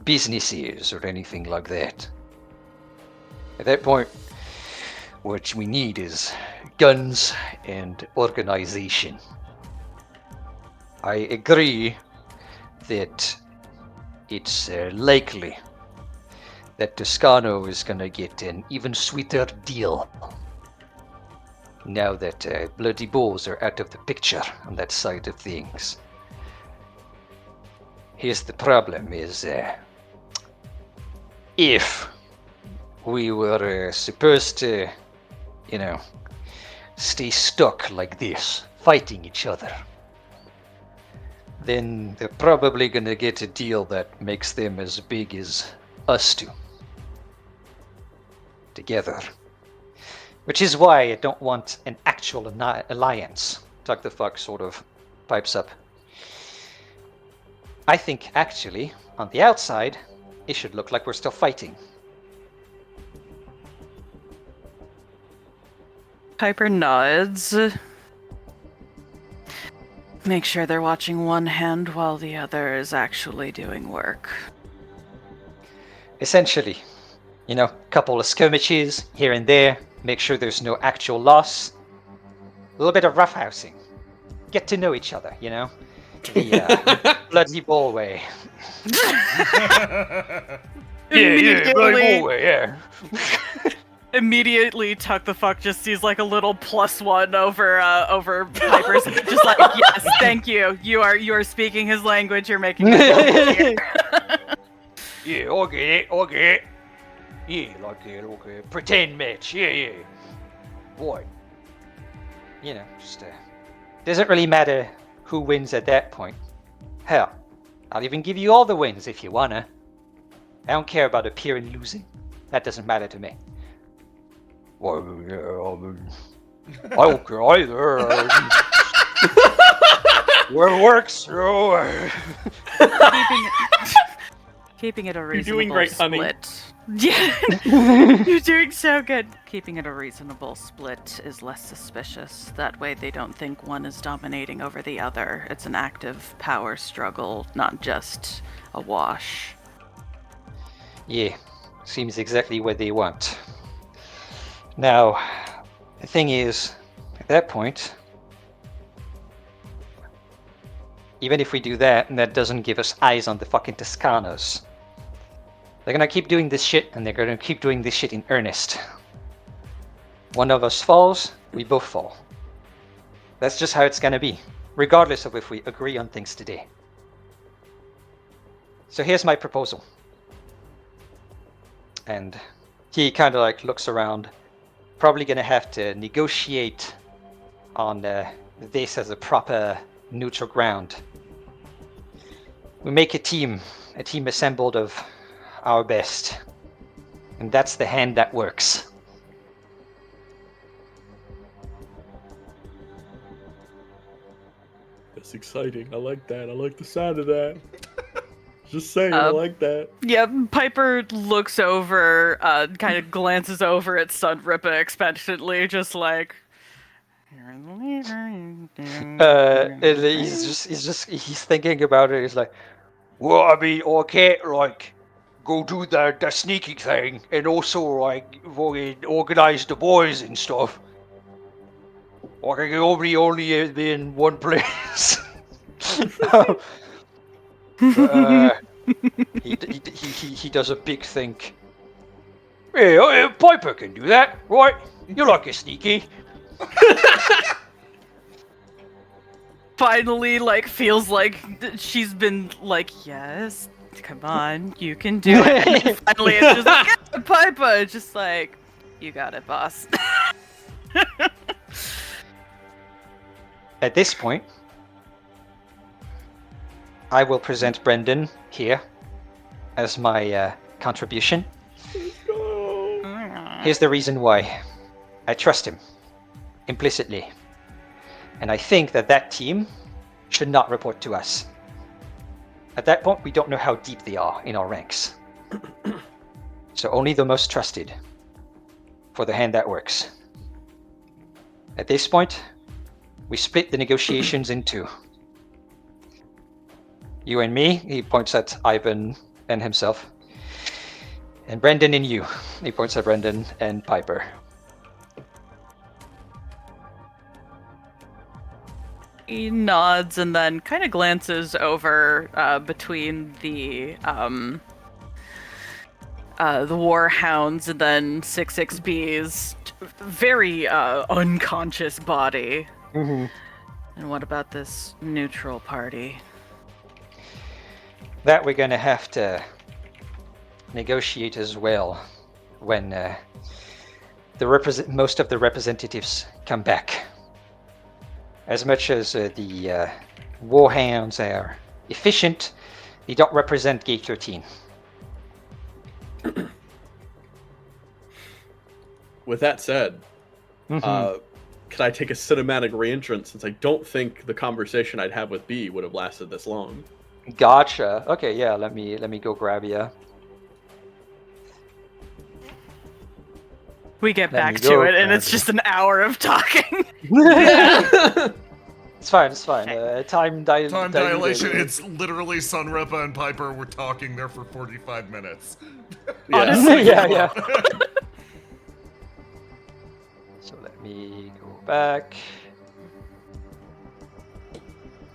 businesses or anything like that. At that point, what we need is guns and organization. I agree that it's likely that Toscano is gonna get an even sweeter deal now that Bloody Bulls are out of the picture on that side of things. Here's the problem is, if we were supposed to, stay stuck like this, fighting each other, then they're probably gonna get a deal that makes them as big as us two. Together. Which is why I don't want an actual alliance. Tuck the Fuck sort of pipes up. I think actually, on the outside, it should look like we're still fighting. Piper nods. Make sure they're watching one hand while the other is actually doing work. Essentially, couple of skirmishes here and there, make sure there's no actual loss. A little bit of roughhousing. Get to know each other, The Bloody Ball way. Yeah, Bloody Ball way, yeah. Immediately, Tuck the Fuck just sees like a little +1 over Piper's, just like, yes, thank you. You are speaking his language. You're making it Yeah, I get it. Yeah, like a pretend match. Yeah. Boy. Just doesn't really matter who wins at that point. Hell, I'll even give you all the wins if you wanna. I don't care about appearing losing. That doesn't matter to me. Well, yeah, I don't care either. Where it works, keeping it a reasonable doing great, split. honey. Yeah, you're doing so good. Keeping it a reasonable split is less suspicious. That way they don't think one is dominating over the other. It's an active power struggle, not just a wash. Yeah, seems exactly what they want. Now, the thing is, at that point, even if we do that, and that doesn't give us eyes on the fucking Toscanos, they're gonna keep doing this shit, and they're gonna keep doing this shit in earnest. One of us falls, we both fall. That's just how it's gonna be, regardless of if we agree on things today. So here's my proposal. And he kind of like looks around, probably gonna have to negotiate on this as a proper neutral ground. We make a team assembled of our best, and that's the hand that works. That's exciting. I like that. I like the sound of that. Just saying, I like that. Yeah, Piper looks over, kind of glances over at Sunripa expectantly, just like. He's thinking about it. He's like, well, I mean, I can't, like, go do the sneaky thing and also, like, fucking organize the boys and stuff. I can only be in one place. He does a big think. Yeah, Piper can do that, right? You're like a sneaky. Finally, like, feels like she's been like, yes, come on, you can do it. And then finally, it's just like, yeah, Piper, just like, you got it, boss. At this point, I will present Brendan here as my contribution. Here's the reason why. I trust him implicitly, and I think that team should not report to us. At that point, we don't know how deep they are in our ranks. So only the most trusted for the hand that works. At this point, we split the negotiations in two. You and me, he points at Ivan and himself. And Brendan and you, he points at Brendan and Piper. He nods and then kind of glances over between the Warhounds and then 6-6B's very unconscious body. Mm-hmm. And what about this neutral party? That we're gonna have to negotiate as well when most of the representatives come back. As much as the Warhounds are efficient, they don't represent Gate 13. With that said, could I take a cinematic reentrance since I don't think the conversation I'd have with B would have lasted this long? Gotcha. Okay, yeah. Let me go grab you. We get Let back me to go it, and grab it's it. just an hour of talking. It's fine. It's fine. Time dilation. It's literally Sunripa and Piper were talking there for 45 minutes. Honestly, yeah. So let me go back.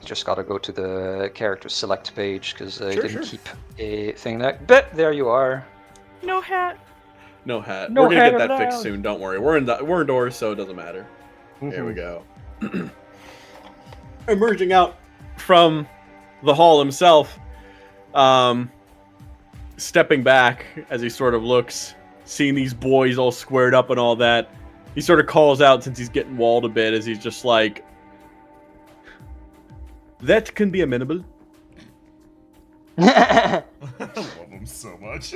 Just gotta go to the character select page because I didn't keep a thing that. But there you are. No hat. No hat. No We're gonna hat get that allowed. fixed soon. Don't worry. We're indoors, so it doesn't matter. Here we go. Emerging out from the hall himself, stepping back as he sort of looks, seeing these boys all squared up and all that. He sort of calls out since he's getting walled a bit as he's just like, that can be amenable. I love him so much.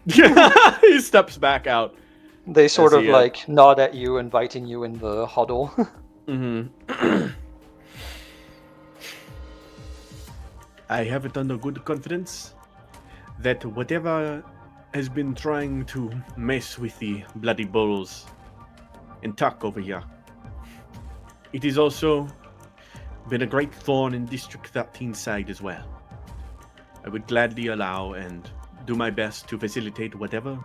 He steps back out. They sort As of he, like nod at you, inviting you in the huddle. I have it under good confidence that whatever has been trying to mess with the bloody bulls and Tuck over here, it has also been a great thorn in District 13's side as well. I would gladly allow and do my best to facilitate whatever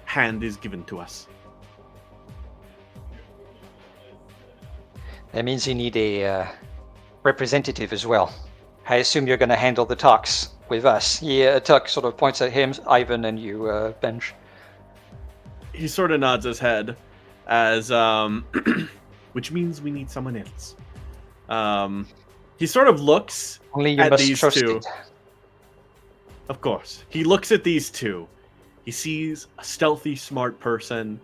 hand is given to us. That means you need a representative as well. I assume you're going to handle the talks with us. Yeah, Tuck sort of points at him, Ivan, and you, Bench. He sort of nods his head as, which means we need someone else. He sort of looks Only you at must these trust two. it. Of course. He looks at these two. He sees a stealthy, smart person,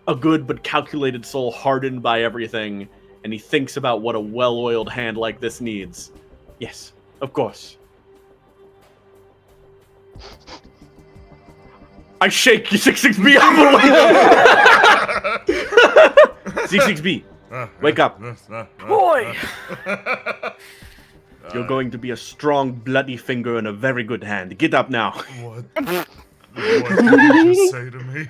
a good but calculated soul hardened by everything, and he thinks about what a well-oiled hand like this needs. Yes, of course. I shake 66B out of the way. 66B, wake up. Boy! You're going to be a strong, bloody finger and a very good hand. Get up now. What did you just say to me?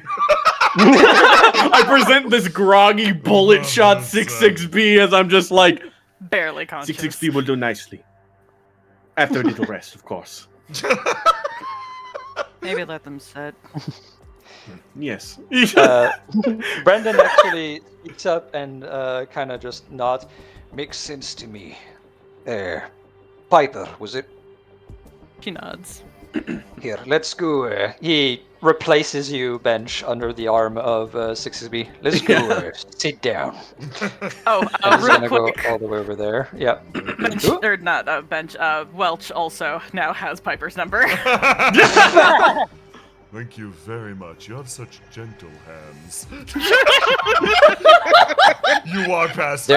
I present this groggy bullet shot 66B as I'm just like, Barely conscious. 66B will do nicely. After a little rest, of course. Maybe let them sit. Yes. Brendan actually speaks up and kind of just nods. Makes sense to me. Piper, was it? She nods. Here, let's go. He replaces you, Bench, under the arm of 6B. Let's go. Sit down. Oh, I'm just real gonna go quick. all the way over there. Yep. Bench, or not Bench. Welch also now has Piper's number. Thank you very much. You have such gentle hands. You walk past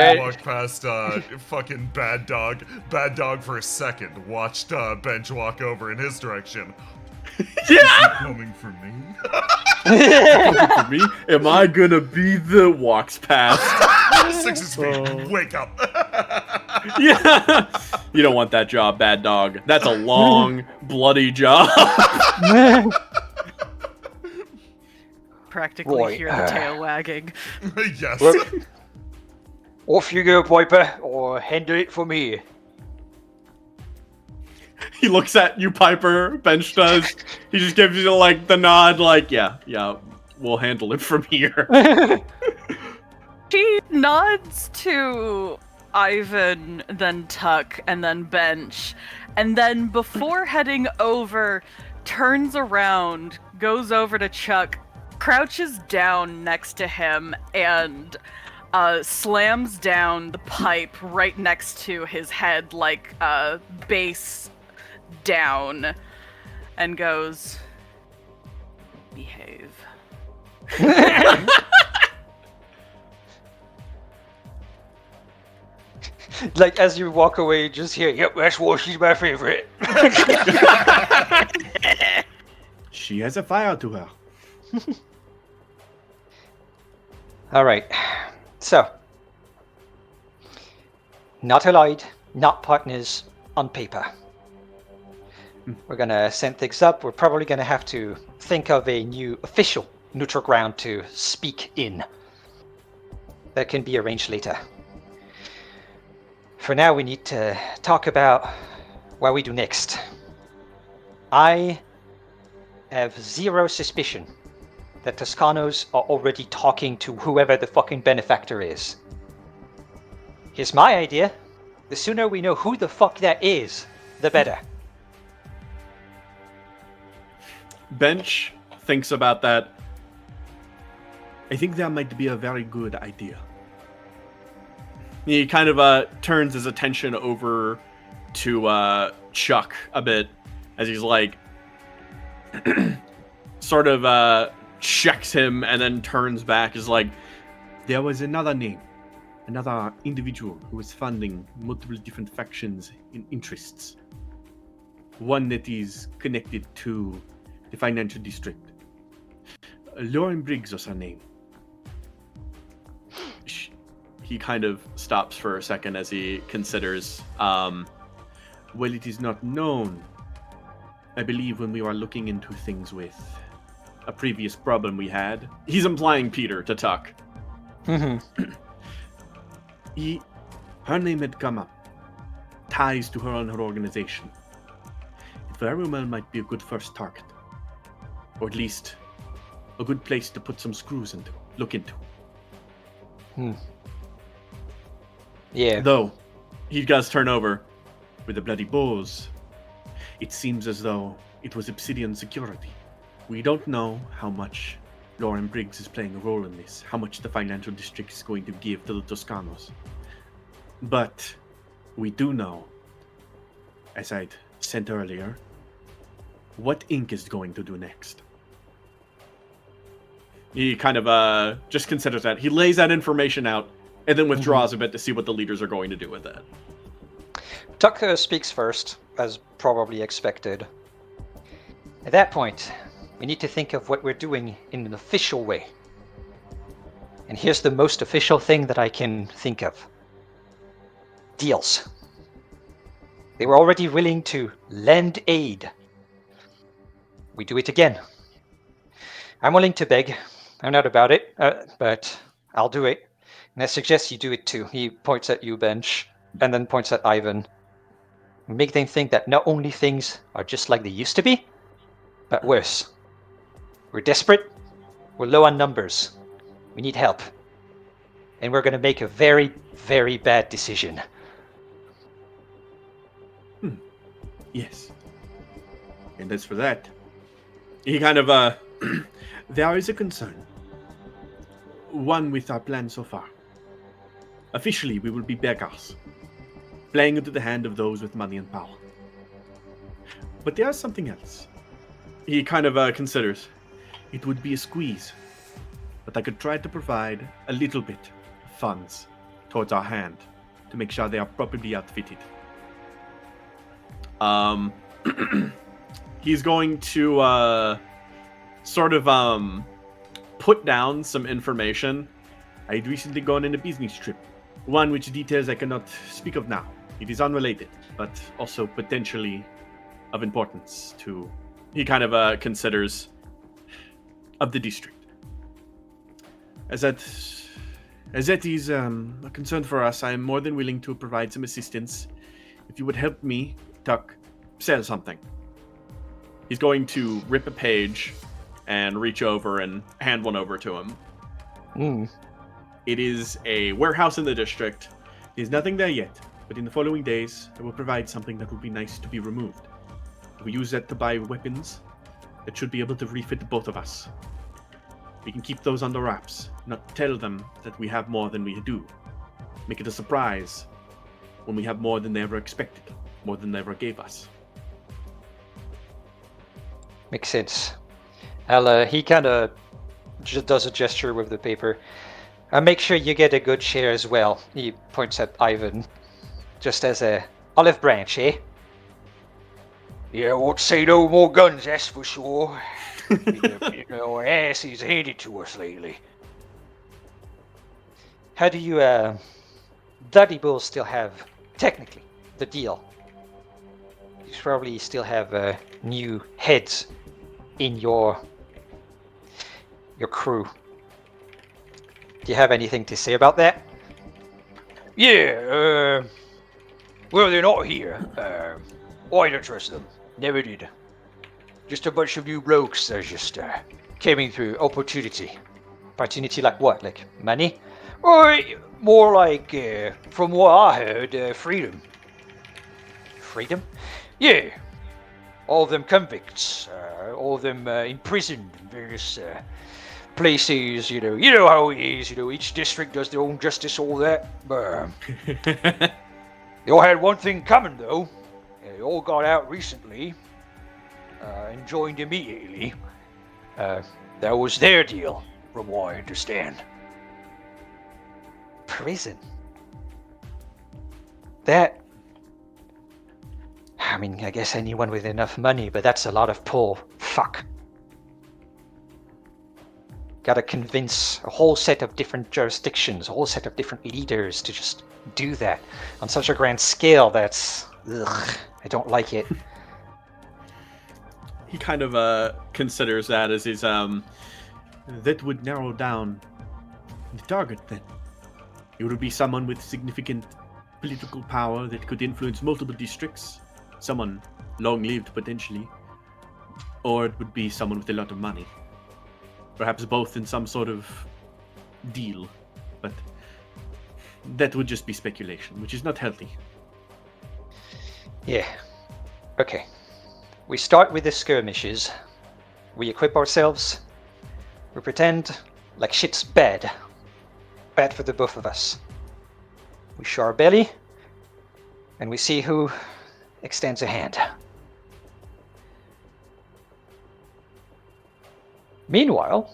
fucking Bad Dog. Bad Dog for a second watched Bench walk over in his direction. Yeah! Coming for me? For me? Am I gonna be the walks past? 6 feet. Wake up. Yeah. You don't want that job, Bad Dog. That's a long, bloody job. Practically Right, hear the tail wagging. Yes. Off you go, Piper, or handle it for me. He looks at you, Piper. Bench does. He just gives you like the nod, like, yeah, we'll handle it from here. She nods to Ivan, then Tuck, and then Bench, and then before heading over, turns around, goes over to Chuck, crouches down next to him, and slams down the pipe right next to his head, like base down, and goes, "Behave." Like, as you walk away, you just hear, Yep, that's why she's my favorite. She has a fire to her. Alright. So. Not allied, not partners, on paper. We're gonna send things up. We're probably gonna have to think of a new official neutral ground to speak in. That can be arranged later. For now, we need to talk about what we do next. I have zero suspicion that Toscanos are already talking to whoever the fucking benefactor is. Here's my idea. The sooner we know who the fuck that is, the better. Bench thinks about that. I think that might be a very good idea. He kind of turns his attention over to Chuck a bit as he's like, sort of checks him and then turns back. Is like, there was another name, another individual who was funding multiple different factions and interests. One that is connected to the financial district. Lauren Briggs was her name. He kind of stops for a second as he considers. Well, it is not known. I believe when we were looking into things with a previous problem we had. He's implying Peter to Tuck. Her name had come up. Ties to her and her organization. It very well might be a good first target. Or at least a good place to put some screws into, look into. Yeah. Though, he does turn over with the bloody bows. It seems as though it was Obsidian security. We don't know how much Lauren Briggs is playing a role in this, how much the financial district is going to give to the Toscanos. But we do know, as I'd said earlier, what Inc. is going to do next. He kind of just considers that. He lays that information out and then withdraws a bit to see what the leaders are going to do with it. Tuck speaks first, as probably expected. At that point, we need to think of what we're doing in an official way. And here's the most official thing that I can think of. Deals. They were already willing to lend aid. We do it again. I'm willing to beg. I'm not about it, but I'll do it. And I suggest you do it too. He points at you, Bench, and then points at Ivan. Make them think that not only things are just like they used to be, but worse. We're desperate. We're low on numbers. We need help. And we're going to make a very, very bad decision. Yes. And as for that, he kind of, there is a concern. One with our plan so far. Officially, we will be beggars, playing into the hand of those with money and power. But there is something else. He kind of considers. It would be a squeeze, but I could try to provide a little bit of funds towards our hand to make sure they are properly outfitted. He's going to put down some information. I had recently gone on a business trip, one which details I cannot speak of now. It is unrelated, but also potentially of importance to, he kind of considers, of the district. As that is a concern for us, I am more than willing to provide some assistance. If you would help me, Tuck, sell something. He's going to rip a page and reach over and hand one over to him. It is a warehouse in the district. There's nothing there yet, but in the following days, I will provide something that will be nice to be removed. We use that to buy weapons that should be able to refit both of us. We can keep those under wraps, not tell them that we have more than we do. Make it a surprise when we have more than they ever expected, more than they ever gave us. Makes sense. He kind of just does a gesture with the paper. Make sure you get a good share as well. He points at Ivan, just as a olive branch, eh? Yeah, I won't say no more guns, that's for sure. Our ass is handed to us lately. How do you, Bloody Bull still have, technically, the deal? You probably still have new heads in your crew. Do you have anything to say about that? Yeah, well, they're not here. I don't trust them. Never did. Just a bunch of new blokes that just came in through opportunity. Opportunity like what? Like money? Or more like, from what I heard, freedom. Freedom? Yeah. All of them convicts, all of them imprisoned in various places, you know how it is, each district does their own justice, all that. But they all had one thing common, though. They all got out recently and joined immediately. That was their deal, from what I understand. Prison? That... I mean, I guess anyone with enough money, but that's a lot of pull. Fuck. Gotta convince a whole set of different jurisdictions, a whole set of different leaders to just do that on such a grand scale. That's... Ugh, I don't like it. He kind of considers that as his, that would narrow down the target then. It would be someone with significant political power that could influence multiple districts. Someone long-lived, potentially. Or it would be someone with a lot of money. Perhaps both in some sort of deal. But that would just be speculation, which is not healthy. Yeah. Okay. We start with the skirmishes. We equip ourselves. We pretend like shit's bad. Bad for the both of us. We show our belly. And we see who extends a hand. Meanwhile,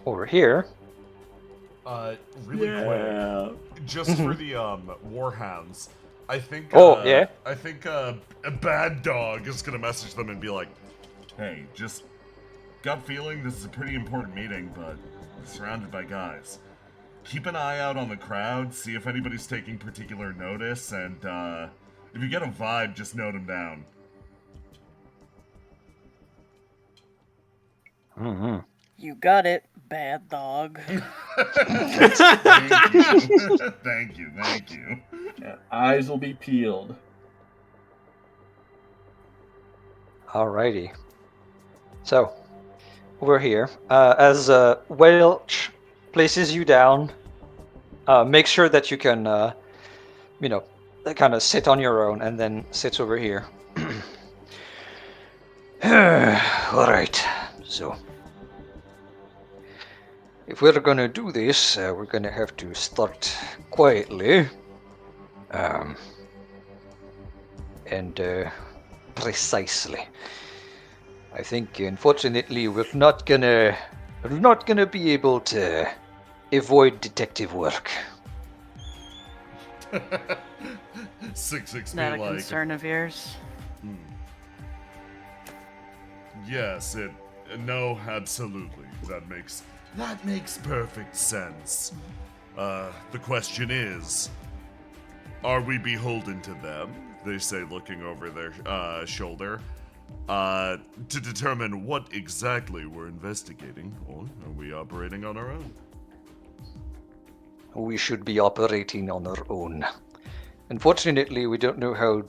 over here. Really quick, just for the warhounds, I think. Yeah. I think a bad dog is gonna message them and be like, "Hey, just gut feeling this is a pretty important meeting, but we're surrounded by guys. Keep an eye out on the crowd, see if anybody's taking particular notice, and if you get a vibe, just note them down." Mm-hmm. You got it, bad dog. Thank you. Yeah, eyes will be peeled. Alrighty. So, over here, as Welch places you down, make sure that you can, kind of sit on your own, and then sits over here. Alright, so if we're gonna do this, we're gonna have to start quietly. And precisely. I think, unfortunately, we're not gonna be able to avoid detective work. 6-6 Not be a like, concern of yours. yes, no, absolutely. That makes perfect sense. The question is, are we beholden to them? They say, looking over their shoulder, to determine what exactly we're investigating, or are we operating on our own? We should be operating on our own. Unfortunately, we don't know how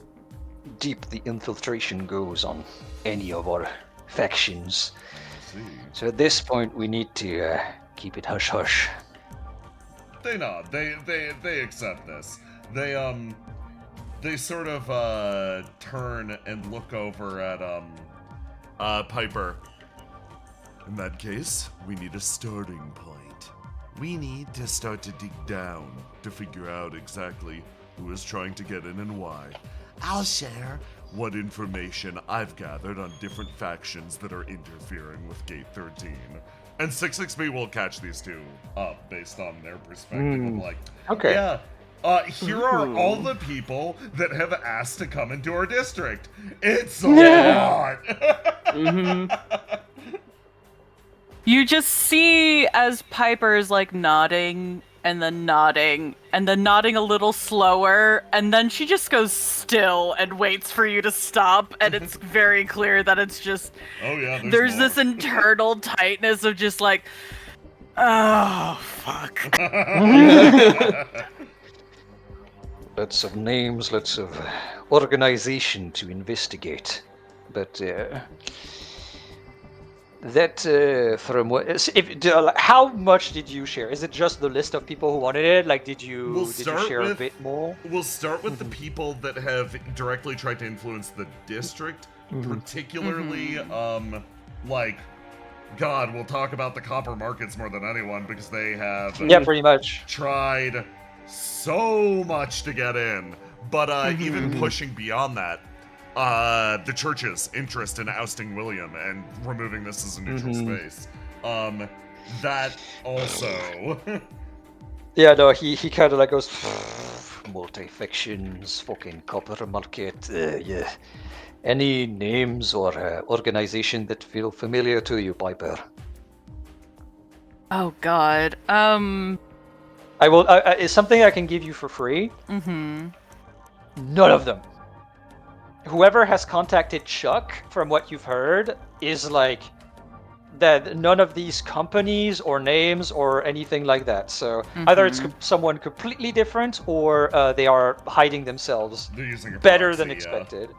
deep the infiltration goes on any of our factions. See, So at this point, we need to keep it hush-hush. they nod. They accept this. They sort of turn and look over at Piper. In that case, we need a starting point. We need to start to dig down to figure out exactly who is trying to get in and why. I'll share what information I've gathered on different factions that are interfering with Gate 13. And 6-6B will catch these two up based on their perspective of like, Okay. yeah, here are all the people that have asked to come into our district. It's a lot. You just see as Piper's like nodding and then nodding and then nodding a little slower, and then she just goes still and waits for you to stop, and it's very clear that it's just Oh yeah, there's more. this internal tightness of just like, oh fuck. Lots of names, lots of organization to investigate. But from what how much did you share? Is it just the list of people who wanted it? Like, did you share a bit more? We'll start with the people that have directly tried to influence the district, particularly, like, God, we'll talk about the copper markets more than anyone because they have Yeah, pretty much. tried so much to get in. But even pushing beyond that, the church's interest in ousting William and removing this as a neutral space. That also. Yeah, no, he kind of like goes, multi-factions, fucking copper market, yeah. Any names or organization that feel familiar to you, Piper? Oh god. I will. It's something I can give you for free. None of them. Whoever has contacted Chuck, from what you've heard, is like that. None of these companies or names or anything like that. So either it's someone completely different, or they are hiding themselves They're using a better than proxy, expected.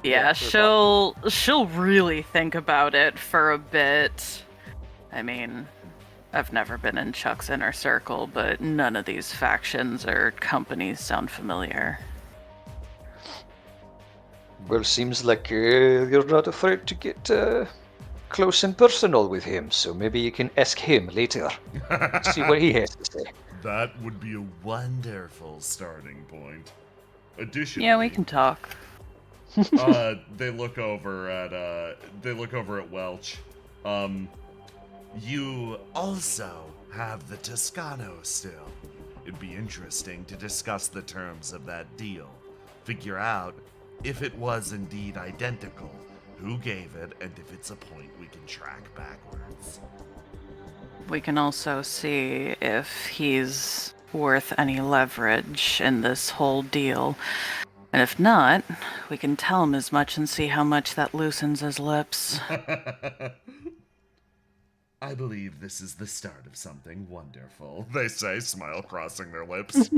Yeah, for she'll really think about it for a bit. I mean, I've never been in Chuck's inner circle, but none of these factions or companies sound familiar. Well, seems like you're not afraid to get close and personal with him, so maybe you can ask him later. See what he has to say. That would be a wonderful starting point. Additionally, Yeah, we can talk. they look over at Welch. You also have the Toscano still. It'd be interesting to discuss the terms of that deal. Figure out if it was indeed identical, who gave it, and if it's a point we can track backwards. We can also see if he's worth any leverage in this whole deal. And if not, we can tell him as much and see how much that loosens his lips. I believe this is the start of something wonderful, they say, smile crossing their lips.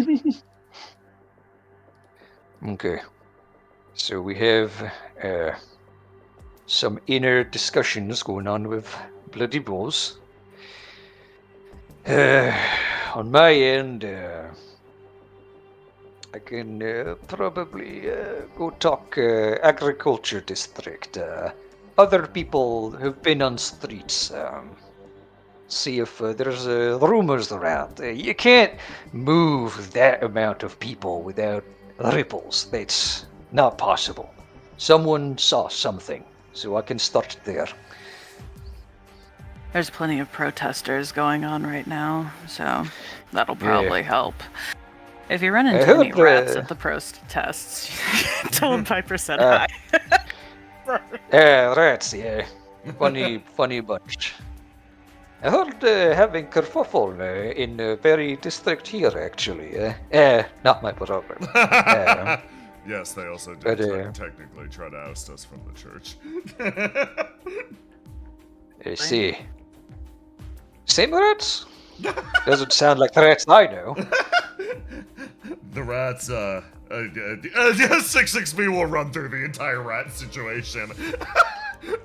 Okay. So we have some inner discussions going on with Bloody Bulls. On my end, I can probably go talk agriculture district. other people who've been on streets. See if there's rumors around. You can't move that amount of people without ripples. That's not possible. Someone saw something, so I can start there. There's plenty of protesters going on right now, so that'll probably help. If you run into any rats at the protests, tell them Piper said hi. Rats, yeah. Funny bunch. I heard having kerfuffle in the very district here, actually. Not my problem. Yes, they also did technically try to oust us from the church. I see. Same rats? Doesn't sound like the rats I know. The rats, 66B will run through the entire rat situation.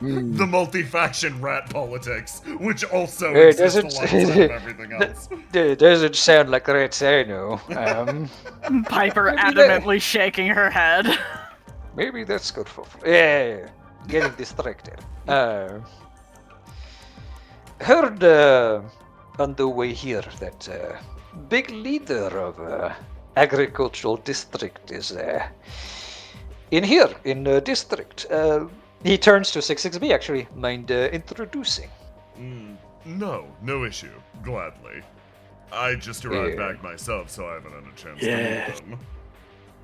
The multi-faction rat politics, which also exists alongside everything else. Doesn't sound like the rats I know. Piper adamantly shaking her head. Maybe that's good for... Yeah, getting distracted. Heard on the way here that big leader of agricultural district is in here, in the district. He turns to 66B, actually. Mind introducing? No issue. Gladly. I just arrived back myself, so I haven't had a chance to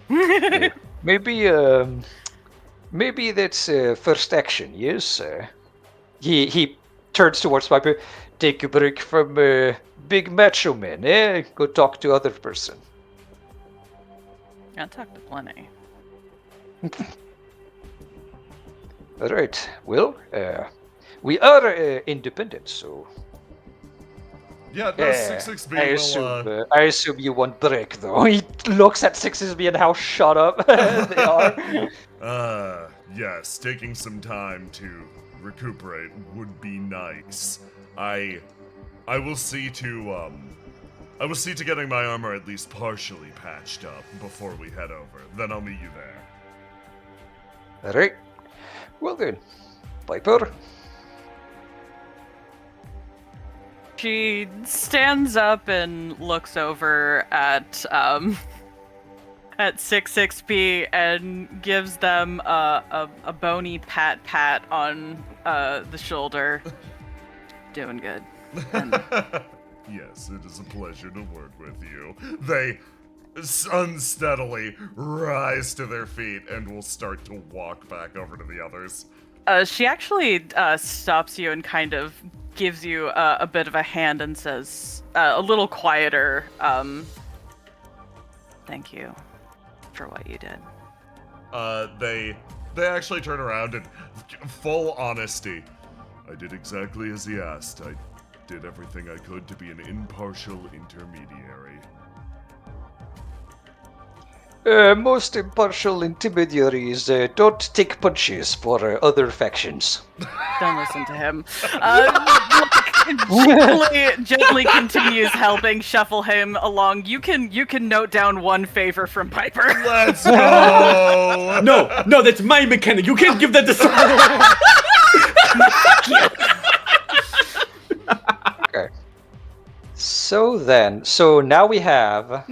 meet them. Maybe that's first action, yes? He turns towards Piper. Take a break from big macho man, eh? Go talk to other person. I talked to plenty. Alright, well, we are independent, so... Yeah, no, 66B I assume you want break, though. He looks at 66B and how shut up they are. Yes, taking some time to recuperate would be nice. I will see to getting my armor at least partially patched up before we head over. Then I'll meet you there. Alright. Well then, Piper. She stands up and looks over at 66B and gives them a bony pat on the shoulder. Doing good. Yes, it is a pleasure to work with you. They unsteadily rise to their feet and will start to walk back over to the others. She actually stops you and kind of gives you a bit of a hand and says, a little quieter, thank you for what you did. They actually turn around and, full honesty, I did exactly as he asked. I did everything I could to be an impartial intermediary. Most impartial intermediaries don't take punches for other factions. don't listen to him. Gently continues helping shuffle him along. You can note down one favor from Piper. Let's go! No, that's my mechanic. You can't give that to someone. Okay. So now we have...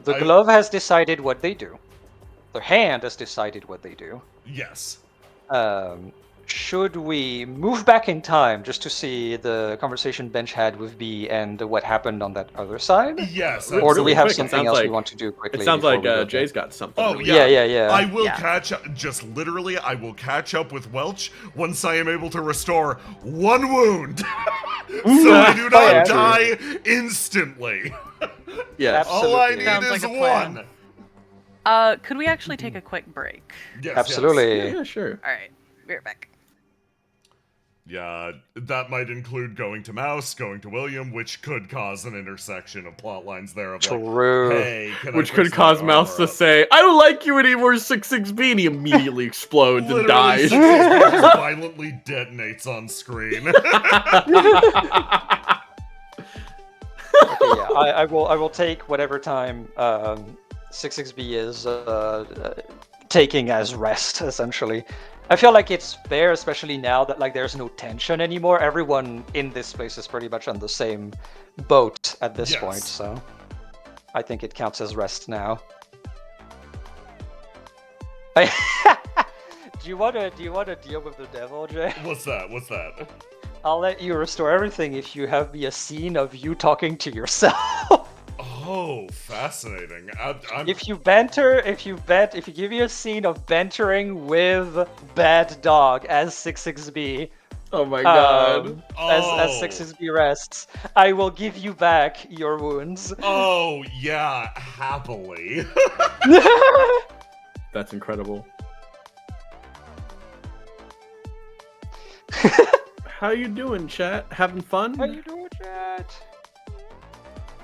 The glove has decided what they do. The hand has decided what they do. Yes. Should we move back in time just to see the conversation Bench had with B and what happened on that other side? Yes. Or do we have quick, something else we want to do quickly? It sounds before like we go Jay's got something. Oh, really yeah. I will catch up. Just literally, I will catch up with Welch once I am able to restore one wound. So I do not die instantly. Yeah. All I need Sounds is like a plan. one. Could we actually take a quick break? Yes, Absolutely. Yeah, sure. All right, we're back. Yeah, that might include going to Mouse, going to William, which could cause an intersection of plot lines there of True. like, hey, can Which I could fix cause my Mouse armor to up? say, I don't like you anymore, 66B, and he immediately explodes and Literally, dies. 66B just violently detonates on screen. Okay, yeah, I will take whatever time 66B is taking as rest, essentially. I feel like it's fair, especially now that like there's no tension anymore. Everyone in this place is pretty much on the same boat at this point, so I think it counts as rest now. Do you want to deal with the devil, Jay? What's that? I'll let you restore everything if you have me a scene of you talking to yourself. Oh, fascinating. If you give me a scene of bantering with Bad Dog as 66B, Oh my god. as 66B rests, I will give you back your wounds. Oh, yeah, happily. That's incredible. How you doing, chat? Having fun? How you doing, chat?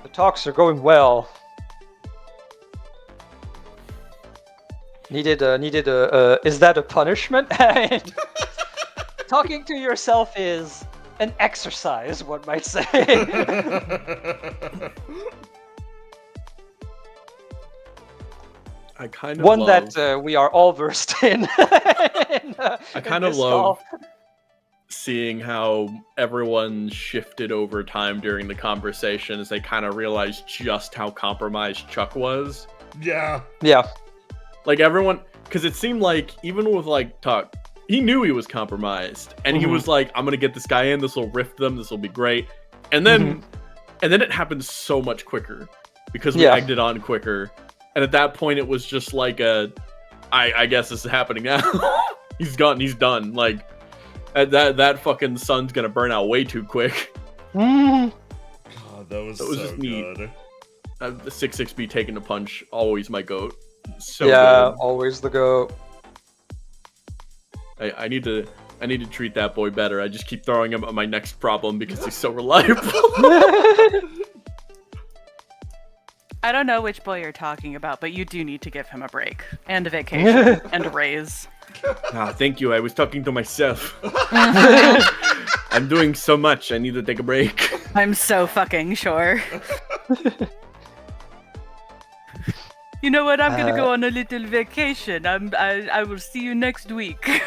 The talks are going well. Needed a is that a punishment? Talking to yourself is an exercise, one might say. I kind of one love... that we are all versed in. I kind of love call. seeing how everyone shifted over time during the conversation as they kind of realized just how compromised Chuck was. Yeah. Like everyone, because it seemed like even with like Tuck, he knew he was compromised, and he was like, "I'm gonna get this guy in. This will rift them. This will be great." And then, it happened so much quicker because we egged it on quicker. And at that point, it was just like I guess this is happening now. He's done. Like that fucking sun's gonna burn out way too quick. God, that was so just neat. good. The 6-6B taking a punch, always my goat. So good. Good. Always the goat. I need to treat that boy better. I just keep throwing him on my next problem because he's so reliable. I don't know which boy you're talking about, but you do need to give him a break and a vacation and a raise. Thank you. I was talking to myself. I'm doing so much. I need to take a break. I'm so fucking sure. You know what? I'm gonna go on a little vacation. I will see you next week.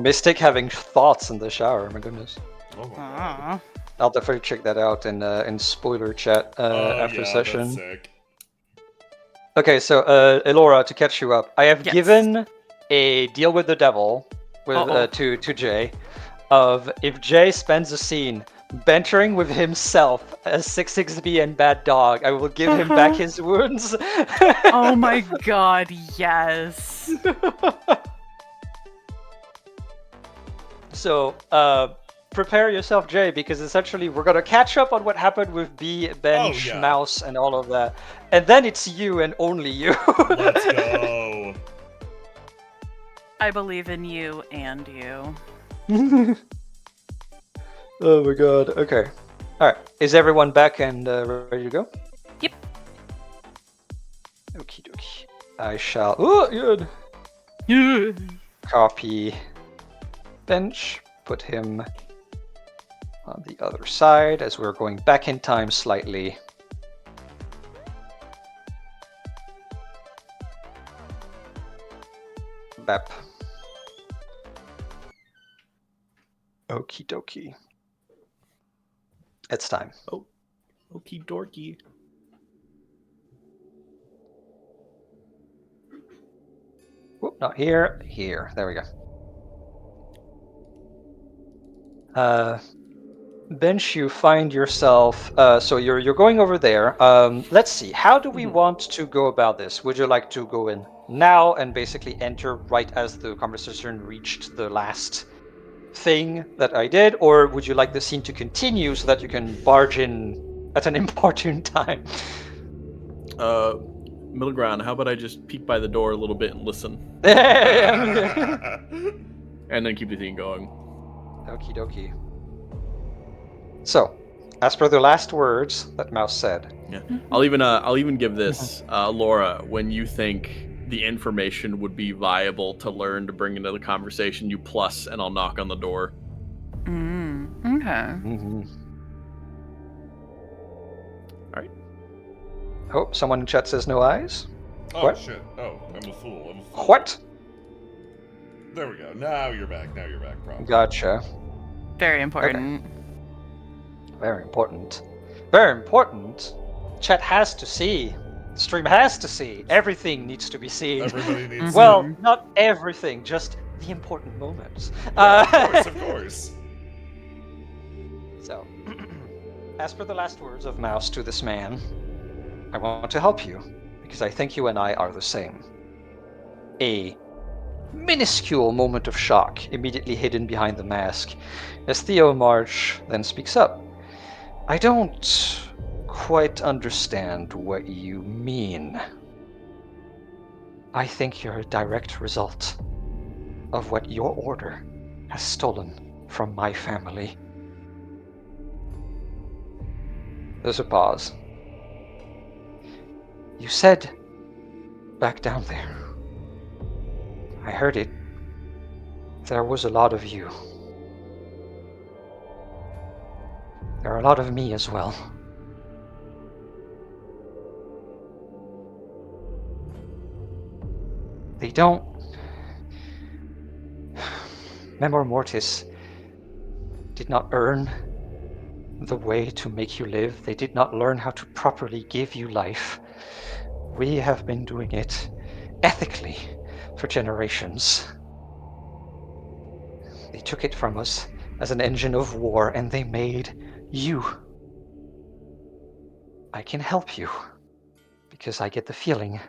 Mystic having thoughts in the shower. My goodness. Oh my God. I'll definitely check that out in spoiler chat after session. That's sick. Okay, so Elora, to catch you up, I have given a deal with the devil with to Jay of if Jay spends a scene bantering with himself as 66B and Bad Dog, I will give him back his wounds. Oh my god, yes. So, prepare yourself, Jay, because essentially we're gonna catch up on what happened with B, Bench, Mouse, and all of that. And then it's you and only you. Let's go. I believe in you and you. Oh my god, okay. Alright, is everyone back and ready to go? Yep. Okie dokie. I shall... Oh, good! Copy Bench, put him on the other side as we're going back in time slightly. Bap. Okie dokie. It's time. Oh, okie dorky. Whoop, not here. Here. There we go. Bench, you find yourself. So you're going over there. Let's see. How do we want to go about this? Would you like to go in now and basically enter right as the conversation reached the last thing that I did, or would you like the scene to continue so that you can barge in at an important time? Middle ground. How about I just peek by the door a little bit and listen, and then keep the thing going. Okie dokie. So, as per the last words that Mouse said. Yeah, I'll even give this, Laura. When you think the information would be viable to learn to bring into the conversation, you plus, and I'll knock on the door. Okay. All Oh, someone in chat says no eyes. Oh, What? shit. Oh, I'm a fool. What? There we go. Now you're back. Probably. Gotcha. Very important. Very important. Very important. Chat has to see. The stream has to see. Everything needs to be seen. Everybody needs Well, not everything, just the important moments. of course. So, as per the last words of Mouse to this man, I want to help you, because I think you and I are the same. A minuscule moment of shock immediately hidden behind the mask, as Theo March then speaks up. I don't quite understand what you mean. I think you're a direct result of what your order has stolen from my family. There's a pause. You said back down there. I heard it. There was a lot of you. There are a lot of me as well. They don't... Memor Mortis did not earn the way to make you live. They did not learn how to properly give you life. We have been doing it ethically for generations. They took it from us as an engine of war, and they made you. I can help you, because I get the feeling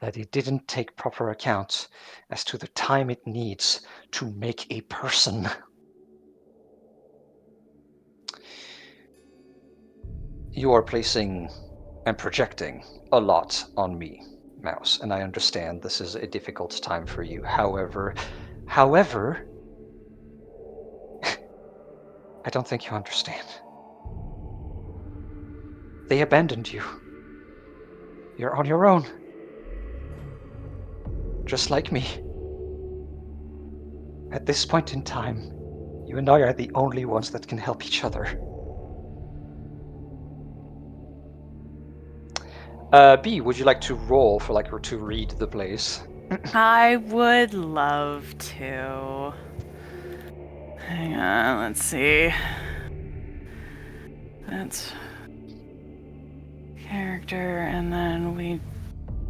that it didn't take proper account as to the time it needs to make a person. You are placing and projecting a lot on me, Mouse, and I understand this is a difficult time for you. However, I don't think you understand. They abandoned you. You're on your own. Just like me. At this point in time, you and I are the only ones that can help each other. B, would you like to roll for or to read the place? I would love to. Hang on, let's see. That's character, and then we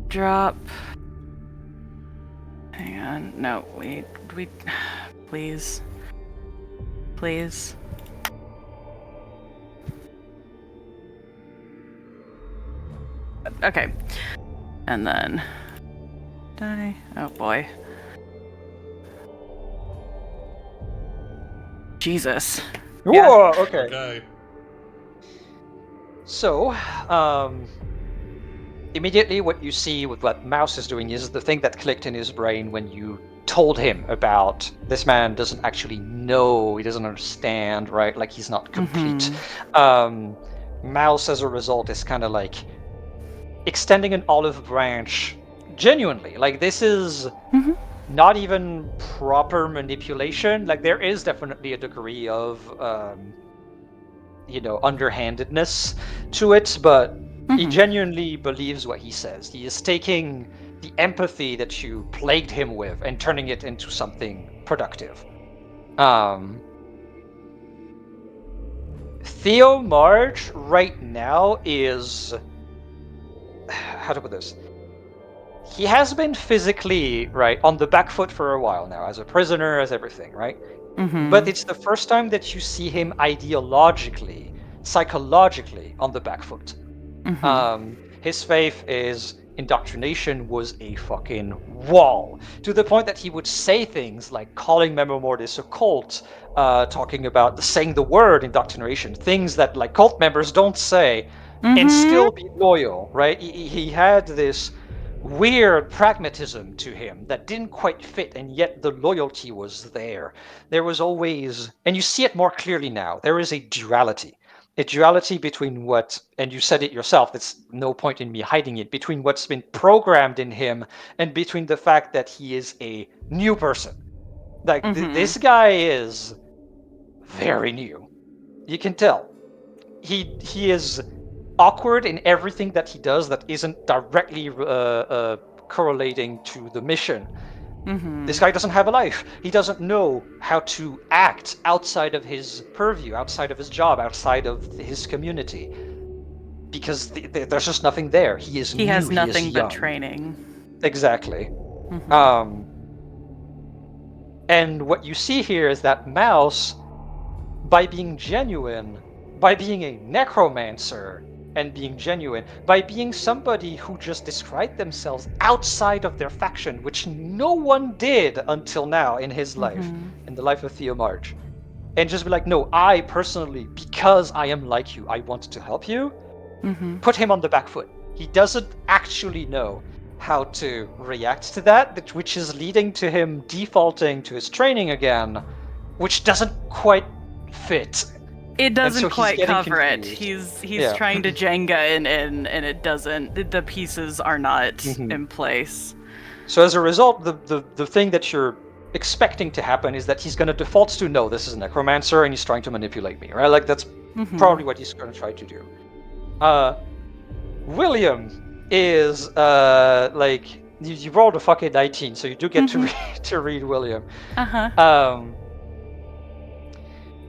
drop. Hang on, no, we please. Okay, and then die. Oh boy. Jesus. Whoa, okay. Okay. So, immediately what you see with what Mouse is doing is the thing that clicked in his brain when you told him about this man doesn't actually know, he doesn't understand, right? Like he's not complete. Mouse, as a result, is kind of like extending an olive branch genuinely. Like this is not even proper manipulation. Like there is definitely a degree of underhandedness to it, but he genuinely believes what he says. He is taking the empathy that you plagued him with and turning it into something productive. Theo March right now is, how to put this? He has been physically, right, on the back foot for a while now, as a prisoner, as everything, right? But it's the first time that you see him ideologically, psychologically on the back foot. His faith is indoctrination was a fucking wall, to the point that he would say things like calling Memor Mortis a cult, talking about saying the word indoctrination, things that like cult members don't say, and still be loyal, right? He had this weird pragmatism to him that didn't quite fit, and yet the loyalty was there. There was always, and you see it more clearly now, there is a duality between what, and you said it yourself, it's no point in me hiding it, between what's been programmed in him and between the fact that he is a new person. Like, this guy is very new. You can tell. He is awkward in everything that he does that isn't directly correlating to the mission. This guy doesn't have a life. He doesn't know how to act outside of his purview, outside of his job, outside of his community. Because there's just nothing there. He is He new, has he nothing is but young. training. Exactly. Mhm. And what you see here is that Mouse, by being genuine, by being a necromancer and being genuine, by being somebody who just described themselves outside of their faction, which no one did until now in his life, in the life of Theo March, and just be like, no, I personally, because I am like you, I want to help you, put him on the back foot. He doesn't actually know how to react to that, which is leading to him defaulting to his training again, which doesn't quite fit. It doesn't so he's quite getting cover it. confused. He's Yeah. trying to Jenga and it doesn't. The pieces are not in place. So as a result, the thing that you're expecting to happen is that he's going to default to, no, this is a necromancer and he's trying to manipulate me, right? Like that's probably what he's going to try to do. William is like you rolled a fucking 19, so you do get to read William.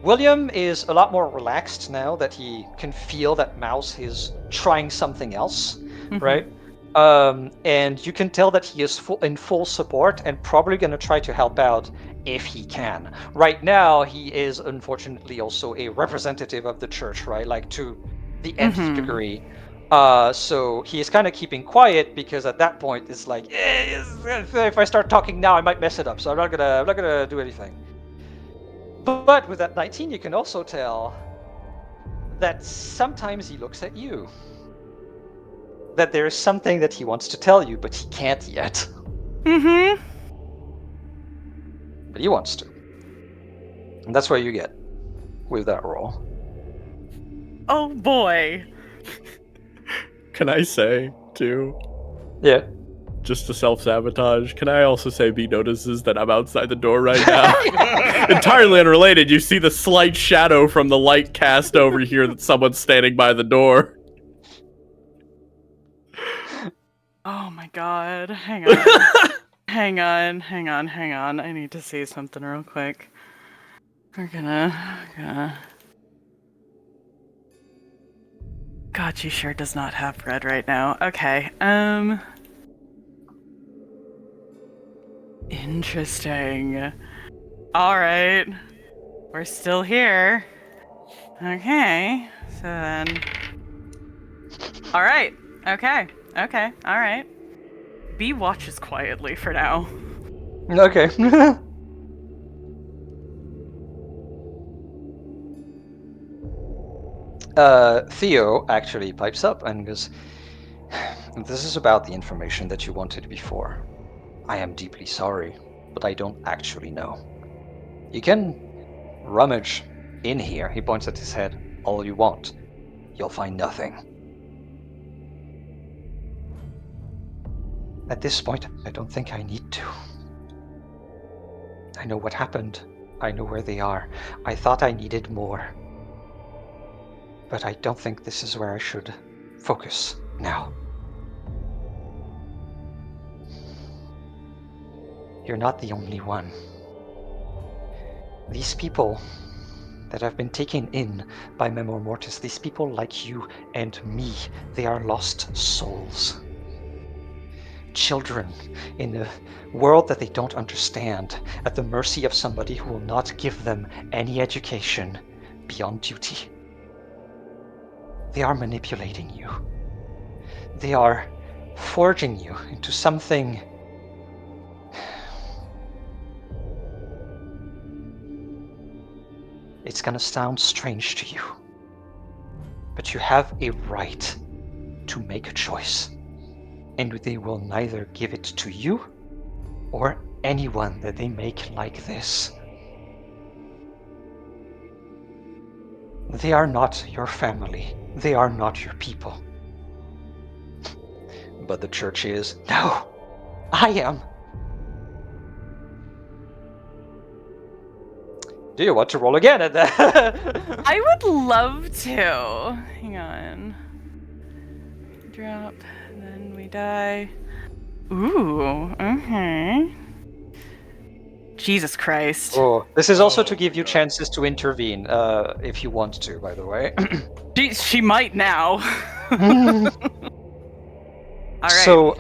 William is a lot more relaxed now that he can feel that Mouse is trying something else, right? And you can tell that he is in full support and probably going to try to help out if he can. Right now, he is unfortunately also a representative of the church, right? Like to the nth degree. So he is kind of keeping quiet because at that point it's like, if I start talking now, I might mess it up. So I'm not gonna do anything. But with that 19, you can also tell that sometimes he looks at you. That there is something that he wants to tell you, but he can't yet. But he wants to. And that's what you get with that roll. Oh boy. Can I say, too? Yeah. Just to self-sabotage, can I also say B notices that I'm outside the door right now? Entirely unrelated, you see the slight shadow from the light cast over here that someone's standing by the door. Oh my god. Hang on. hang on. I need to see something real quick. We're gonna... God, she sure does not have red right now. Okay, interesting. Alright. We're still here. Okay, so then... Alright, okay, alright. B watches quietly for now. Okay. Theo actually pipes up and goes, this is about the information that you wanted before. I am deeply sorry, but I don't actually know. You can rummage in here, he points at his head, all you want. You'll find nothing. At this point, I don't think I need to. I know what happened. I know where they are. I thought I needed more. But I don't think this is where I should focus now. You're not the only one. These people that have been taken in by Memor Mortis, these people like you and me, they are lost souls. Children in a world that they don't understand, at the mercy of somebody who will not give them any education beyond duty. They are manipulating you. They are forging you into something it's gonna sound strange to you, but you have a right to make a choice, and they will neither give it to you or anyone that they make like this. They are not your family. They are not your people. But the church is. No, I am. Do you want to roll again at that? I would love to. Hang on. drop, then we die. Ooh, okay. Jesus Christ. Oh, this is also Oh to give my you God. chances to intervene, if you want to, by the way. She might now. All right. So,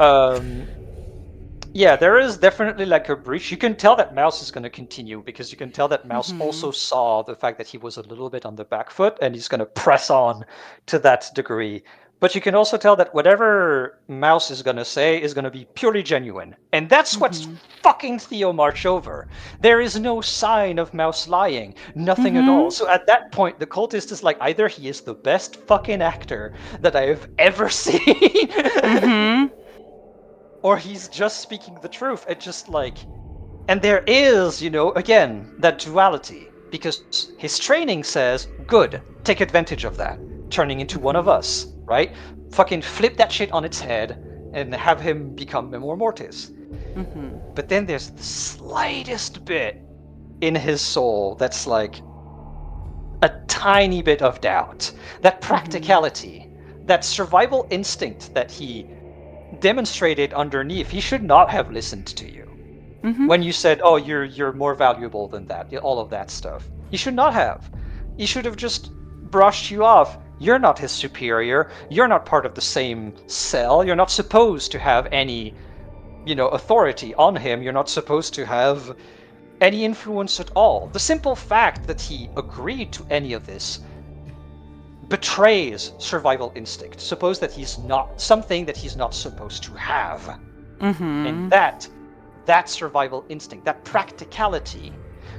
yeah, there is definitely like a breach. You can tell that Mouse is going to continue because you can tell that Mouse also saw the fact that he was a little bit on the back foot and he's going to press on to that degree. But you can also tell that whatever Mouse is going to say is going to be purely genuine. And that's what's fucking Theo March over. There is no sign of Mouse lying. Nothing at all. So at that point, the cultist is like, either he is the best fucking actor that I have ever seen. Or he's just speaking the truth. It just like, and there is, again, that duality because his training says, good, take advantage of that, turning into one of us, right? Fucking flip that shit on its head and have him become Memor Mortis. But then there's the slightest bit in his soul that's like a tiny bit of doubt, that practicality, that survival instinct that he demonstrated underneath. He should not have listened to you when you said, "Oh, you're more valuable than that." All of that stuff. He should not have. He should have just brushed you off. You're not his superior. You're not part of the same cell. You're not supposed to have any, authority on him. You're not supposed to have any influence at all. The simple fact that he agreed to any of this betrays survival instinct. Suppose that he's not something that he's not supposed to have. And that survival instinct, that practicality,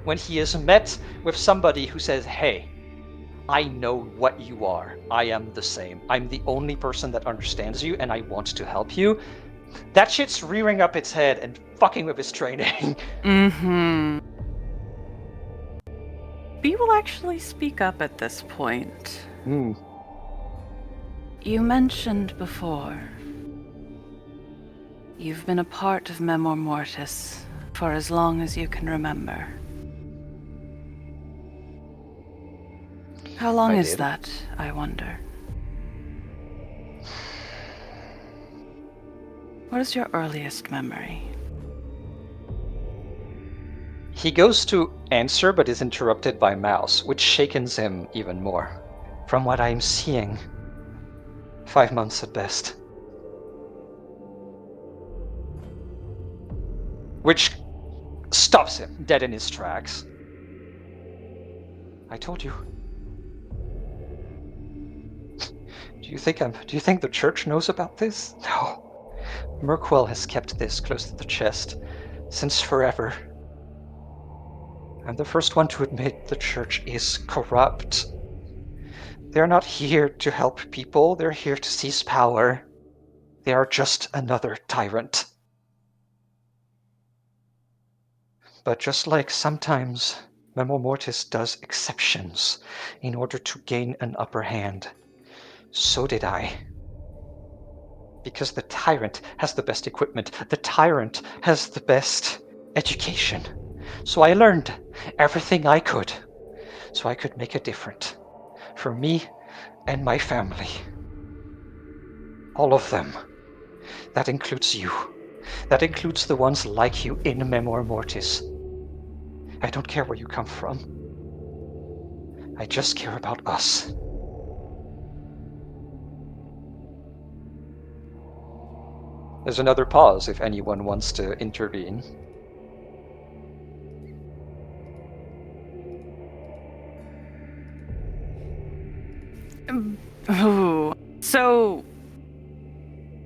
when he is met with somebody who says, hey, I know what you are. I am the same. I'm the only person that understands you and I want to help you. That shit's rearing up its head and fucking with his training. B will actually speak up at this point. Mm. You mentioned before you've been a part of Memor Mortis for as long as you can remember. How long I is did. that, I wonder? What is your earliest memory? He goes to answer but is interrupted by Mouse, which shakens him even more. From what I'm seeing, 5 months at best. Which stops him dead in his tracks. I told you. Do you think the church knows about this? No. Merkwell has kept this close to the chest since forever. I'm the first one to admit the church is corrupt. They're not here to help people, they're here to seize power. They are just another tyrant. But just like sometimes Memor Mortis does exceptions in order to gain an upper hand, so did I. Because the tyrant has the best equipment, the tyrant has the best education. So I learned everything I could, so I could make a difference for me and my family. All of them. That includes you. That includes the ones like you in Memor Mortis. I don't care where you come from. I just care about us. There's another pause if anyone wants to intervene. Ooh. So,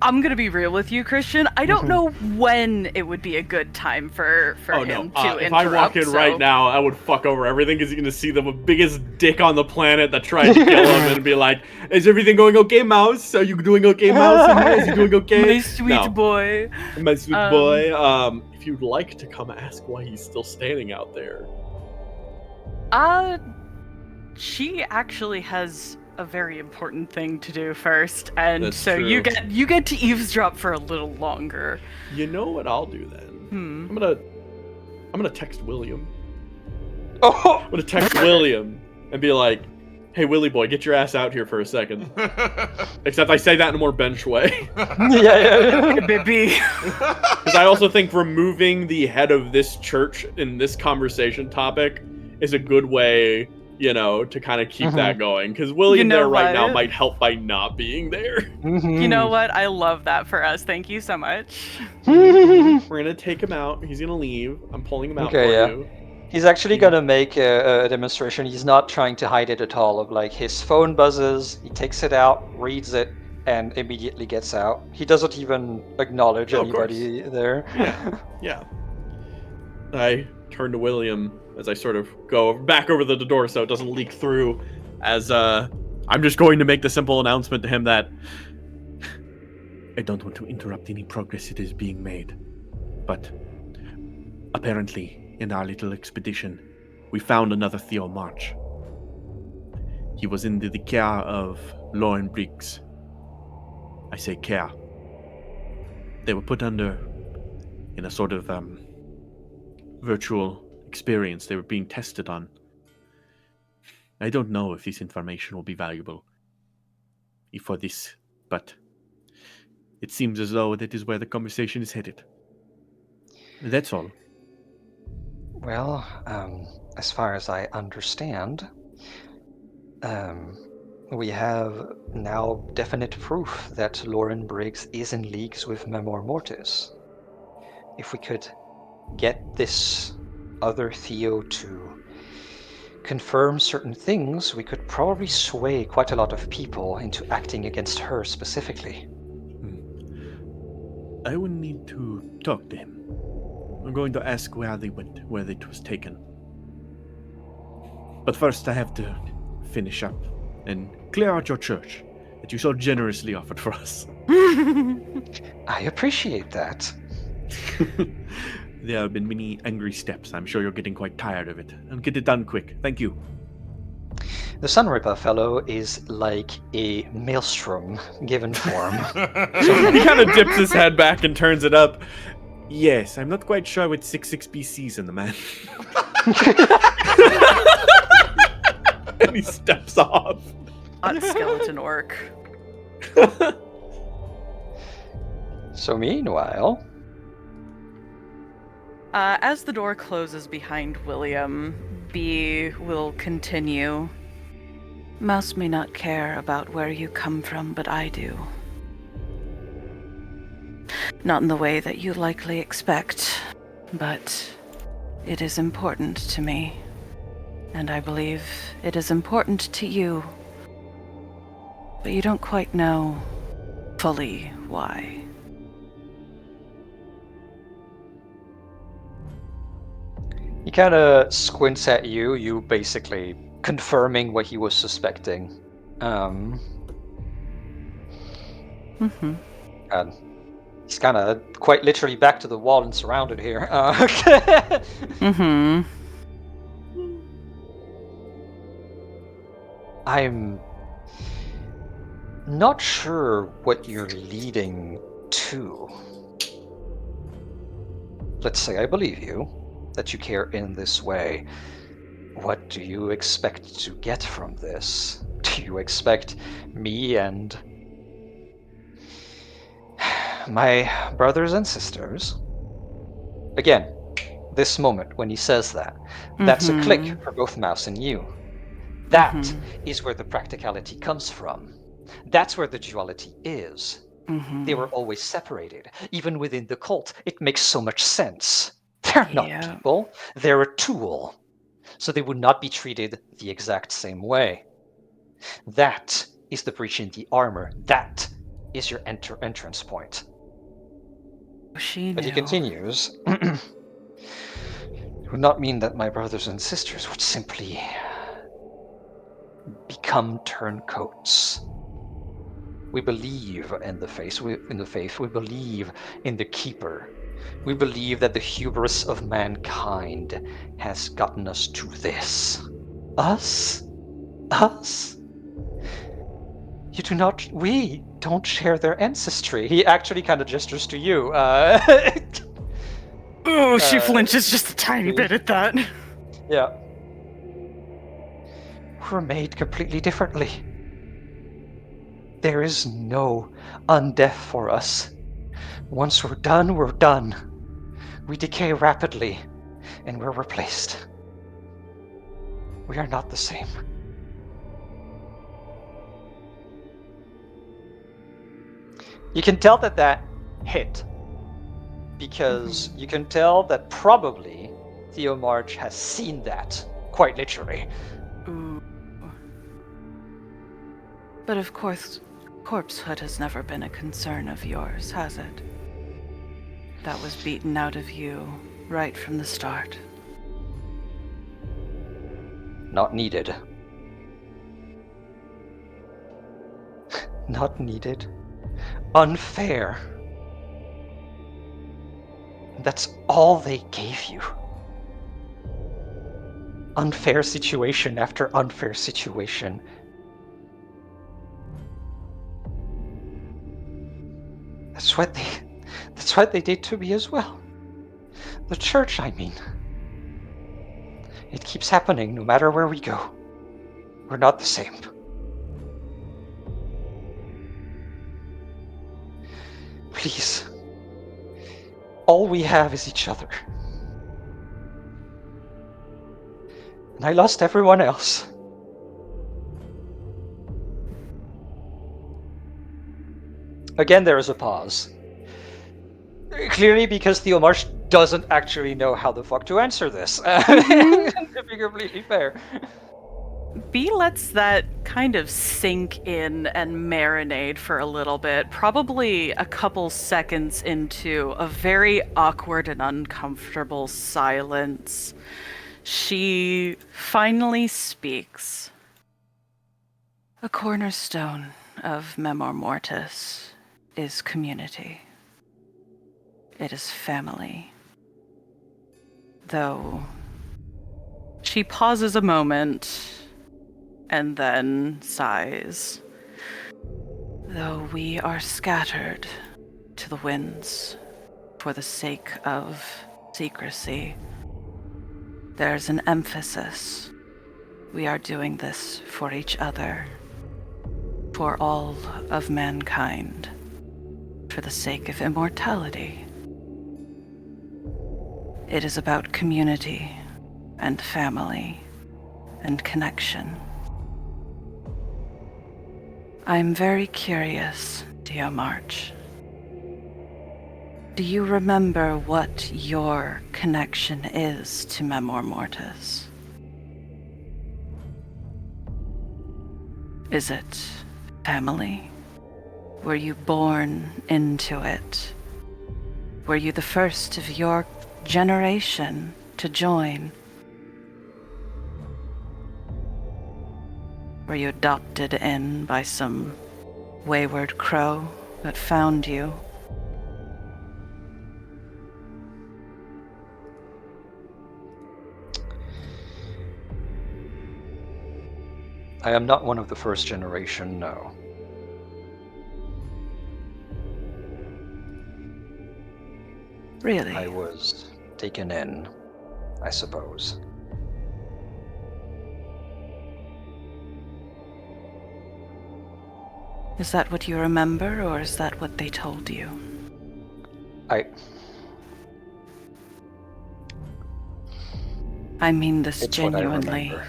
I'm gonna be real with you, Christian. I don't know when it would be a good time for him to interrupt. If I walk in right now, I would fuck over everything because you're gonna see the biggest dick on the planet that tried to kill him and be like, "Is everything going okay, Mouse? Are you doing okay, Mouse? Is he doing okay?" My sweet boy. My sweet boy. If you'd like to come ask why he's still standing out there. She actually has a very important thing to do first, and That's so true. you get to eavesdrop for a little longer. You know what I'll do then? I'm gonna text William. Oh! I'm gonna text William and be like, Hey, Willy boy, get your ass out here for a second. Except I say that in a more bench way. yeah. Baby. Because I also think removing the head of this church in this conversation topic is a good way, to kind of keep that going. Because William You know there right now what? might help by not being there. You know what? I love that for us. Thank you so much. We're gonna take him out. He's gonna leave. I'm pulling him out for you. He's actually gonna make a demonstration. He's not trying to hide it at all. Of like his phone buzzes, he takes it out, reads it, and immediately gets out. He doesn't even acknowledge No, of course. anybody there. Yeah. I turn to William as I sort of go back over the door so it doesn't leak through. As I'm just going to make the simple announcement to him that I don't want to interrupt any progress that is being made, but apparently, in our little expedition, we found another Theo March. He was in the care of Lauren Briggs. I say care. They were put under in a sort of virtual experience they were being tested on. I don't know if this information will be valuable for this, but it seems as though that is where the conversation is headed. That's all. Well, as far as I understand, we have now definite proof that Lauren Briggs is in leagues with Memor Mortis. If we could get this other Theo to confirm certain things, we could probably sway quite a lot of people into acting against her specifically. I will need to talk to him. I'm going to ask where they went, where it was taken. But first I have to finish up and clear out your church that you so generously offered for us. I appreciate that. There have been many angry steps. I'm sure you're getting quite tired of it. And get it done quick. Thank you. The Sunripper fellow is like a maelstrom given form. So he kind of dips his head back and turns it up. Yes, I'm not quite sure what 66 BC's in the man. And he steps off. Hot skeleton orc. So meanwhile... As the door closes behind William, B will continue. Mouse may not care about where you come from, but I do. Not in the way that you likely expect, but it is important to me. And I believe it is important to you. But you don't quite know fully why. He kind of squints at you, you basically confirming what he was suspecting. And he's kind of quite literally back to the wall and surrounded here. I'm not sure what you're leading to. Let's say I believe you, that you care in this way. What do you expect to get from this? Do you expect me and my brothers and sisters? Again, this moment when he says that, that's a click for both Mouse and you. That is where the practicality comes from. That's where the duality is. They were always separated. Even within the cult, it makes so much sense. They're not people, they're a tool. So they would not be treated the exact same way. That is the breach in the armor. That is your entrance point. But he continues. It would not mean that my brothers and sisters would simply become turncoats. We believe in the faith. We believe in the Keeper. We believe that the hubris of mankind has gotten us to this. Us? We don't share their ancestry. He actually kind of gestures to you. Ooh, she flinches just a tiny bit at that. Yeah. were made completely differently. There is no undeath for us. Once we're done, we're done. We decay rapidly, and we're replaced. We are not the same. You can tell that hit, because you can tell that probably Theomarch has seen that, quite literally. Ooh. But of course, corpsehood has never been a concern of yours, has it? That was beaten out of you right from the start. Not needed. Not needed. Unfair. That's all they gave you. Unfair situation after unfair situation. That's what they did to me as well. The church, I mean. It keeps happening no matter where we go. We're not the same. Please. All we have is each other. And I lost everyone else. Again, there is a pause. Clearly because Theomarch doesn't actually know how the fuck to answer this. To be completely fair. B lets that kind of sink in and marinate for a little bit, probably a couple seconds into a very awkward and uncomfortable silence. She finally speaks. A cornerstone of Memor Mortis is community. It is family. Though She pauses a moment and then sighs. Though we are scattered to the winds for the sake of secrecy, there's an emphasis. We are doing this for each other, for all of mankind, for the sake of immortality. It is about community and family and connection. I'm very curious, Theomarch. Do you remember what your connection is to Memor Mortis? Is it family? Were you born into it? Were you the first of your generation to join? Were you adopted in by some wayward crow that found you? I am not one of the first generation, no. Really? I was taken in, I suppose. Is that what you remember, or is that what they told you? I mean this It's what I genuinely. remember.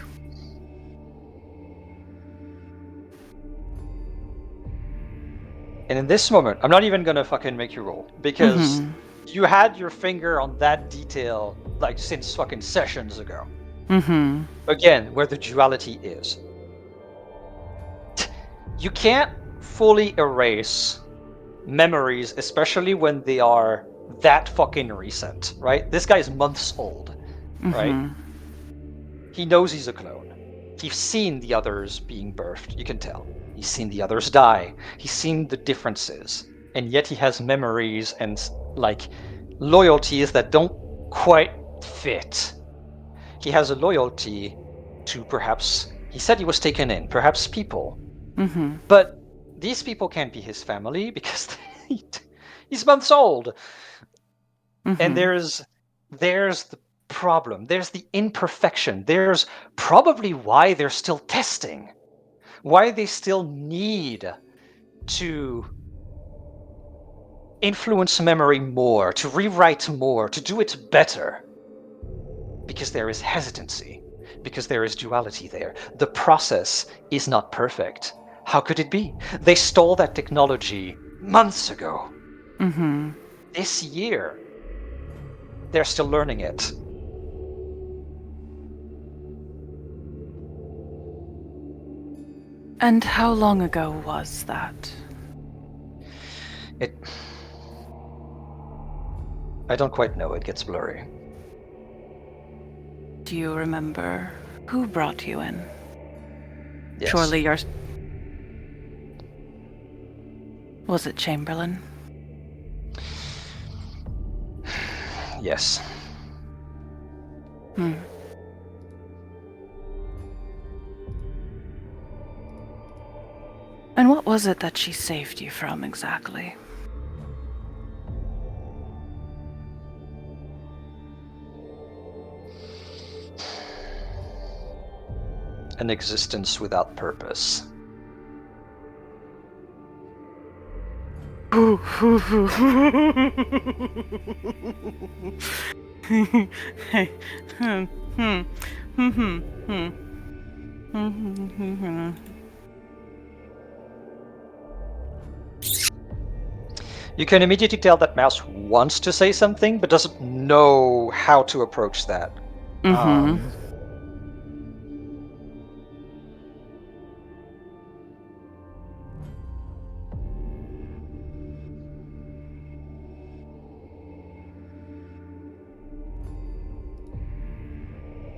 And in this moment, I'm not even gonna fucking make you roll, because you had your finger on that detail like since fucking sessions ago. Again, where the duality is. You can't fully erase memories, especially when they are that fucking recent, right? This guy is months old, right? He knows he's a clone. He's seen the others being birthed, you can tell. He's seen the others die. He's seen the differences. And yet he has memories and, like, loyalties that don't quite fit. He has a loyalty to perhaps, he said he was taken in, perhaps people. But these people can't be his family because he's months old. And there's the problem. There's the imperfection. There's probably why they're still testing. Why they still need to influence memory more, to rewrite more, to do it better. Because there is hesitancy. Because there is duality there. The process is not perfect. How could it be? They stole that technology months ago. Mm-hmm. This year, they're still learning it. And how long ago was that? I don't quite know. It gets blurry. Do you remember who brought you in? Yes. Surely you're... Was it Chamberlain? Yes. Hmm. And what was it that she saved you from exactly? An existence without purpose. You can immediately tell that Mouse wants to say something, but doesn't know how to approach that.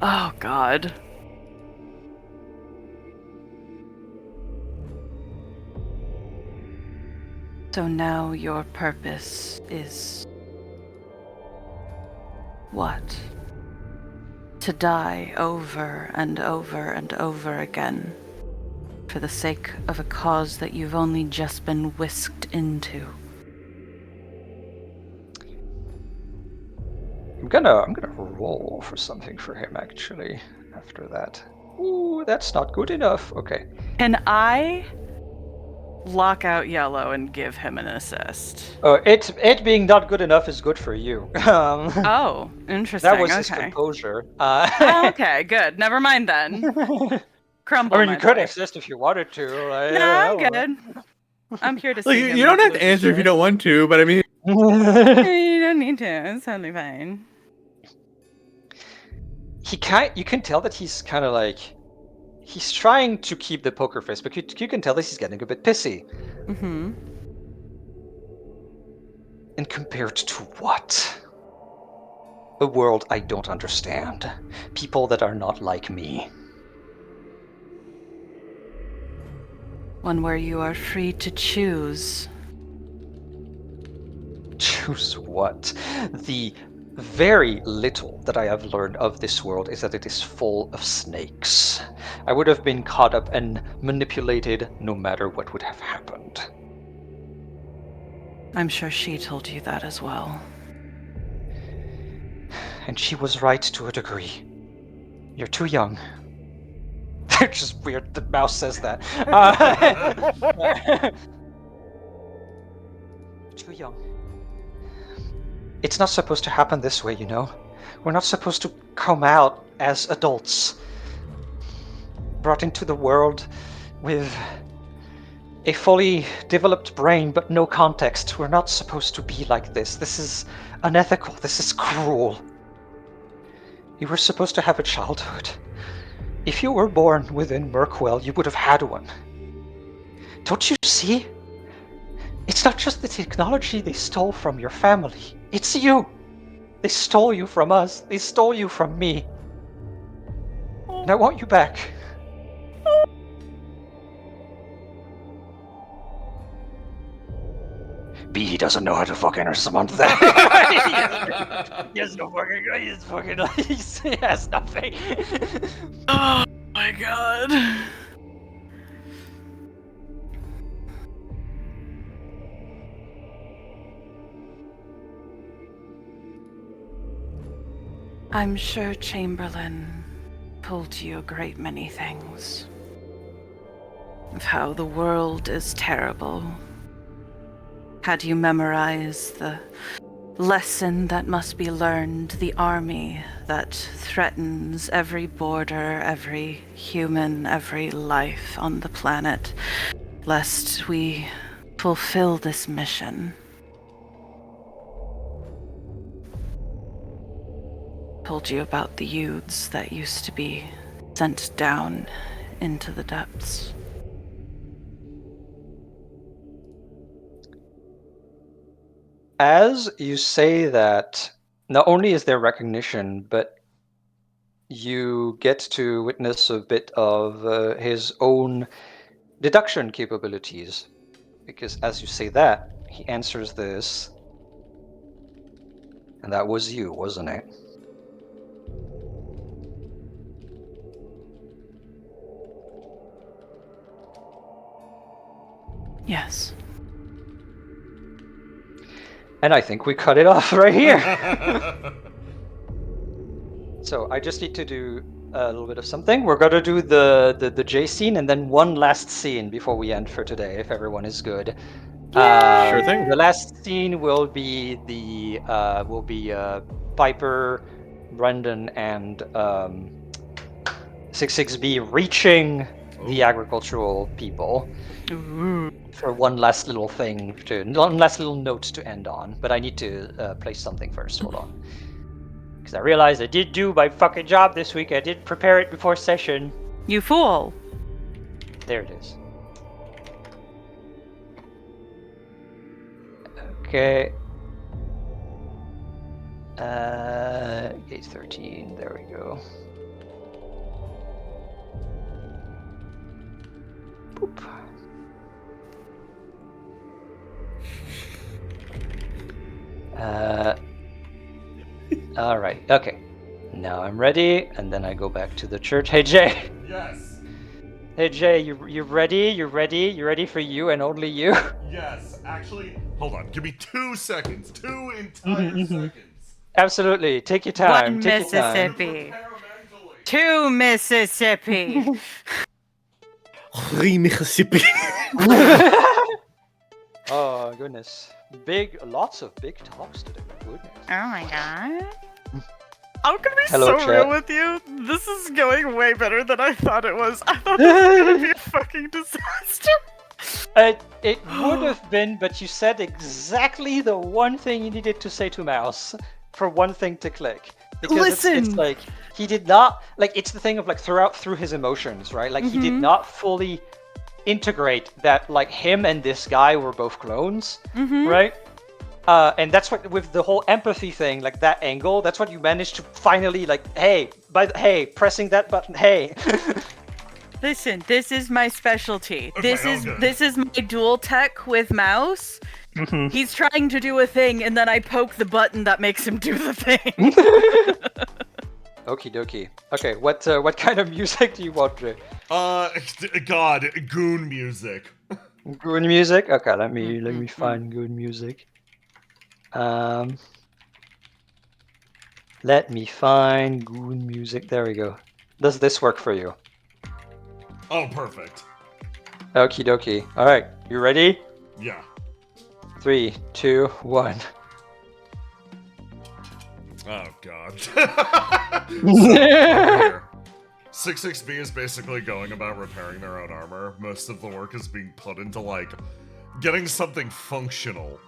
Oh, God. So now your purpose is... what? To die over and over and over again for the sake of a cause that you've only just been whisked into. I'm gonna roll for something for him actually after that. Ooh, that's not good enough. Okay. Can I lock out Yellow and give him an assist? It being not good enough is good for you. Oh, interesting. That was his Okay. composure. Oh, okay, good. Never mind then. Crumble. I mean, you my could boy. assist if you wanted to. Like, No, I'm good. I'm here to Like, see him. you don't have lose to answer if you shit. don't want to, but I mean, You don't need to. It's totally fine. You can tell that he's kind of like he's trying to keep the poker face, but you can tell that he's getting a bit pissy. Mm-hmm. And compared to what? A world I don't understand. People that are not like me. One where you are free to choose. Choose what? The very little that I have learned of this world is that it is full of snakes. I would have been caught up and manipulated no matter what would have happened. I'm sure she told you that as well. And she was right to a degree. You're too young. It's just weird that Mouse says that. Too young. It's not supposed to happen this way, you know? We're not supposed to come out as adults. Brought into the world with a fully developed brain but no context. We're not supposed to be like this. This is unethical. This is cruel. You were supposed to have a childhood. If you were born within Mirkwell, you would have had one. Don't you see? It's not just the technology they stole from your family. It's you. They stole you from us. They stole you from me. And I want you back. B doesn't know how to fucking respond to that. He has no fucking, he has nothing. Oh my god. I'm sure Chamberlain told you a great many things. Of how the world is terrible. Had you memorized the lesson that must be learned, the army that threatens every border, every human, every life on the planet, lest we fulfill this mission. Told you about the youths that used to be sent down into the depths. As you say that, not only is there recognition, but you get to witness a bit of his own deduction capabilities. Because as you say that, he answers this. And that was you, wasn't it? Yes. And I think we cut it off right here. So I just need to do a little bit of something. We're gonna do the J scene and then one last scene before we end for today, if everyone is good. Sure thing. The last scene will be Piper, Brendan, and 66B reaching the agricultural people for one last little note to end on. But I need to place something first. Hold on. Because I realized I did do my fucking job this week. I did prepare it before session. You fool! There it is. Okay. Gate 13. There we go. Boop. All right. Okay. Now I'm ready, and then I go back to the church. Hey Jay. Yes. Hey Jay, you ready? You ready? You ready for you and only you? Yes. Actually, hold on. Give me 2 seconds. 2 entire seconds. Absolutely. Take your time. One Take your time. Mississippi. Prepare mentally. 2 Mississippi. 3 Mississippi. Oh goodness. Lots of big talks today. Goodness. Oh my god. I'm gonna be Hello, so chat. real with you. This is going way better than I thought it was. I thought this was gonna be a fucking disaster. It would have been, but you said exactly the one thing you needed to say to Mouse for one thing to click. Because it's Listen. like he did not it's the thing of like through his emotions, right? Like he did not fully integrate that like him and this guy were both clones, right? And that's what with the whole empathy thing, like that angle, that's what you managed to finally like, hey, pressing that button, hey. Listen, this is my specialty. Okay, This is my dual tech with Mouse. He's trying to do a thing, and then I poke the button that makes him do the thing. Okie dokie. Okay, what kind of music do you want, Jay? God, goon music. Good music? Okay, let me find good music. Let me find good music. There we go. Does this work for you? Oh, perfect. Okie dokie. Alright, you ready? Yeah. 3, 2, 1. Oh God. So, 66B is basically going about repairing their own armor. Most of the work is being put into like getting something functional.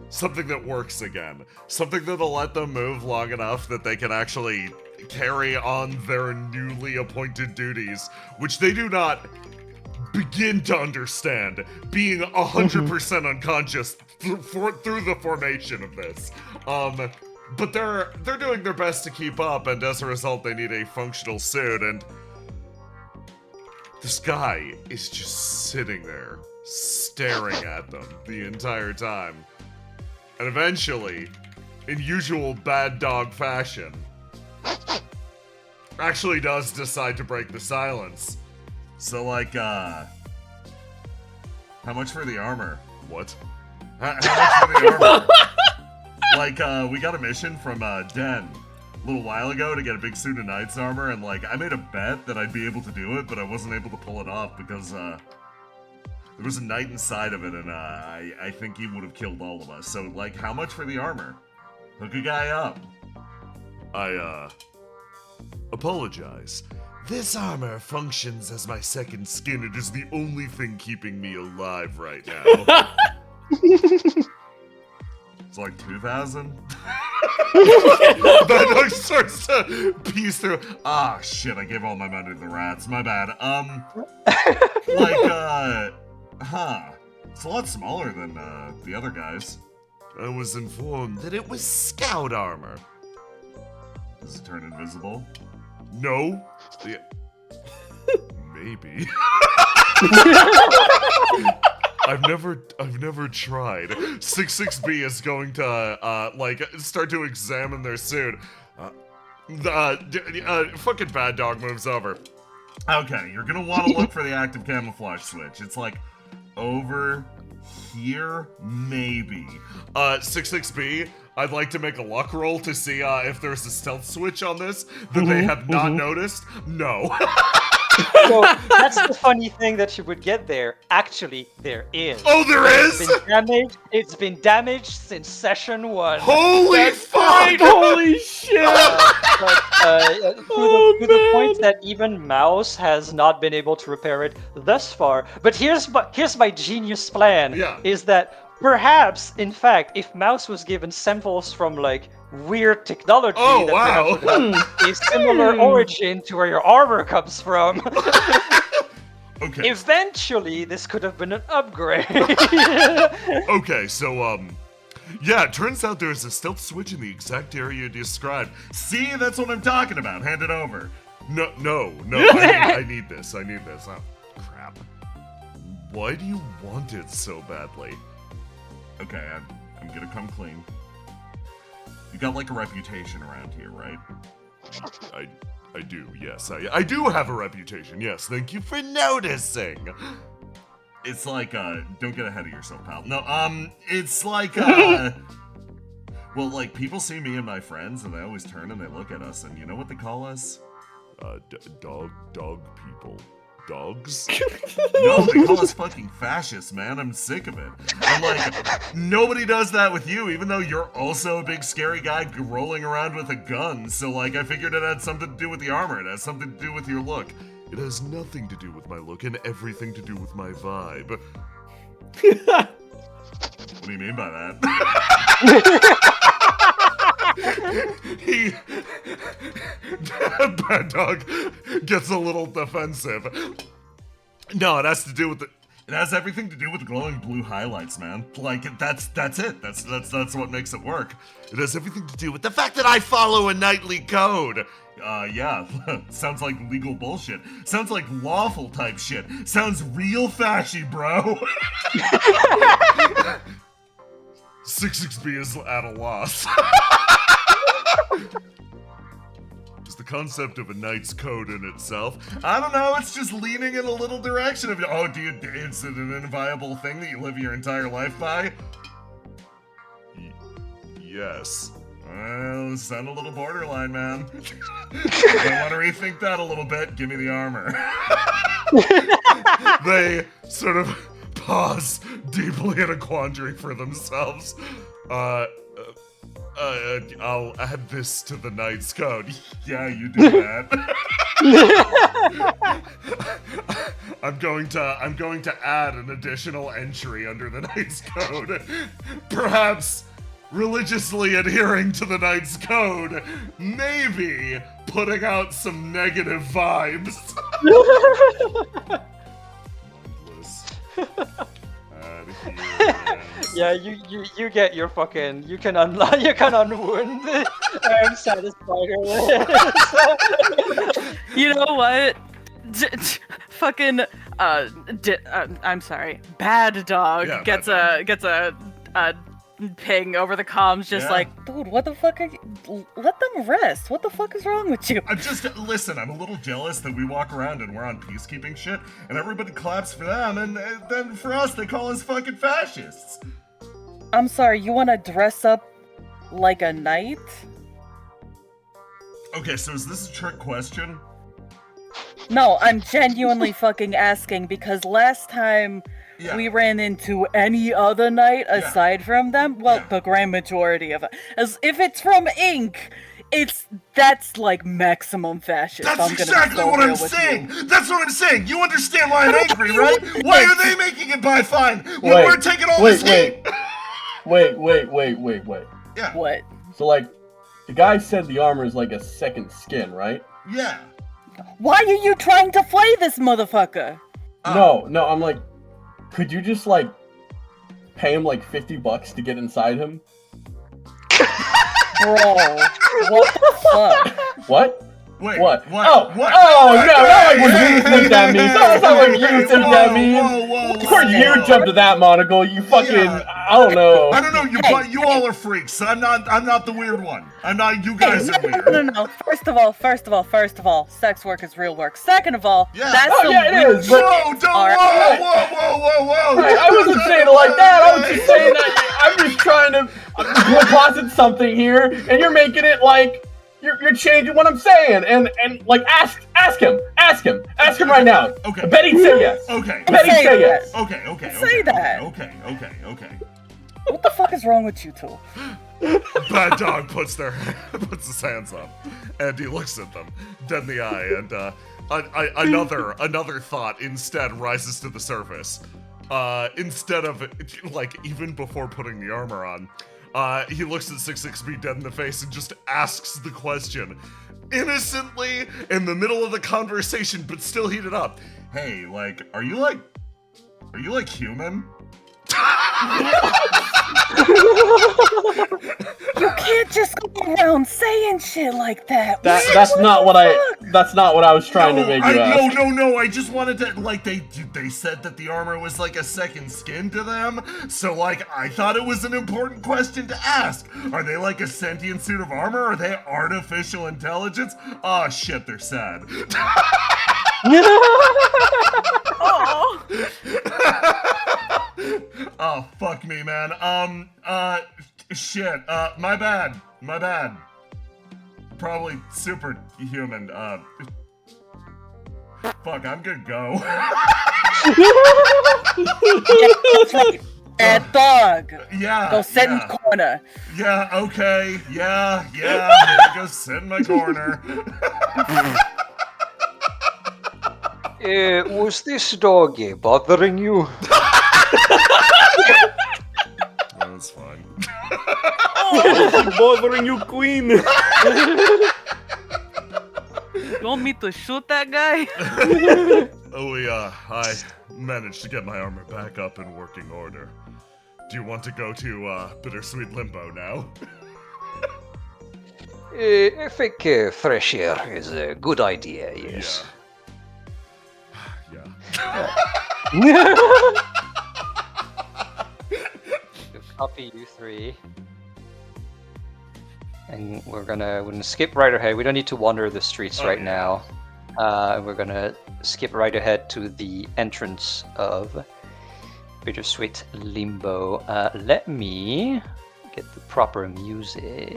Something that works again. Something that'll let them move long enough that they can actually carry on their newly appointed duties, which they do not begin to understand, being 100% unconscious through the formation of this. But they're doing their best to keep up, and as a result, they need a functional suit, and this guy is just sitting there, staring at them the entire time. And eventually, in usual bad dog fashion, actually does decide to break the silence. So, like, how much for the armor? What? How much for the armor? Like, we got a mission from, Den. little while ago to get a big suit of knight's armor, and like I made a bet that I'd be able to do it, but I wasn't able to pull it off because there was a knight inside of it, and I think he would have killed all of us. So like, how much for the armor? Hook a guy up. I apologize. This armor functions as my second skin. It is the only thing keeping me alive right now. It's like 2,000. That dog starts to piece through. Ah, shit! I gave all my money to the rats. My bad. It's a lot smaller than the other guys. I was informed that it was scout armor. Does it turn invisible? No. Yeah. Maybe. I've never tried. 66B is going to start to examine their suit. Fucking bad dog moves over. Okay, you're gonna want to look for the active camouflage switch. It's like over here, maybe. 66B, I'd like to make a luck roll to see if there's a stealth switch on this that they have not noticed. No. So that's the funny thing that you would get there. Actually, there is. Oh, there is? It's been damaged since session 1. Holy fuck! Holy shit! To the point that even Mouse has not been able to repair it thus far. But here's my genius plan. Yeah. Is that perhaps, in fact, if Mouse was given samples from like weird technology that perhaps would have a similar origin to where your armor comes from. Okay. Eventually, this could have been an upgrade. Okay, so, yeah, it turns out there's a stealth switch in the exact area you described. See, that's what I'm talking about. Hand it over. No, I need this. Oh, crap. Why do you want it so badly? Okay, I'm gonna come clean. You got like a reputation around here, right? I do, yes. I do have a reputation, yes. Thank you for noticing. It's like, don't get ahead of yourself, pal. No, it's like, well, like, people see me and my friends, and they always turn and they look at us, and you know what they call us? Dog people. Dogs? No, they call us fucking fascists, man. I'm sick of it. I'm like, nobody does that with you, even though you're also a big scary guy rolling around with a gun. So, like, I figured it had something to do with the armor. It has something to do with your look. It has nothing to do with my look and everything to do with my vibe. What do you mean by that? Bad dog gets a little defensive. No, it has to do with it has everything to do with the glowing blue highlights, man. Like that's it. That's what makes it work. It has everything to do with the fact that I follow a knightly code. Yeah, sounds like legal bullshit. Sounds like lawful type shit. Sounds real fashy, bro. 66B is at a loss. Is the concept of a knight's code in itself? I don't know, it's just leaning in a little direction of, oh, it's an inviolable thing that you live your entire life by? Yes. Well, sound a little borderline, man. I want to rethink that a little bit. Give me the armor. They sort of pause deeply in a quandary for themselves. I'll add this to the knight's code. Yeah, you do that. I'm going to add an additional entry under the knight's code. Perhaps religiously adhering to the knight's code, maybe putting out some negative vibes. Mindless. Yeah, you get your fucking, you can unwound. I'm satisfied with this. You know what? Fucking I'm sorry. Bad dog Yeah, gets bad a ping over the comms, just Yeah. like, dude, what the fuck are you? Let them rest. What the fuck is wrong with you? Listen, I'm a little jealous that we walk around and we're on peacekeeping shit, and everybody claps for them, and then for us, they call us fucking fascists. I'm sorry, you want to dress up like a knight? Okay, so is this a trick question? No, I'm genuinely fucking asking because last time Yeah. we ran into any other knight Yeah. aside from them, well, Yeah. the grand majority of it. As if it's from Ink, that's like maximum fascist. That's I'm gonna be exactly so what real I'm with saying! you. That's what I'm saying! You understand why I'm angry, right? Why are they making it by fine when Wait, we're taking all wait, this heat? Wait. Yeah. What? So, like, the guy said the armor is like a second skin, right? Yeah. Why are you trying to flay this motherfucker? No, I'm like, could you just, like, pay him, like, $50 to get inside him? Bro, what the fuck? What? Wait. What? What? Oh, What? oh, What? no, not like when you think that means. That's not like you think that means. Whoa, Of course you jumped to that monocle, you fucking, Yeah. I don't know. I don't know. You all are freaks. I'm not the weird one. I'm not. You guys are weird. No. First of all, sex work is real work. Second of all, Yeah. that's Oh, some yeah, it weird is, but- Whoa! Don't! Alright. Whoa! Hey, I wasn't saying it like that, I was just saying that I'm just trying to deposit something here, and you're making it like, you're changing what I'm saying, and like, ask him right now. Okay. I bet he'd say yes. Okay. I bet he'd Say say that. yes. Okay. Say that. Okay. What the fuck is wrong with you two? Bad Dog puts his hands up, and he looks at them dead in the eye, and another thought instead rises to the surface. Instead of, like, even before putting the armor on, he looks at 66B dead in the face and just asks the question, innocently, in the middle of the conversation, but still heated up. Hey, like, are you human? You can't just go around saying shit like that. That's not what I was trying to make you ask. No, I just wanted to, like, they said that the armor was like a second skin to them, so, like, I thought it was an important question to ask. Are they like a sentient suit of armor? Are they artificial intelligence? Oh, shit, they're sad. Oh. Oh, fuck me, man. Shit, my bad. Probably superhuman, fuck, I'm gonna go. That's right. Bad dog. Yeah. Go sit in the corner. Yeah, okay. Yeah. Go sit in my corner. Was this doggy bothering you? That's fine. Bothering you, queen. You want me to shoot that guy? I managed to get my armor back up in working order. Do you want to go to, Bittersweet Limbo now? I think fresh air is a good idea, yes. Yeah. Copy you three. And we're gonna skip right ahead. We don't need to wander the streets right now. We're gonna skip right ahead to the entrance of Bittersweet Limbo. Let me get the proper music.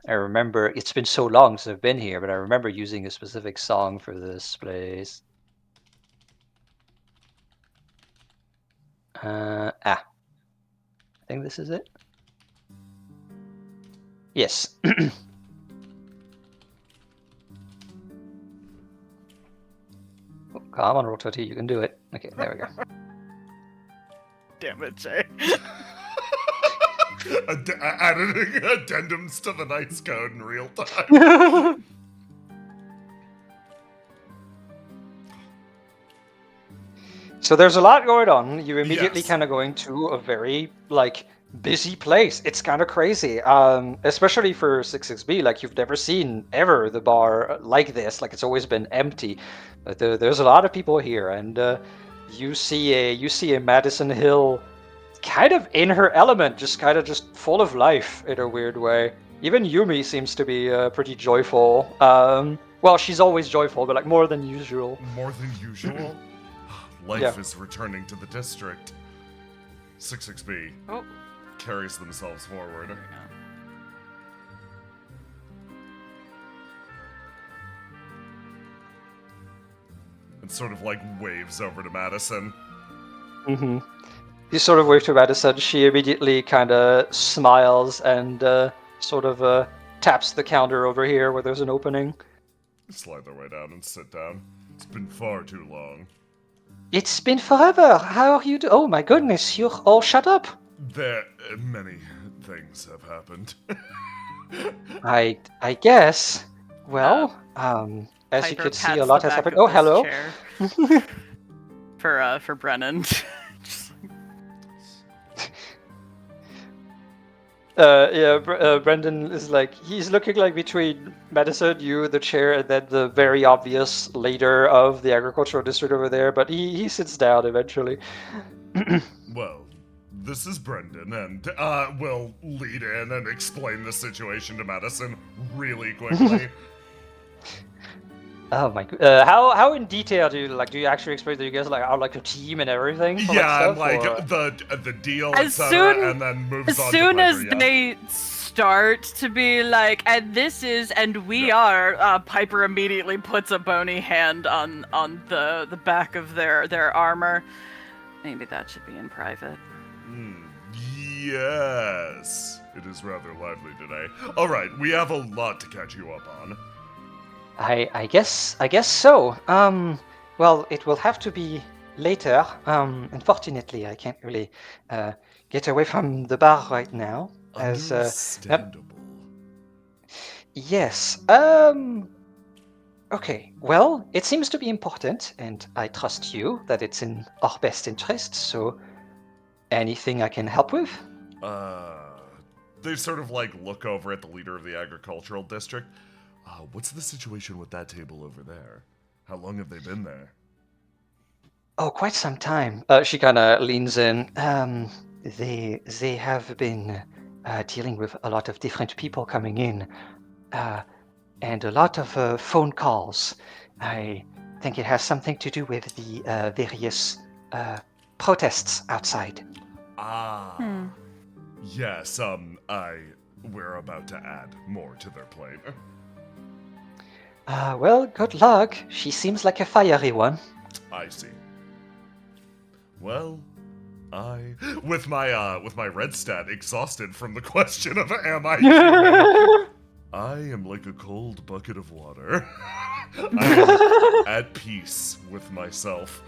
I remember, it's been so long since I've been here, but I remember using a specific song for this place. I think this is it. Yes. Oh, come on, Rototi, you can do it. Okay, there we go. Damn it, Jay. Adding addendums to the Knight's Code in real time. So there's a lot going on. You immediately Yes. kind of going to a very, like, busy place. It's kind of crazy, especially for 66B. Like, you've never seen ever the bar like this. Like, it's always been empty. But there's a lot of people here, and you see a Madison Hill kind of in her element, just full of life in a weird way. Even Yumi seems to be pretty joyful. Well, she's always joyful, but like more than usual. More than usual? Life Yeah. is returning to the district. 66B. Oh. carries themselves forward. There we go. And sort of like waves over to Madison. Mm-hmm. You sort of wave to Madison. She immediately kind of smiles and sort of taps the counter over here where there's an opening. Slide their way down and sit down. It's been far too long. It's been forever. How are you oh my goodness, you're all shut up. There, many things have happened. I guess. Well, as you Piper can see, a pats lot the has back happened. of Oh, this hello. chair. For Brennan. Just Brendan is like, he's looking like between Madison, you, the chair, and then the very obvious leader of the agricultural district over there, but he sits down eventually. Well, this is Brendan, and we'll lead in and explain the situation to Madison really quickly. Oh my god. How in detail do you actually explain that you guys are like a team and everything? For Yeah, that and like stuff, the deal, As etc., soon- and then moves As on soon to as Piper, yeah. they start to be like, and this is, and we Yeah. are, Piper immediately puts a bony hand on the back of their armor. Maybe that should be in private. Yes, it is rather lively today. All right, we have a lot to catch you up on. I guess so. Well, it will have to be later. Unfortunately, I can't really get away from the bar right now. As Understandable. yes. Okay. Well, it seems to be important, and I trust you that it's in our best interest. So, anything I can help with? They sort of like look over at the leader of the agricultural district. What's the situation with that table over there? How long have they been there? Oh, quite some time. She kind of leans in. They have been dealing with a lot of different people coming in, and a lot of phone calls. I think it has something to do with the various protests outside. Yes, we're about to add more to their plate. Well, good luck. She seems like a fiery one. I see. Well, with my red stat exhausted from the question of am I human, I am like a cold bucket of water. I am at peace with myself.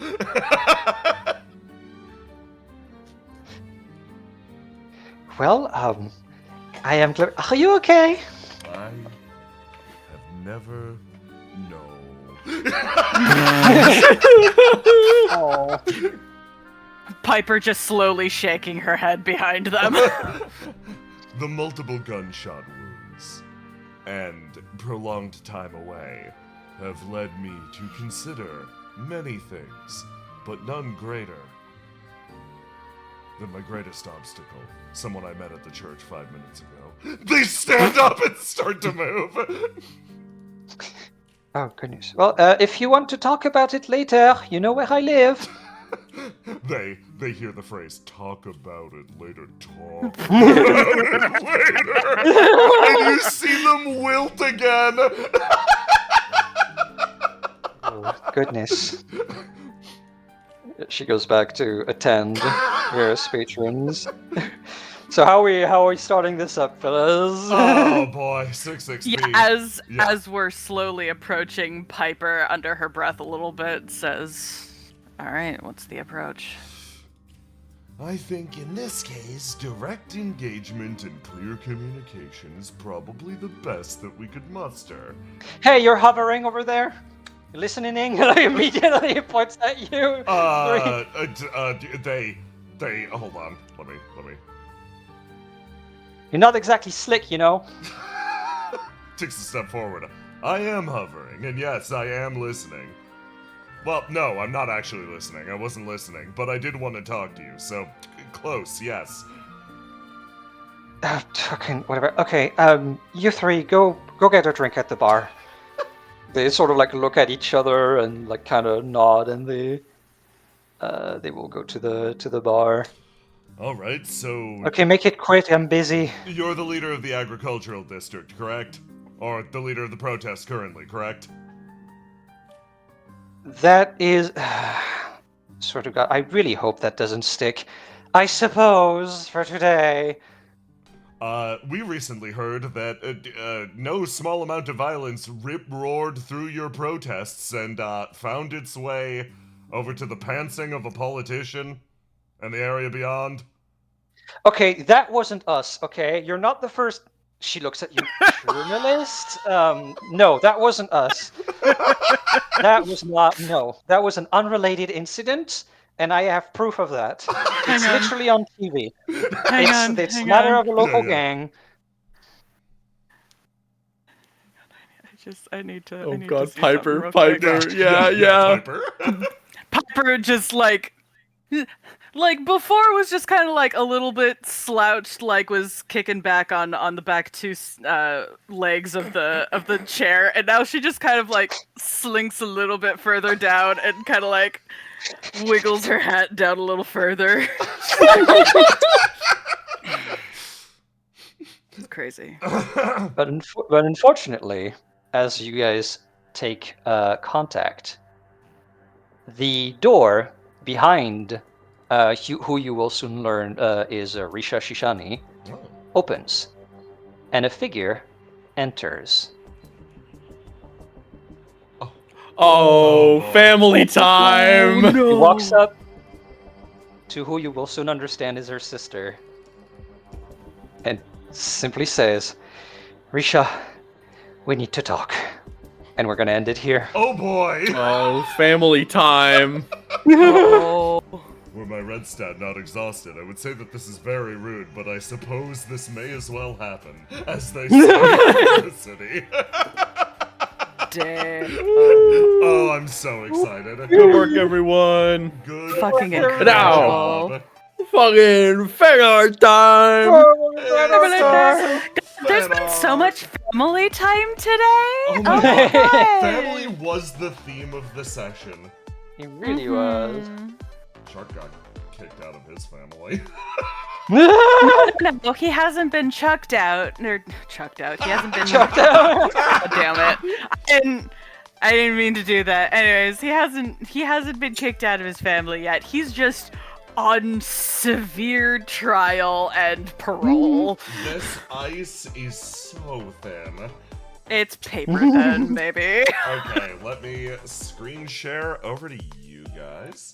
Well, I am glad. Are you okay? I have never known. Oh. Piper just slowly shaking her head behind them. The multiple gunshot wounds and prolonged time away have led me to consider many things, but none greater than my greatest obstacle. Someone I met at the church 5 minutes ago. They stand up and start to move. Oh, goodness. Well, if you want to talk about it later, you know where I live. They hear the phrase "talk about it later." Talk about it later, and you see them wilt again. Oh, goodness. She goes back to attend various patrons. So how are we starting this up, fellas? Oh boy, 6-6 Yeah, as we're slowly approaching, Piper, under her breath a little bit, says, All right, what's the approach? I think in this case, direct engagement and clear communication is probably the best that we could muster. Hey, you're hovering over there? You're listening in? Immediately points at you. They hold on. Let me. You're not exactly slick, you know. Takes a step forward. I am hovering, and yes, I am listening. Well, no, I'm not actually listening. I wasn't listening, but I did want to talk to you, so close, yes. Fucking whatever. Okay, you three go get a drink at the bar. They sort of like look at each other and like kind of nod, and they will go to the bar. All right, so Okay, make it quick. I'm busy. you're the leader of the agricultural district, correct? Or the leader of the protest currently, correct? That is. Swear to God, I really hope that doesn't stick. I suppose for today. We recently heard that no small amount of violence rip-roared through your protests and found its way over to the pantsing of a politician and the area beyond. Okay, that wasn't us. Okay, you're not the first. She looks at you, journalist. No, that wasn't us. That was not. No, that was an unrelated incident, and I have proof of that. It's on. literally on TV. Hang It's a on. matter of a local Yeah, yeah. gang. I need to. Oh I need God, to see something Piper, real quick. Piper, yeah. Piper. Piper just like before was just kind of like a little bit slouched, like was kicking back on the back two legs of the chair, and now she just kind of like slinks a little bit further down and kind of like wiggles her hat down a little further. It's crazy. But unfortunately, as you guys take contact, the door behind who you will soon learn is Risha Shishani opens, and a figure enters. Oh, family time. He walks up to who you will soon understand is her sister, and simply says, "Risha, we need to talk." And we're gonna end it here. Oh boy! Oh, family time. Oh. Were my red stat not exhausted, I would say that this is very rude, but I suppose this may as well happen, as they say in the city. Damn. Oh, I'm so excited. Good work, everyone. Good Fucking incredible. job. Fucking family time. There's been so much family time today. Oh Oh my god. Family was the theme of the session. He really was. Shark got kicked out of his family. No, he hasn't been chucked out. Or chucked out. He hasn't been Chucked out. God damn it. I didn't mean to do that. Anyways, he hasn't been kicked out of his family yet. He's just on severe trial and parole. This ice is so thin. It's paper thin, baby. Okay, let me screen share over to you guys.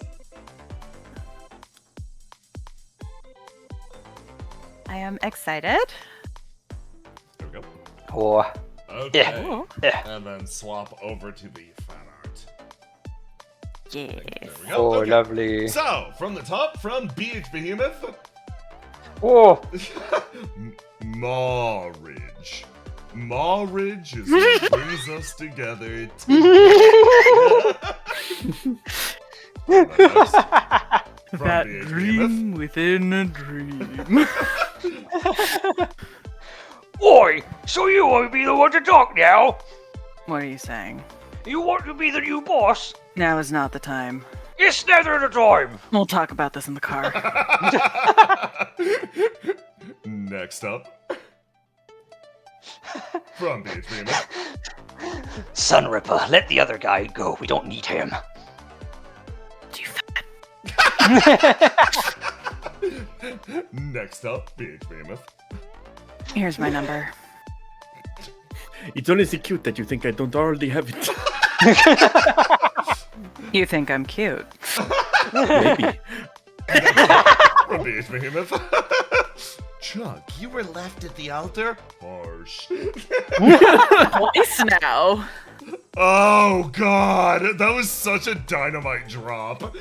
I am excited. There we go. Oh, Okay. yeah. And then swap over to the fan art. Yeah. There we go. Oh, Okay. lovely. So, from the top, from BH Behemoth, Oh, Marriage. Marriage is what brings us together. That dream within a dream. Oi! So you want to be the one to talk now? What are you saying? You want to be the new boss? Now is not the time. It's never the time. We'll talk about this in the car. Next up, from BH Behemoth, Sunripper, let the other guy go. We don't need him. Next up, BH Behemoth. Here's my number. It's honestly cute that you think I don't already have it. You think I'm cute? Maybe. From BH Behemoth. Chuck, you were left at the altar? Harsh. Twice now. Oh god, that was such a dynamite drop.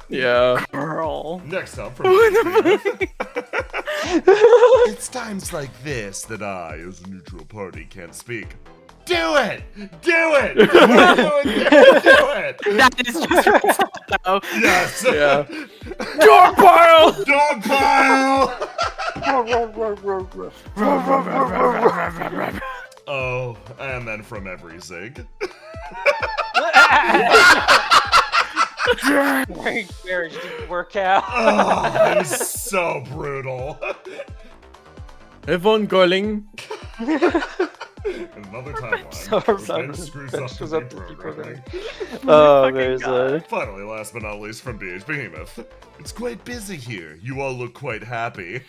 Yeah. Girl. Next up, from BH Behemoth. It's times like this that I, as a neutral party, can't speak. Do it! Do it! Do it! That is just though. Yes! Yeah. Dog pile! Dog pile! Oh, and then from every Zig. Marriage didn't work out. Oh, it was so brutal. Yvonne Gorling. Another timeline. So where sorry. Ben screws Ben up screws the up the deprogramming. Oh, Fucking very God. sad. Finally, last but not least, from BH Behemoth. It's quite busy here. You all look quite happy.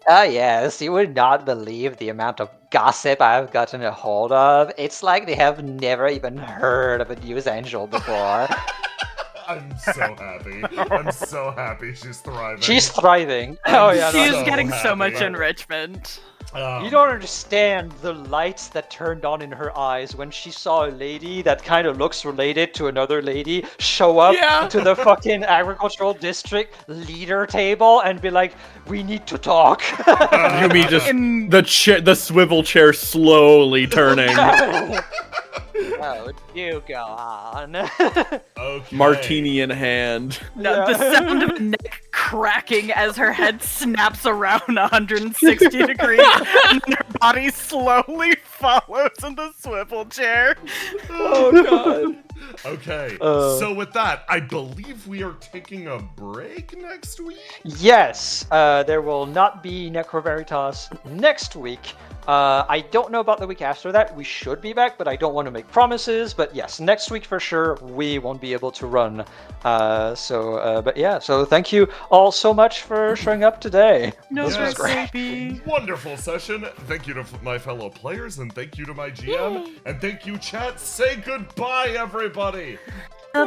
Ah, yes, you would not believe the amount of gossip I've gotten a hold of. It's like they have never even heard of a news angel before. I'm so happy. I'm so happy she's thriving. She's thriving. I'm Oh, yeah, She no, is so getting so much happy. enrichment. You don't understand the lights that turned on in her eyes when she saw a lady that kind of looks related to another lady show up Yeah. to the fucking agricultural district leader table and be like, "We need to talk." Yumi just In- the swivel chair slowly turning. Oh, do go on. Okay. Martini in hand. No, the sound of a neck cracking as her head snaps around 160 degrees and then her body slowly follows in the swivel chair. Oh god. Okay, so with that, I believe we are taking a break next week? Yes, there will not be NECROVERITAS next week. I don't know about the week after that. We should be back, but I don't want to make promises. But yes, next week for sure, we won't be able to run. But yeah, so thank you all so much for showing up today. No, This was great. great. Wonderful session. Thank you to my fellow players, and thank you to my GM, and thank you, chat. Say goodbye, everybody. Bye.